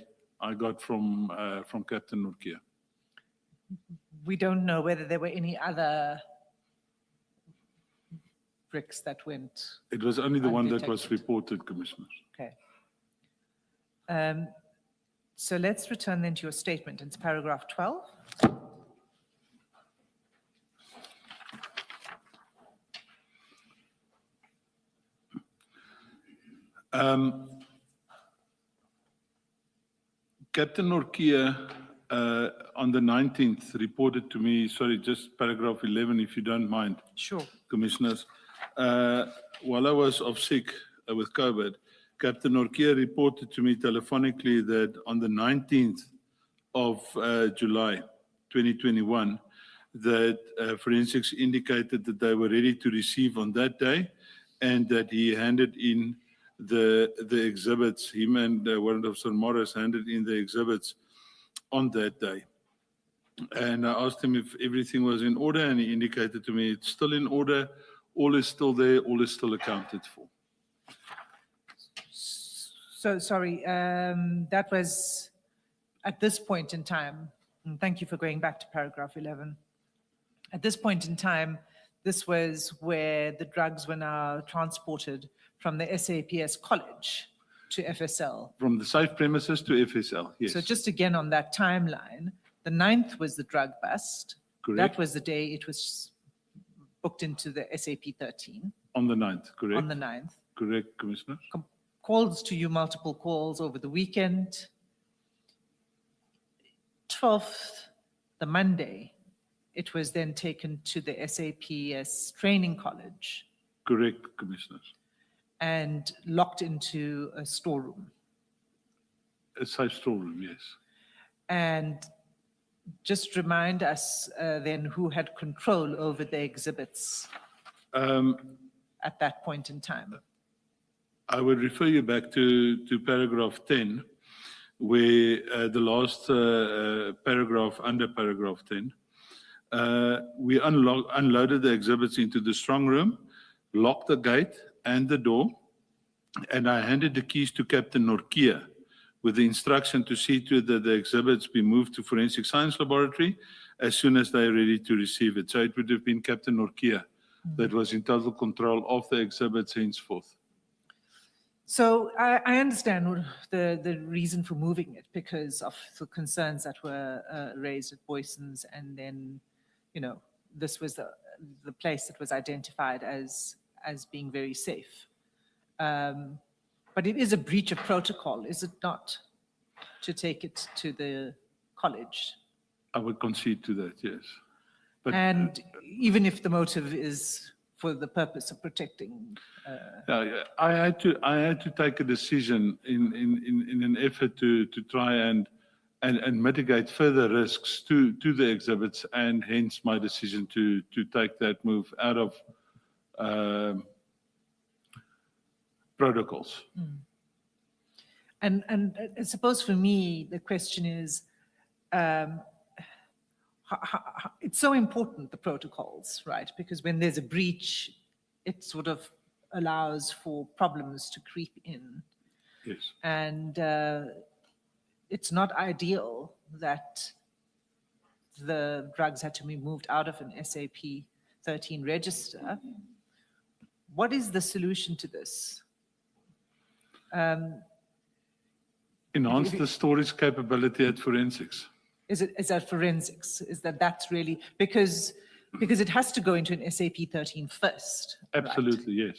[SPEAKER 2] got from Captain Norkia.
[SPEAKER 3] We don't know whether there were any other bricks that went.
[SPEAKER 2] It was only the one that was
[SPEAKER 3] Undetected.
[SPEAKER 2] reported, Commissioners.
[SPEAKER 3] Okay. So let's return then to your statement. It's paragraph 12.
[SPEAKER 2] Captain Norkia, on the 19th, reported to me, sorry, just paragraph 11, if you don't mind,
[SPEAKER 3] Sure.
[SPEAKER 2] Commissioners. While I was off sick with COVID, Captain Norkia reported to me telephonically that on the 19th of July 2021, that forensics indicated that they were ready to receive on that day, and that he handed in the exhibits, him and Warrant Officer Morris handed in the exhibits on that day. And I asked him if everything was in order, and he indicated to me it's still in order, all is still there, all is still accounted for.
[SPEAKER 3] So, sorry, that was at this point in time, and thank you for going back to paragraph 11. At this point in time, this was where the drugs were now transported from the SAPS college to FSL.
[SPEAKER 2] From the safe premises to FSL, yes.
[SPEAKER 3] So just again on that timeline, the 9th was the drug bust.
[SPEAKER 2] Correct.
[SPEAKER 3] That was the day it was booked into the SAP 13
[SPEAKER 2] On the 9th, correct?
[SPEAKER 3] on the 9th.
[SPEAKER 2] Correct, Commissioner.
[SPEAKER 3] Calls to you, multiple calls over the weekend. 12th, the Monday, it was then taken to the SAPS training college
[SPEAKER 2] Correct, Commissioners.
[SPEAKER 3] and locked into a storeroom.
[SPEAKER 2] A safe storeroom, yes.
[SPEAKER 3] And just remind us then who had control over the exhibits at that point in time.
[SPEAKER 2] I would refer you back to paragraph 10, where the last paragraph under paragraph 10, we unloaded the exhibits into the strong room, locked the gate and the door, and I handed the keys to Captain Norkia with the instruction to see to it that the exhibits be moved to Forensic Science Laboratory as soon as they are ready to receive it. So it would have been Captain Norkia that was in total control of the exhibits henceforth.
[SPEAKER 3] So I understand the reason for moving it because of the concerns that were raised at Boyson's, and then, you know, this was the place that was identified as being very safe. But it is a breach of protocol, is it not, to take it to the college?
[SPEAKER 2] I would concede to that, yes. But
[SPEAKER 3] And even if the motive is for the purpose of protecting.
[SPEAKER 2] I had to take a decision in an effort to try and mitigate further risks to the exhibits, and hence my decision to take that move out of protocols.
[SPEAKER 3] And I suppose for me, the question is, it's so important, the protocols, right? Because when there's a breach, it sort of allows for problems to creep in.
[SPEAKER 2] Yes.
[SPEAKER 3] And it's not ideal that the drugs had to be moved out of an SAP 13 register. What is the solution to this?
[SPEAKER 2] Enhance the storage capability at forensics.
[SPEAKER 3] Is that forensics? Is that's really, because it has to go into an SAP 13 first. right?
[SPEAKER 2] Absolutely, yes.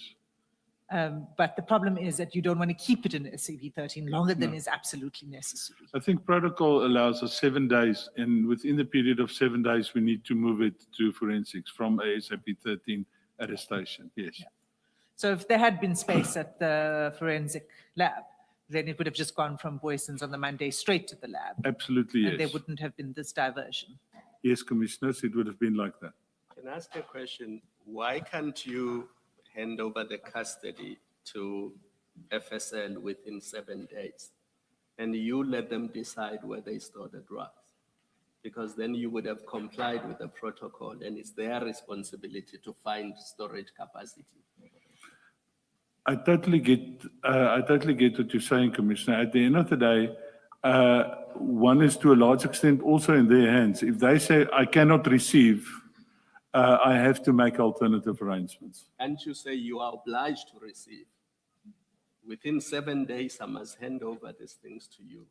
[SPEAKER 3] But the problem is that you don't want to keep it in SAP 13 longer than is absolutely necessary.
[SPEAKER 2] I think protocol allows us 7 days, and within the period of 7 days, we need to move it to forensics from a SAP 13 arrestation, yes.
[SPEAKER 3] So if there had been space at the forensic lab, then it would have just gone from Boyson's on the Monday straight to the lab.
[SPEAKER 2] Absolutely,
[SPEAKER 3] And there
[SPEAKER 2] yes.
[SPEAKER 3] wouldn't have been this diversion.
[SPEAKER 2] Yes, commissioners, it would have been like that.
[SPEAKER 4] Can I ask a question? Why can't you hand over the custody to FSL within 7 days? And you let them decide where they store the drugs? Because then you would have complied with the protocol, and it's their responsibility to find storage capacity.
[SPEAKER 2] I totally get what you're saying, Commissioner. At the end of the day, one is to a large extent also in their hands. If they say, I cannot receive, I have to make alternative arrangements.
[SPEAKER 4] Can't you say you are obliged to receive? Within 7 days, I must hand over these things to you.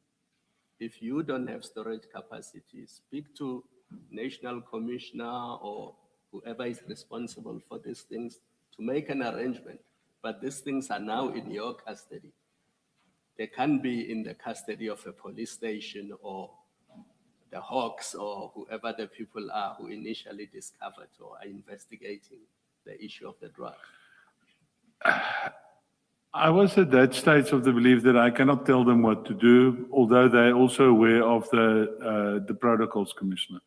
[SPEAKER 4] If you don't have storage capacity, speak to National Commissioner or whoever is responsible for these things to make an arrangement. But these things are now in your custody. They can't be in the custody of a police station or the Hawks or whoever the people are who initially discovered or are investigating the issue of the drug.
[SPEAKER 2] I was at that stage of the belief that I cannot tell them what to do, although they're also aware of the protocols, Commissioner.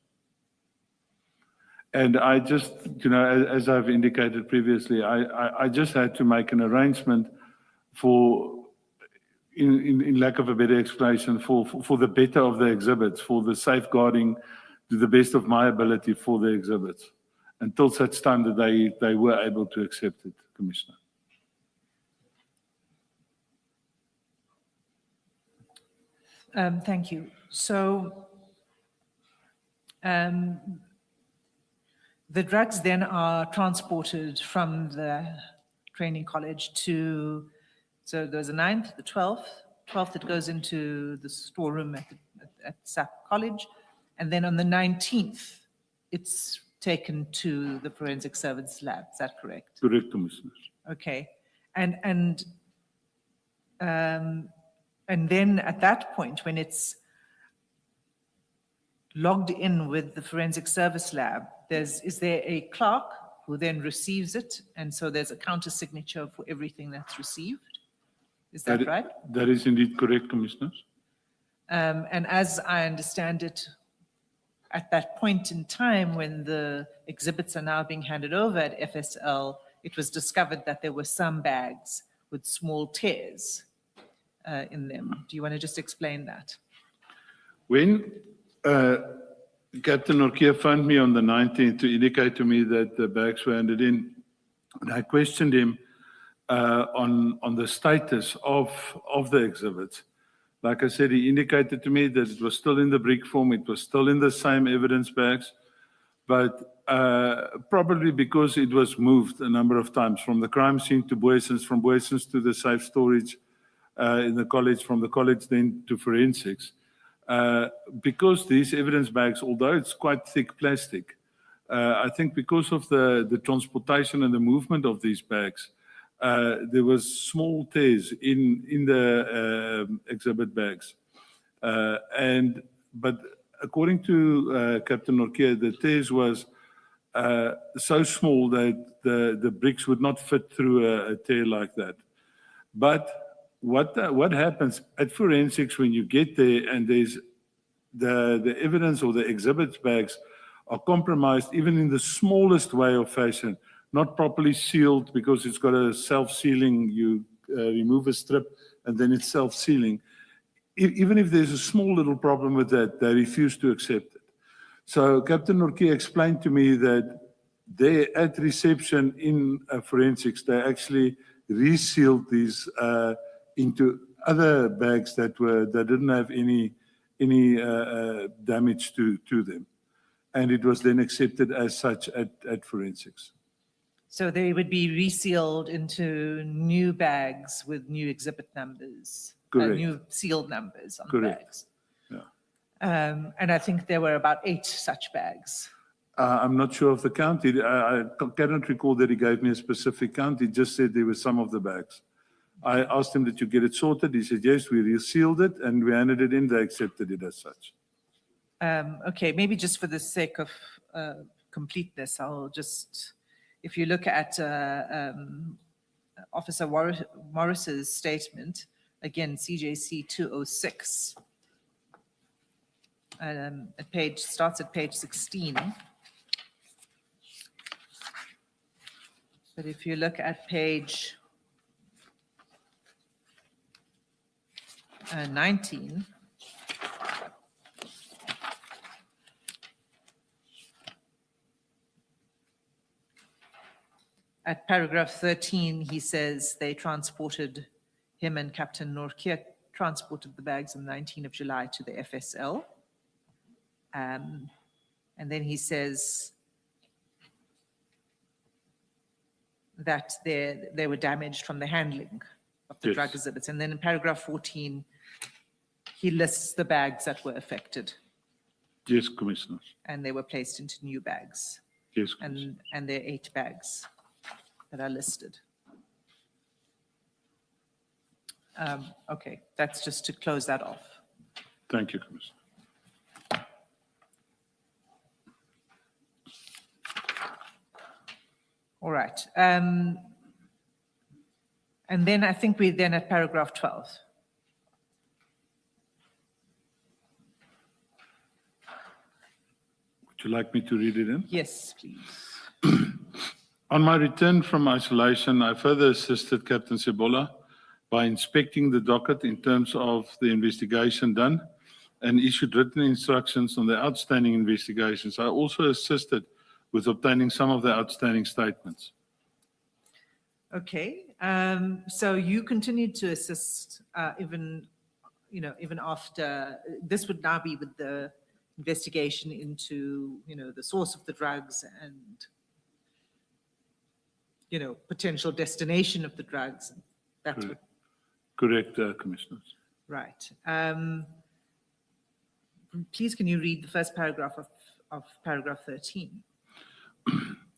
[SPEAKER 2] And I just, as I've indicated previously, I just had to make an arrangement for, in lack of a better explanation, for the better of the exhibits, for the safeguarding to the best of my ability for the exhibits, until such time that they were able to accept it, Commissioner.
[SPEAKER 3] Thank you. So the drugs then are transported from the training college to, so there's a 9th, the 12th it goes into the storeroom at SAP College. And then on the 19th, it's taken to the forensic service lab. Is that correct?
[SPEAKER 2] Correct, Commissioner.
[SPEAKER 3] Okay. And then at that point, when it's logged in with the forensic service lab, is there a clerk who then receives it? And so there's a counter signature for everything that's received? Is that right?
[SPEAKER 2] That is indeed correct, Commissioners.
[SPEAKER 3] And as I understand it, at that point in time when the exhibits are now being handed over at FSL, it was discovered that there were some bags with small tears in them. Do you want to just explain that?
[SPEAKER 2] When Captain Norkia phoned me on the 19th to indicate to me that the bags were handed in, and I questioned him on the status of the exhibits. Like I said, he indicated to me that it was still in the brick form, it was still in the same evidence bags, but probably because it was moved a number of times from the crime scene to Boyson's, from Boyson's to the safe storage in the college, from the college then to forensics. Because these evidence bags, although it's quite thick plastic, I think because of the transportation and the movement of these bags, there was small tears in the exhibit bags. But according to Captain Norkia, the tears was so small that the bricks would not fit through a tear like that. But what happens at forensics when you get there and there's the evidence or the exhibits bags are compromised even in the smallest way or fashion, not properly sealed because it's got a self-sealing, you remove a strip and then it's self-sealing. even if there's a small little problem with that, they refuse to accept it. So Captain Norkie explained to me that they, at reception in forensics, they actually resealed these into other bags that didn't have any damage to them, and it was then accepted as such at forensics.
[SPEAKER 3] So they would be resealed into new bags with new exhibit numbers,
[SPEAKER 2] Correct.
[SPEAKER 3] new sealed numbers on the
[SPEAKER 2] Correct.
[SPEAKER 3] bags.
[SPEAKER 2] Yeah.
[SPEAKER 3] And I think there were about 8 such bags.
[SPEAKER 2] I'm not sure of the count. I cannot recall that he gave me a specific count. He just said there were some of the bags. I asked him, did you get it sorted? He said, yes, we resealed it and we handed it in. They accepted it as such.
[SPEAKER 3] Okay, maybe just for the sake of completeness, I'll just, if you look at Officer Morris's statement, again, CJC 206, starts at page 16. But if you look at page 19, at paragraph 13, he says they transported, him and Captain Norkie transported the bags on 19th of July to the FSL. And then he says that they were damaged from the handling of the
[SPEAKER 2] Yes.
[SPEAKER 3] drug exhibits. And then in paragraph 14, he lists the bags that were affected
[SPEAKER 2] Yes, Commissioners.
[SPEAKER 3] and they were placed into new bags.
[SPEAKER 2] Yes, Commissioner.
[SPEAKER 3] And there are 8 bags that are listed. Okay, that's just to close that off.
[SPEAKER 2] Thank you, Commissioner.
[SPEAKER 3] All right. And then I think we're then at paragraph 12.
[SPEAKER 2] Would you like me to read it in?
[SPEAKER 3] Yes, please.
[SPEAKER 2] On my return from isolation, I further assisted Captain Sebola by inspecting the docket in terms of the investigation done and issued written instructions on the outstanding investigations. I also assisted with obtaining some of the outstanding statements.
[SPEAKER 3] Okay. So you continued to assist even after, this would now be with the investigation into, the source of the drugs and, potential destination of the drugs. That's what,
[SPEAKER 2] Correct, Commissioners.
[SPEAKER 3] right. Please, can you read the first paragraph of paragraph 13?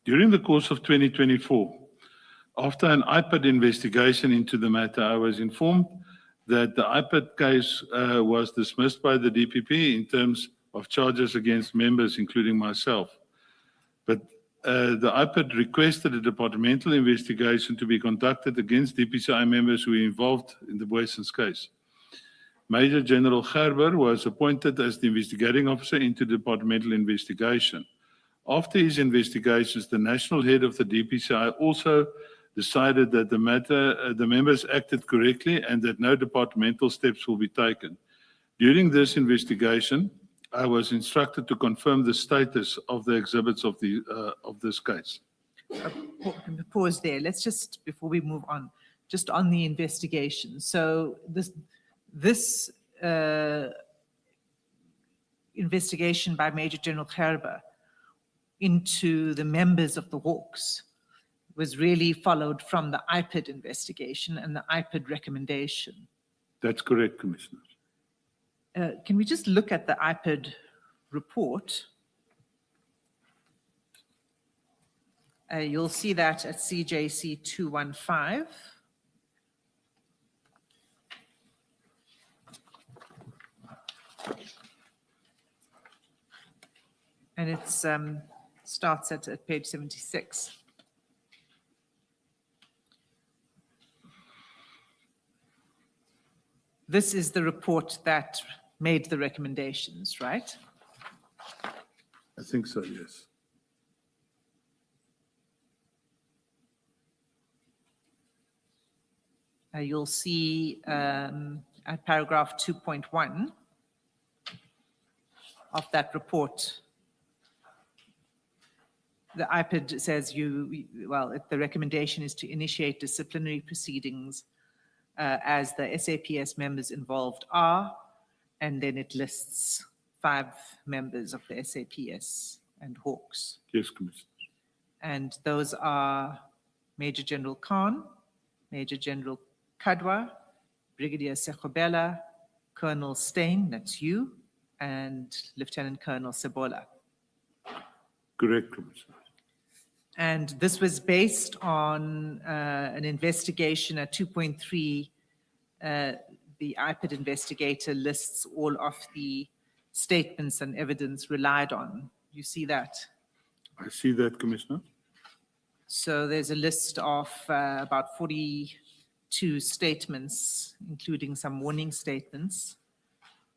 [SPEAKER 2] During the course of 2024, after an IPAD investigation into the matter, I was informed that the IPAD case was dismissed by the DPP in terms of charges against members, including myself. But the IPAD requested a departmental investigation to be conducted against DPCI members who were involved in the Boyson's case. Major General Gerber was appointed as the investigating officer into the departmental investigation. After his investigations, the national head of the DPCI also decided that the members acted correctly and that no departmental steps will be taken. During this investigation, I was instructed to confirm the status of the exhibits of this case.
[SPEAKER 3] Pause there. Let's just, before we move on, just on the investigation. So this investigation by Major General Gerber into the members of the Hawks was really followed from the IPAD investigation and the IPAD recommendation.
[SPEAKER 2] That's correct, Commissioner.
[SPEAKER 3] Can we just look at the IPAD report? You'll see that at CJC 215. And it starts at page 76. This is the report that made the recommendations, right?
[SPEAKER 2] I think so, yes.
[SPEAKER 3] You'll see at paragraph 2.1 of that report, the IPID says the recommendation is to initiate disciplinary proceedings as the SAPS members involved are, and then it lists 5 members of the SAPS and Hawks.
[SPEAKER 2] Yes, Commissioner.
[SPEAKER 3] And those are Major General Khan, Major General Kadwa, Brigadier Sekobela, Colonel Stein, that's you, and Lieutenant Colonel Sebola.
[SPEAKER 2] Correct, Commissioner.
[SPEAKER 3] And this was based on an investigation at 2.3. The IPID investigator lists all of the statements and evidence relied on. You see that?
[SPEAKER 2] I see that, Commissioner.
[SPEAKER 3] So there's a list of about 42 statements, including some warning statements,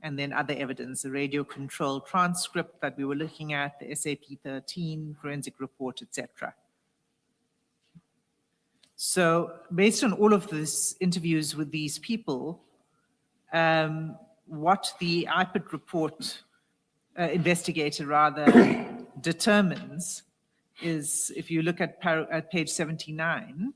[SPEAKER 3] and then other evidence, the radio control transcript that we were looking at, the SAP-13 forensic report, etc. So based on all of these interviews with these people, what the IPID report investigator rather determines is, if you look at page 79,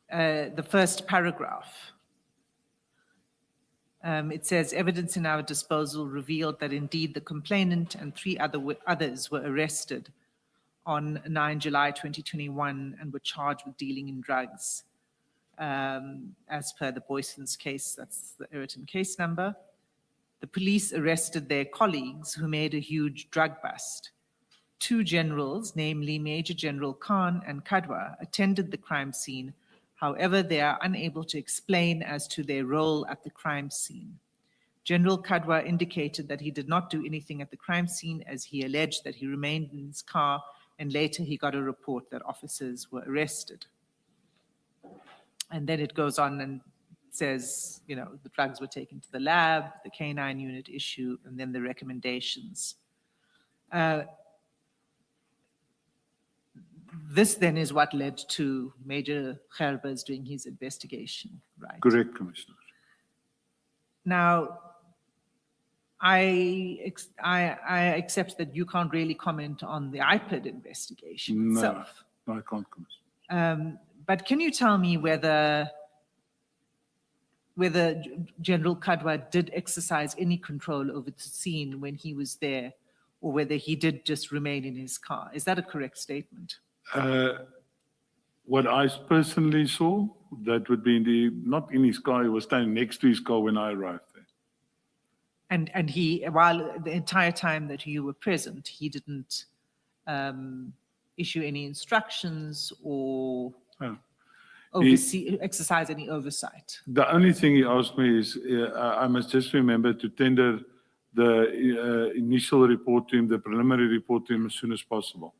[SPEAKER 3] the first paragraph. It says, evidence in our disposal revealed that indeed the complainant and 3 others were arrested on 9 July 2021 and were charged with dealing in drugs. As per the Boyson's case, that's the Ayrton case number. The police arrested their colleagues who made a huge drug bust. 2 generals, namely Major General Khan and Kadwa, attended the crime scene. However, they are unable to explain as to their role at the crime scene. General Kadwa indicated that he did not do anything at the crime scene, as he alleged that he remained in his car, and later he got a report that officers were arrested. And then it goes on and says, the drugs were taken to the lab, the canine unit issue, and then the recommendations. This then is what led to Major Gerbers doing his investigation, right?
[SPEAKER 2] Correct, Commissioner.
[SPEAKER 3] Now, I accept that you can't really comment on the IPID investigation itself.
[SPEAKER 2] No, I can't, Commissioner.
[SPEAKER 3] But can you tell me whether General Kadwa did exercise any control over the scene when he was there, or whether he did just remain in his car? Is that a correct statement?
[SPEAKER 2] What I personally saw, that would be not in his car, he was standing next to his car when I arrived there.
[SPEAKER 3] And he, while the entire time that you were present, he didn't issue any instructions or exercise any oversight?
[SPEAKER 2] The only thing he asked me is, I must just remember to tender the initial report to him, the preliminary report to him as soon as possible.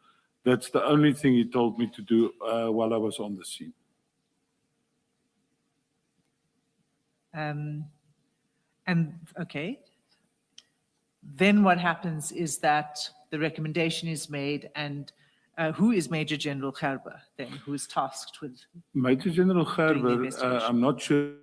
[SPEAKER 2] That's the only thing he told me to do while I was on the scene.
[SPEAKER 3] And okay. Then what happens is that the recommendation is made, and who is Major General Gerber then, who is tasked with?
[SPEAKER 2] Major General Gerber, I'm not sure